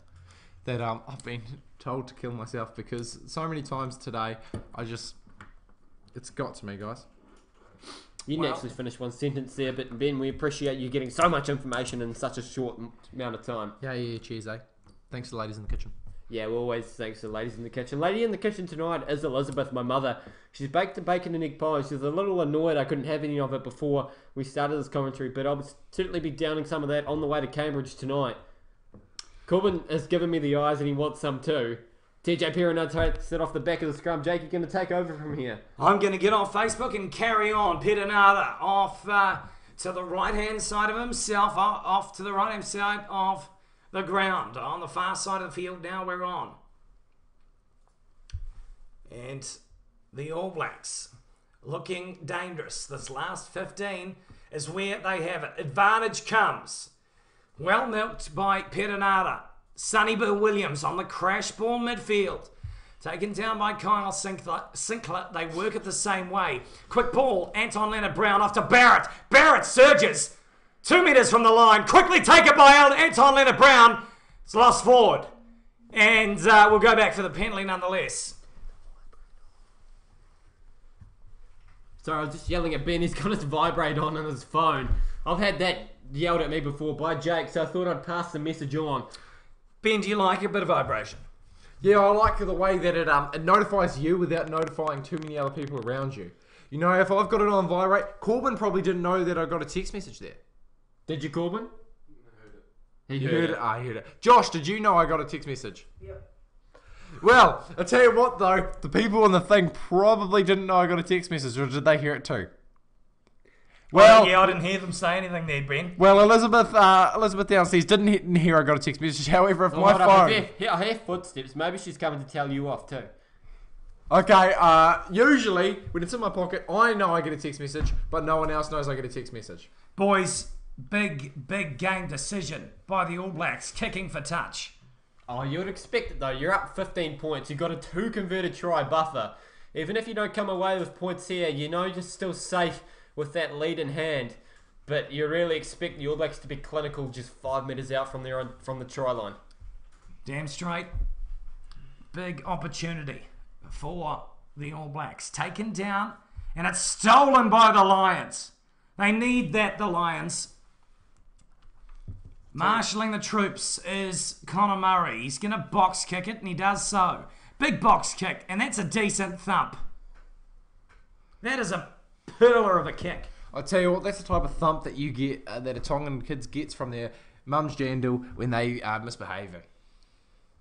That I've been told to kill myself because so many times today, it's got to me, guys. You didn't actually finish one sentence there, but Ben, we appreciate you getting so much information in such a short amount of time. Yeah, cheers, eh? Thanks to the ladies in the kitchen. Yeah, well, always thanks to the ladies in the kitchen. Lady in the kitchen tonight is Elizabeth, my mother. She's baked a bacon and egg pie. She was a little annoyed I couldn't have any of it before we started this commentary, but I'll certainly be downing some of that on the way to Cambridge tonight. Corbin has given me the eyes and he wants some too. TJ Perrin takes it off the back of the scrum. Jake, you're going to take over from here. I'm going to get off Facebook and carry on. Petanata off to the right-hand side of himself, off to the right-hand side of the ground. On the far side of the field now we're on. And the All Blacks looking dangerous. This last 15 is where they have it. Advantage comes. Well milked by Petanata. Sonny Bill Williams on the crash ball midfield. Taken down by Kyle Sinclair. They work it the same way. Quick ball. Anton Leonard-Brown off to Barrett. Barrett surges. 2 metres from the line. Quickly taken by Anton Leonard-Brown. It's lost forward. And we'll go back for the penalty nonetheless. Sorry, I was just yelling at Ben. He's got his vibrate on his phone. I've had that yelled at me before by Jake, so I thought I'd pass the message on. Ben, do you like a bit of vibration? Yeah, I like the way that it notifies you without notifying too many other people around you. You know, if I've got it on vibrate, Corbin probably didn't know that I got a text message there. Did you, Corbin? He heard it. I heard it. Josh, did you know I got a text message? Yep. Well, I'll tell you what though, the people on the thing probably didn't know I got a text message, or did they hear it too? Well, yeah, I didn't hear them say anything there, Ben. Well, Elizabeth downstairs didn't hear I got a text message. However, if my phone... I hear footsteps. Maybe she's coming to tell you off too. Okay, usually, when it's in my pocket, I know I get a text message, but no one else knows I get a text message. Boys, big game decision by the All Blacks, kicking for touch. Oh, you would expect it though. You're up 15 points. You've got a 2 converted try buffer. Even if you don't come away with points here, you know you're still safe with that lead in hand. But you really expect the All Blacks to be clinical just 5 metres out from the try line. Damn straight. Big opportunity for the All Blacks. Taken down, and it's stolen by the Lions. They need that, the Lions. Marshalling the troops is Connor Murray. He's going to box kick it, and he does so. Big box kick, and that's a decent thump. That is a pearler of a kick. I tell you what, that's the type of thump that you get, that a Tongan kids gets from their mum's jandal when they are misbehaving.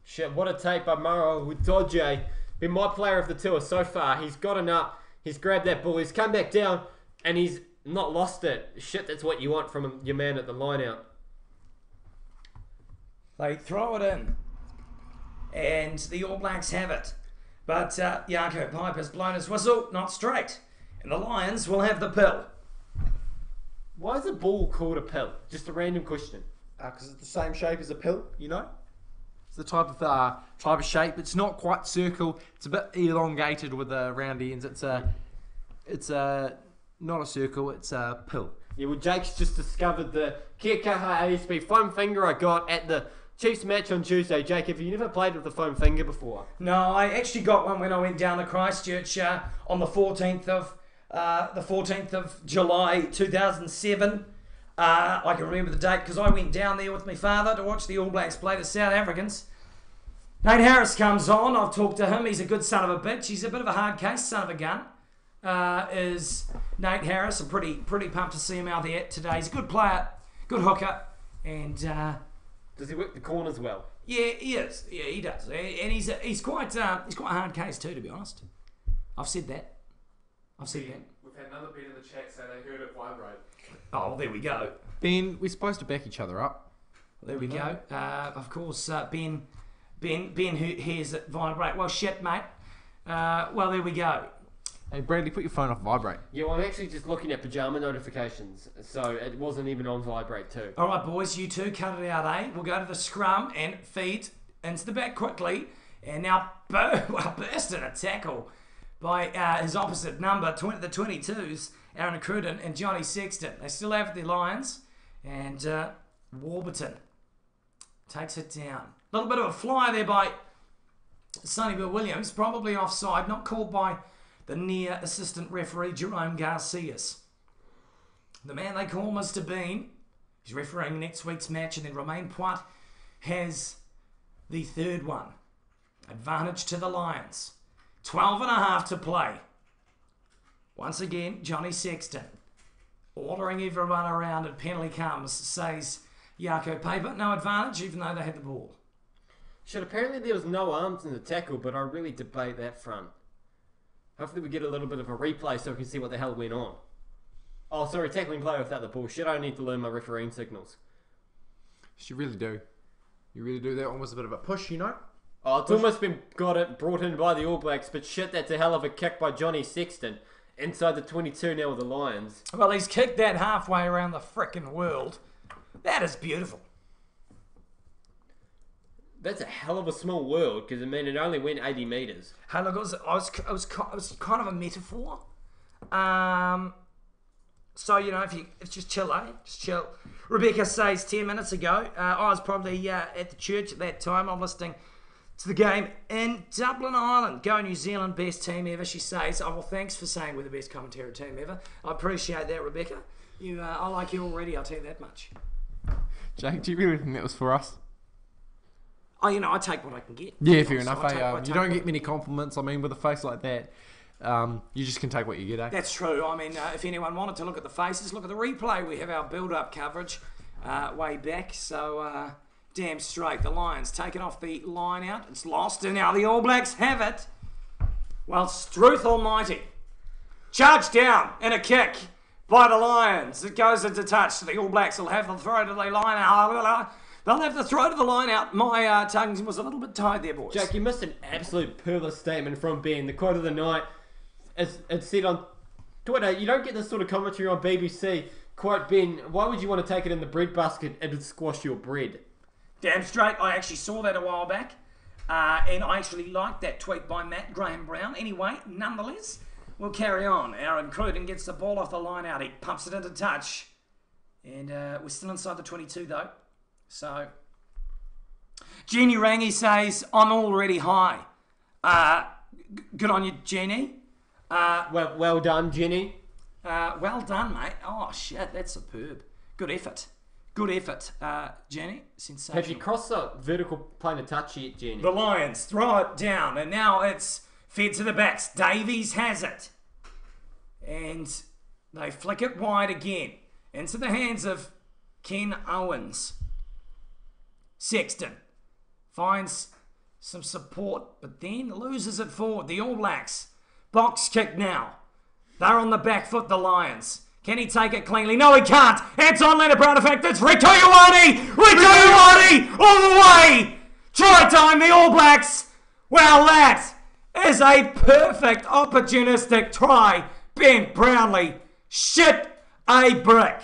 Shit, what a take by Maro with Dodge. Been my player of the tour so far. He's gotten up, he's grabbed that ball, he's come back down, and he's not lost it. Shit, that's what you want from your man at the line out. They throw it in, and the All Blacks have it. But Jaco Piper's blown his whistle, not straight. And the Lions will have the pill. Why is a ball called a pill? Just a random question. Because it's the same shape as a pill, you know? It's the type of shape. It's not quite circle. It's a bit elongated with the round ends. It's not a circle. It's a pill. Yeah, well, Jake's just discovered the Kia Kaha ASP foam finger I got at the Chiefs match on Tuesday. Jake, have you never played with the foam finger before? No, I actually got one when I went down to Christchurch on the 14th of July 2007. I can remember the date because I went down there with my father to watch the All Blacks play the South Africans. Nate Harris comes on. I've talked to him. He's a good son of a bitch. He's a bit of a hard case, son of a gun. Is Nate Harris. I'm pretty pumped to see him out there today. He's a good player, good hooker, and does he work the corners well? Yeah, he is. Yeah, he does, and he's quite a hard case too, to be honest. I've said that. We've had another bit in the chat say they heard it vibrate. Oh, there we go. Ben, we're supposed to back each other up. There we go. Of course, Ben who hears it vibrate. Well, shit, mate. Well, there we go. Hey, Bradley, put your phone off vibrate. Yeah, well, I'm actually just looking at PYJAMA notifications, so it wasn't even on vibrate too. All right, boys, you two, cut it out, eh? We'll go to the scrum and feed into the back quickly. And now, burst in a tackle by his opposite number, the 22s, Aaron Cruden and Johnny Sexton. They still have the Lions, and Warburton takes it down. A little bit of a flyer there by Sonny Bill Williams, probably offside, not called by the near assistant referee Jerome Garcias. The man they call Mr. Bean. He's refereeing next week's match, and then Romain Poit has the third one. Advantage to the Lions. 12.5 to play. Once again, Johnny Sexton ordering everyone around, and penalty comes, says Jaco Paper. No advantage, even though they had the ball. Shit, apparently there was no arms in the tackle, but I really debate that front. Hopefully we get a little bit of a replay so we can see what the hell went on. Oh, sorry, tackling player without the ball. Shit, I need to learn my refereeing signals. You really do. You really do. That one was a bit of a push, you know? Oh, it's almost been brought in by the All Blacks, but shit, that's a hell of a kick by Johnny Sexton. Inside the 22 now with the Lions. Well, he's kicked that halfway around the frickin' world. That is beautiful. That's a hell of a small world, because I mean it only went 80 metres. Hey, look, it was kind of a metaphor. So you know, it's just chill, eh? Just chill. Rebecca says 10 minutes ago, I was probably at the church at that time. I'm listening to the game in Dublin, Ireland. Go New Zealand, best team ever. She says, "Oh well, thanks for saying we're the best commentary team ever. I appreciate that, Rebecca. I like you already. I'll tell you that much." Jake, do you really think that was for us? Oh, you know, I take what I can get. Yeah, fair enough. You don't get many compliments. I mean, with a face like that, you just can take what you get, eh? That's true. I mean, if anyone wanted to look at the faces, look at the replay. We have our build-up coverage way back. So, damn straight. The Lions taken off the line out. It's lost, and now the All Blacks have it. Well, Struth Almighty. Charged down in a kick by the Lions. It goes into touch. So the All Blacks will have the throw to the line out. They'll have the throw to the line out. My tongue was a little bit tied there, boys. Jack, you missed an absolute pearler statement from Ben. The quote of the night, it said on Twitter, you don't get this sort of commentary on BBC. Quote Ben, why would you want to take it in the bread basket? It would squash your bread. Damn straight. I actually saw that a while back. And I actually liked that tweet by Matt Graham Brown. Anyway, nonetheless, we'll carry on. Aaron Cruden gets the ball off the line out. He pumps it into touch. And we're still inside the 22, though. So, Jeannie Rangi says, I'm already high. Good on you, Jeannie. Well done, Jenny. Well done, mate. Oh, shit, that's superb. Good effort. Good effort, Jenny. Sensational. Have you crossed the vertical plane of touch yet, Jenny? The Lions throw it down, and now it's fed to the backs. Davies has it. And they flick it wide again. Into the hands of Ken Owens. Sexton finds some support, but then loses it forward. The All Blacks. Box kick now. They're on the back foot, the Lions. Can he take it cleanly? No, he can't. Anton Lennon-Brown, in fact, it's Rico Ioane! Rico Ioane! All the way! Try time, the All Blacks! Well, that is a perfect opportunistic try. Ben Brownlee, shit a brick.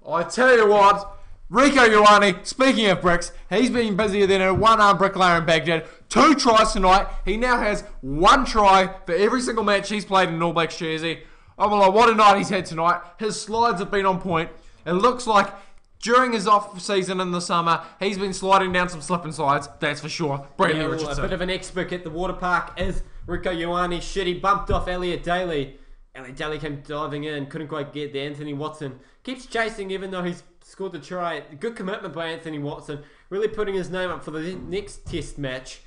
I tell you what, Rico Ioane, speaking of bricks, he's been busier than a one-arm bricklayer in Baghdad. 2 tries tonight. He now has 1 try for every single match he's played in an All Blacks jersey. Oh my God, what a night he's had tonight. His slides have been on point. It looks like during his off season in the summer, he's been sliding down some slip and slides, that's for sure. Bradley Richardson. A bit of an expert at the water park is Rico Ioane. Shit, he bumped off Elliot Daly. Elliot Daly came diving in, couldn't quite get there. Anthony Watson keeps chasing even though he's scored the try. Good commitment by Anthony Watson. Really putting his name up for the next test match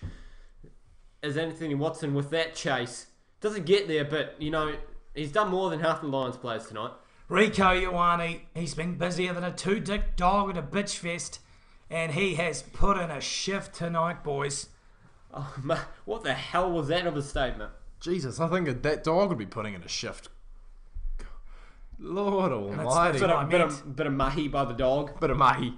as Anthony Watson with that chase. Doesn't get there, but, you know, he's done more than half the Lions players tonight. Rico Ioane, he's been busier than a 2-dick dog at a bitch fest, and he has put in a shift tonight, boys. Oh, man, what the hell was that of a statement? Jesus, I think that dog would be putting in a shift. Lord almighty. Bit of mahi by the dog. Bit of mahi.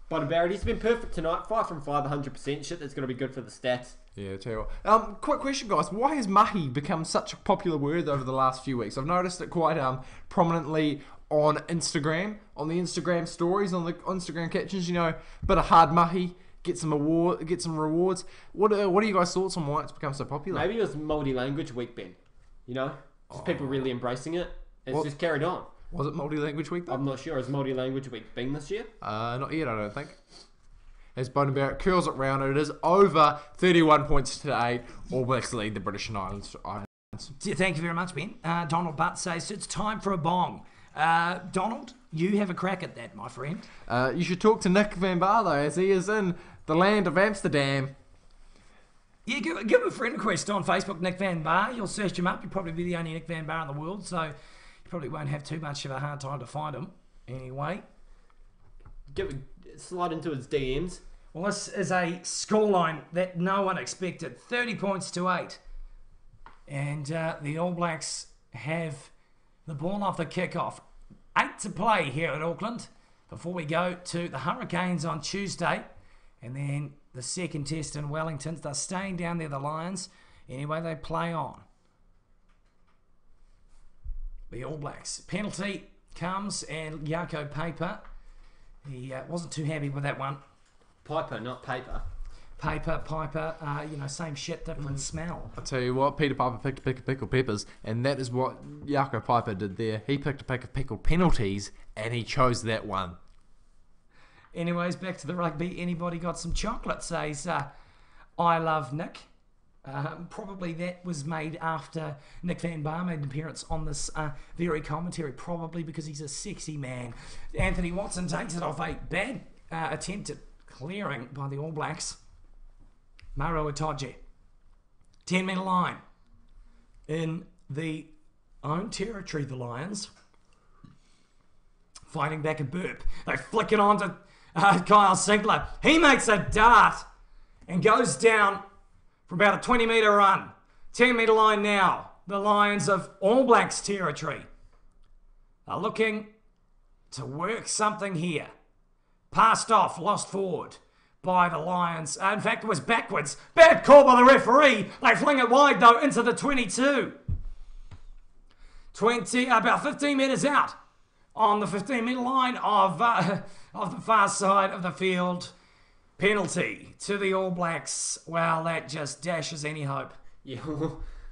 By the Barrett, he's been perfect tonight. 5 from 5, 100%. Shit, that's going to be good for the stats. Yeah, tell you what. Quick question, guys. Why has mahi become such a popular word over the last few weeks? I've noticed it quite prominently on Instagram, on the Instagram stories, on the Instagram captions. You know, bit of hard mahi, get some rewards. What are you guys' thoughts on why it's become so popular? Maybe it was multi-language week, Ben. You know, just people really embracing it. It's just carried on. Was it multi-language week though? I'm not sure. Has multi-language week been this year? Not yet, I don't think. As Bowden Barrett curls it round, it is over 31 points to 8. All Blacks lead the British Islands. Thank you very much, Ben. Donald Butt says it's time for a bong. Donald, you have a crack at that, my friend. You should talk to Nick Van Bar, though, as he is in the land of Amsterdam. Yeah, give a friend request on Facebook, Nick Van Bar. You'll search him up. You'll probably be the only Nick Van Bar in the world, so you probably won't have too much of a hard time to find him. Anyway. Slide into his DMs. Well, this is a scoreline that no one expected. 30 points to 8. And the All Blacks have the ball off the kickoff. 8 to play here at Auckland before we go to the Hurricanes on Tuesday. And then the second test in Wellington. They're staying down there, the Lions. Anyway, they play on. The All Blacks. Penalty comes and Jaco Paper. He wasn't too happy with that one. Piper, not paper. Piper, same shit, different smell. I'll tell you what, Peter Piper picked a pick of pickled peppers, and that is what Jaco Piper did there. He picked a pick of pickled penalties, and he chose that one. Anyways, back to the rugby. Anybody got some chocolate? Says, I love Nick. Probably that was made after Nick Van Bar made an appearance on this very commentary, probably because he's a sexy man. Anthony Watson takes it off a bad attempt at clearing by the All Blacks. Maro Itoje, 10-metre line in the own territory, the Lions. Fighting back a burp. They flick it on to Kyle Sinclair. He makes a dart and goes down for about a 20-metre run. 10-metre line now. The Lions of All Blacks territory are looking to work something here. Passed off, lost forward by the Lions. In fact, it was backwards. Bad call by the referee. They fling it wide, though, into the 22. About 15 metres out on the 15-metre line of the far side of the field. Penalty to the All Blacks. Well, that just dashes any hope. Yeah,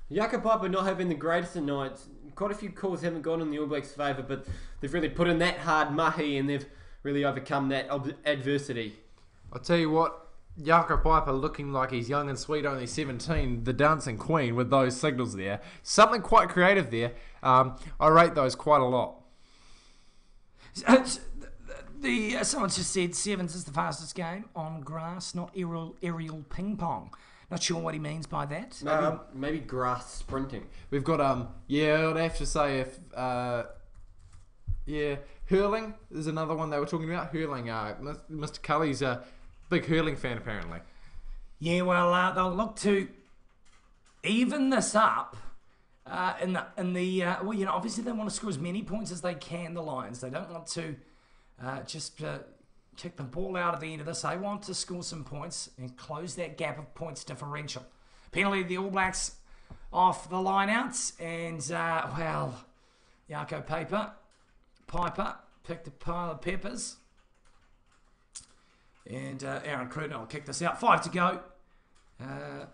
Yaka Piper not having the greatest of nights. Quite a few calls haven't gone in the All Blacks' favour, but they've really put in that hard mahi and they've really overcome that adversity. I'll tell you what, Yaka Piper looking like he's young and sweet, only 17, the dancing queen with those signals there. Something quite creative there. I rate those quite a lot. Someone just said sevens is the fastest game on grass, not aerial ping pong. Not sure what he means by that. Maybe grass sprinting. We've got I'd have to say if hurling is another one they were talking about. Hurling, Mr. Cully's a big hurling fan apparently. Yeah, well, they'll look to even this up. Obviously they want to score as many points as they can. The Lions, they don't want to just kick the ball out at the end of this. They want to score some points and close that gap of points differential. Penalty, the All Blacks off the line-outs, and Yako Piper picked a pile of peppers, and Aaron Cruden will kick this out. 5 to go. A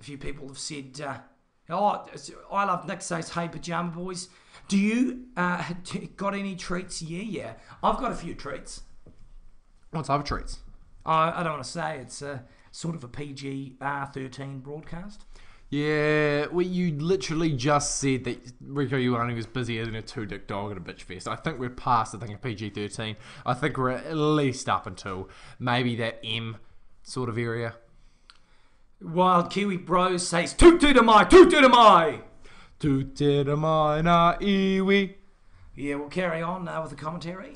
few people have said, I love Nick says, hey, Pajama Boys. Do you got any treats? Yeah. I've got a few treats. What type of treats? I don't want to say. It's sort of a PG-13 broadcast. Yeah, you literally just said that Rico Ioane was busy as a two-dick dog at a bitch fest. I think we're past the thing of PG-13. I think we're at least up until maybe that M sort of area. Wild Kiwi Bros says, toot to mai, toot to mai. Toot to mai na iwi. Yeah, we'll carry on with the commentary.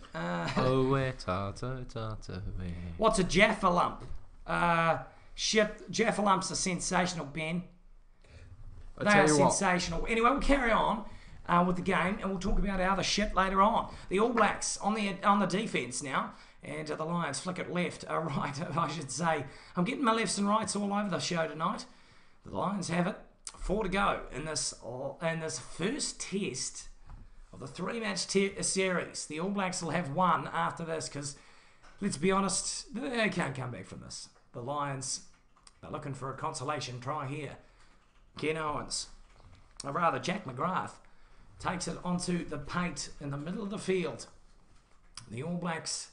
What's a Jaffa lump? Jaffa lumps are sensational, Ben. They are sensational. Anyway, we'll carry on with the game, and we'll talk about our other shit later on. The All Blacks on the defence now, and the Lions flick it left, right, I should say. I'm getting my lefts and rights all over the show tonight. The Lions have it. 4 to go in this first test of the 3-match series. The All Blacks will have one after this because, let's be honest, they can't come back from this. The Lions are looking for a consolation try here. Ken Owens, or rather Jack McGrath, takes it onto the paint in the middle of the field. The All Blacks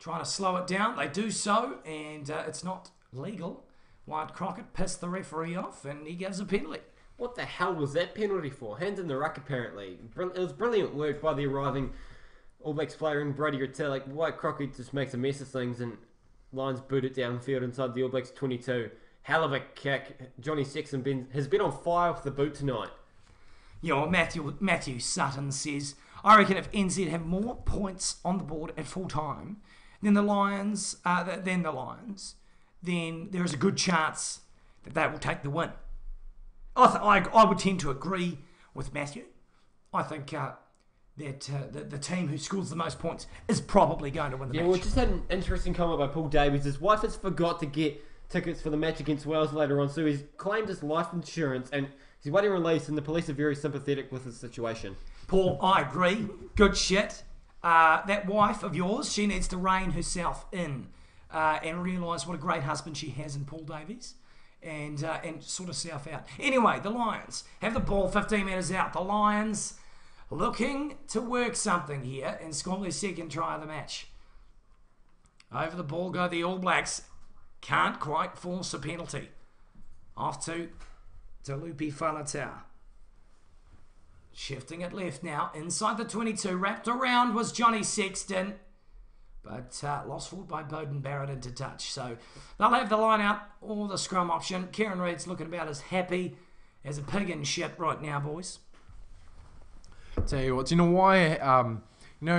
trying to slow it down. They do so, and it's not legal. Wyatt Crockett pissed the referee off, and he gives a penalty. What the hell was that penalty for? Hands in the ruck, apparently. It was brilliant work by the arriving All Blacks player in Brady Retallick. Wyatt Crockett just makes a mess of things, and Lions boot it downfield inside the All Blacks 22. Hell of a kick. Johnny Sexton has been on fire with the boot tonight. Matthew Sutton says, I reckon if NZ have more points on the board at full time than the Lions, then there is a good chance that they will take the win. I would tend to agree with Matthew. I think that the team who scores the most points is probably going to win the match. Yeah, well, just had an interesting comment by Paul Davies. His wife has forgot to get tickets for the match against Wales later on, so he's claimed his life insurance and he's waiting release, and the police are very sympathetic with his situation. Paul, I agree. Good shit. That wife of yours, she needs to rein herself in and realise what a great husband she has in Paul Davies and sort herself out. Anyway, the Lions have the ball 15 metres out. The Lions looking to work something here and score their second try of the match. Over the ball go the All Blacks. Can't quite force a penalty. Off to Lupi Faletau. Shifting it left now. Inside the 22. Wrapped around was Johnny Sexton. But lost forward by Beauden Barrett into touch. So they'll have the line out or the scrum option. Kieran Reid's looking about as happy as a pig in shit right now, boys. Tell you what, do you know why?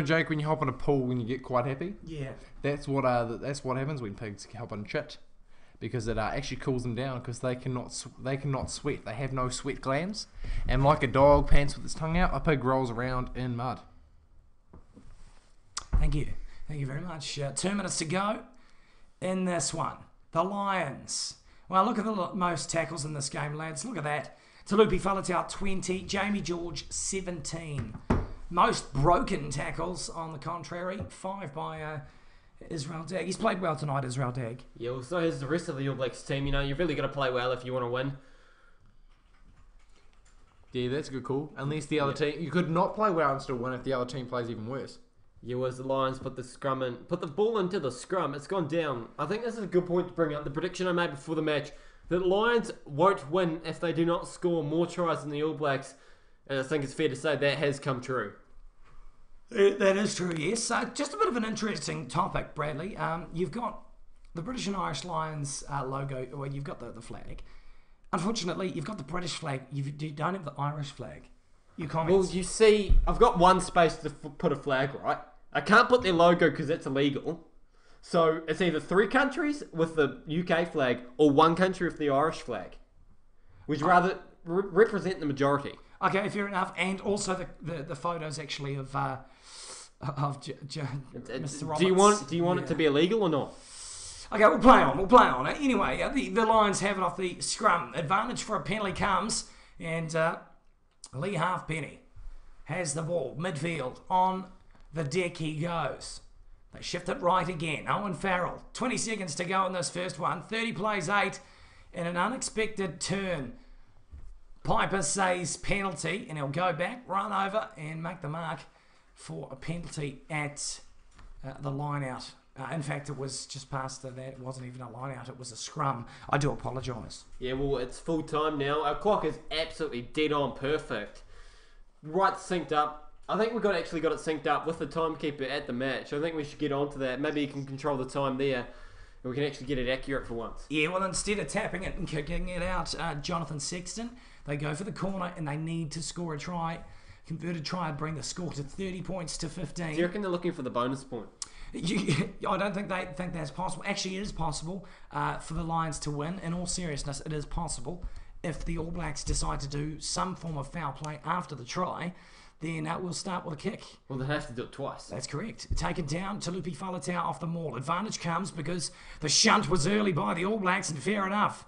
Jake, when you hop on a pool when you get quite happy? Yeah. That's what happens when pigs hop on shit. Because it actually cools them down because they cannot sweat. They have no sweat glands. And like a dog pants with its tongue out, a pig rolls around in mud. Thank you. Thank you very much. 2 minutes to go in this one. The Lions. Well, look at the most tackles in this game, lads. Look at that. Talupi Faletau, 20. Jamie George, 17. Most broken tackles, on the contrary. 5 by Israel Dag. He's played well tonight, Israel Dag. Yeah, well, so has the rest of the All Blacks team. You know, you've really got to play well if you want to win. Yeah, that's a good call. Unless the other team... You could not play well and still win if the other team plays even worse. Yeah, whereas the Lions put the ball into the scrum. It's gone down. I think this is a good point to bring up. The prediction I made before the match, that Lions won't win if they do not score more tries than the All Blacks. And I think it's fair to say that has come true. That is true, yes. Just a bit of an interesting topic, Bradley. You've got the British and Irish Lions logo. Well, you've got the flag. Unfortunately, you've got the British flag. You don't have the Irish flag. Your comments? Well, you see, I've got one space to put a flag, right? I can't put their logo because it's illegal. So it's either 3 countries with the UK flag or 1 country with the Irish flag. Would you rather represent the majority? Okay, fair enough. And also the photos actually of Mr. Roberts. Do you want it to be illegal or not? Okay, we'll play on. Anyway, the Lions have it off the scrum. Advantage for a penalty comes, and Lee Halfpenny has the ball. Midfield, on the deck he goes. They shift it right again. Owen Farrell, 20 seconds to go in this first one. 30 plays 8 in an unexpected turn. Piper says penalty, and he'll go back, run over, and make the mark for a penalty at the line out. In fact, it was just past that. It wasn't even a line out. It was a scrum. I do apologise. Yeah, well, it's full time now. Our clock is absolutely dead on perfect. Right synced up. I think we actually got it synced up with the timekeeper at the match. I think we should get on to that. Maybe you can control the time there, and we can actually get it accurate for once. Yeah, well, instead of tapping it and kicking it out, Jonathan Sexton, they go for the corner and they need to score a try. Converted try would bring the score to 30 points to 15. Do you reckon they're looking for the bonus point? I don't think they think that's possible. Actually, it is possible for the Lions to win. In all seriousness, it is possible. If the All Blacks decide to do some form of foul play after the try, then we'll start with a kick. Well, they have to do it twice. That's correct. Taken down, Talupi Faletau off the maul. Advantage comes because the shunt was early by the All Blacks, and fair enough,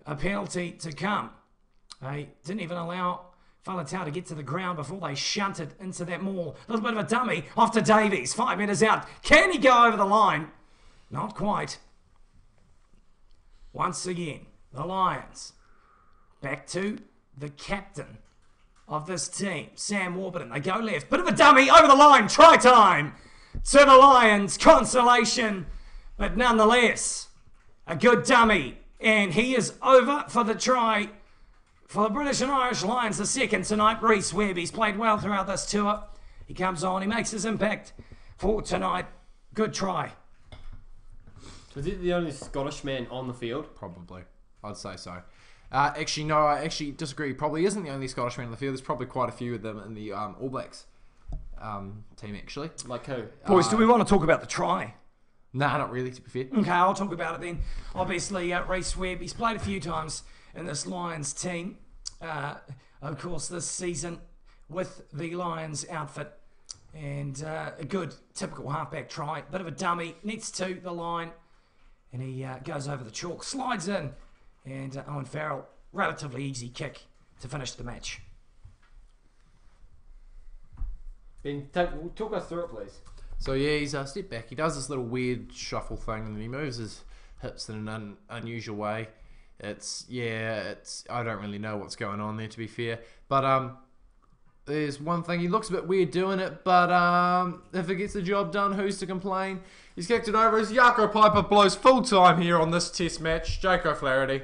a penalty to come. They didn't even allow Faletau to get to the ground before they shunted into that maul. A little bit of a dummy off to Davies. 5 metres out. Can he go over the line? Not quite. Once again, the Lions. Back to the captain of this team, Sam Warburton. They go left. Bit of a dummy over the line. Try time to the Lions. Consolation, but nonetheless, a good dummy. And he is over for the try. For the British and Irish Lions, the second tonight, Rhys Webb. He's played well throughout this tour. He comes on, he makes his impact for tonight. Good try. Was he the only Scottish man on the field? Probably. I'd say so. Actually, no, I actually disagree. Probably isn't the only Scottish man on the field. There's probably quite a few of them in the All Blacks team, actually. Like who? Boys, do we want to talk about the try? Nah, not really, to be fair. Okay, I'll talk about it then. Obviously, Rhys Webb, he's played a few times in this Lions team. Of course, this season with the Lions outfit. And a good, typical halfback try. Bit of a dummy, nets to the line. And he goes over the chalk, slides in. And Owen Farrell, relatively easy kick to finish the match. Ben, talk us through it, please. So yeah, he's a step back. He does this little weird shuffle thing, and he moves his hips in an unusual way. It's I don't really know what's going on there, to be fair. But there's one thing, he looks a bit weird doing it, but if it gets the job done, who's to complain? He's kicked it over as Jaco Piper blows full time here on this test match. Jaco Flaherty.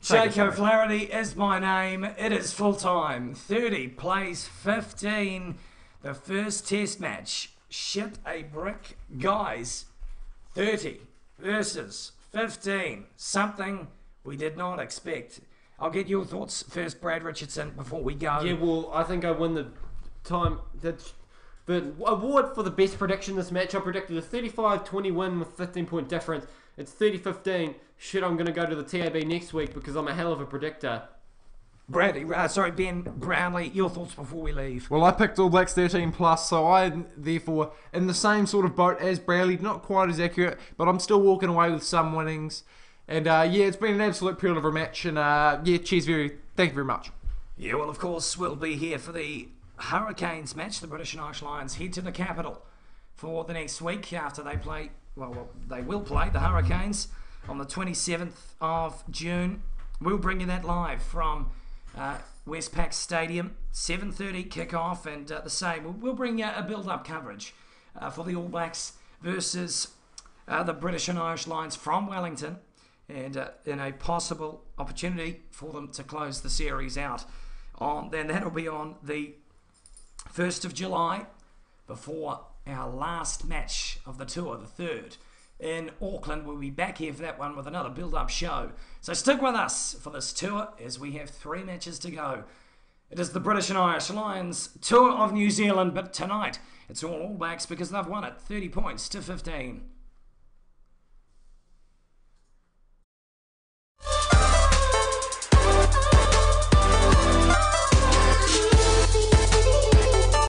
Jaco Flaherty is my name. It is full time. 30 plays 15. The first test match. Shit a brick. Guys, 30 versus 15. Something we did not expect. I'll get your thoughts first, Brad Richardson, before we go. Yeah, well, I think I win the award for the best prediction this match. I predicted a 35-20 win with 15-point difference. It's 30-15. Shit, I'm going to go to the TAB next week because I'm a hell of a predictor. Ben Brownlee, your thoughts before we leave. Well, I picked All Blacks 13 plus, so I'm therefore in the same sort of boat as Bradley. Not quite as accurate, but I'm still walking away with some winnings. And yeah, it's been an absolute pearl of a match. And yeah, cheers, thank you very much. Yeah, well, of course, we'll be here for the Hurricanes match. The British and Irish Lions head to the capital for the next week after they play they will play the Hurricanes on the 27th of June. We'll bring you that live from Westpac Stadium, 7:30 kickoff, and the same. We'll bring you a build-up coverage for the All Blacks versus the British and Irish Lions from Wellington, and in a possible opportunity for them to close the series out. Then that'll be on the 1st of July, before our last match of the tour, the third, in Auckland. We'll be back here for that one with another build-up show. So stick with us for this tour as we have 3 matches to go. It is the British and Irish Lions tour of New Zealand, but tonight it's all Blacks because they've won it 30 points to 15.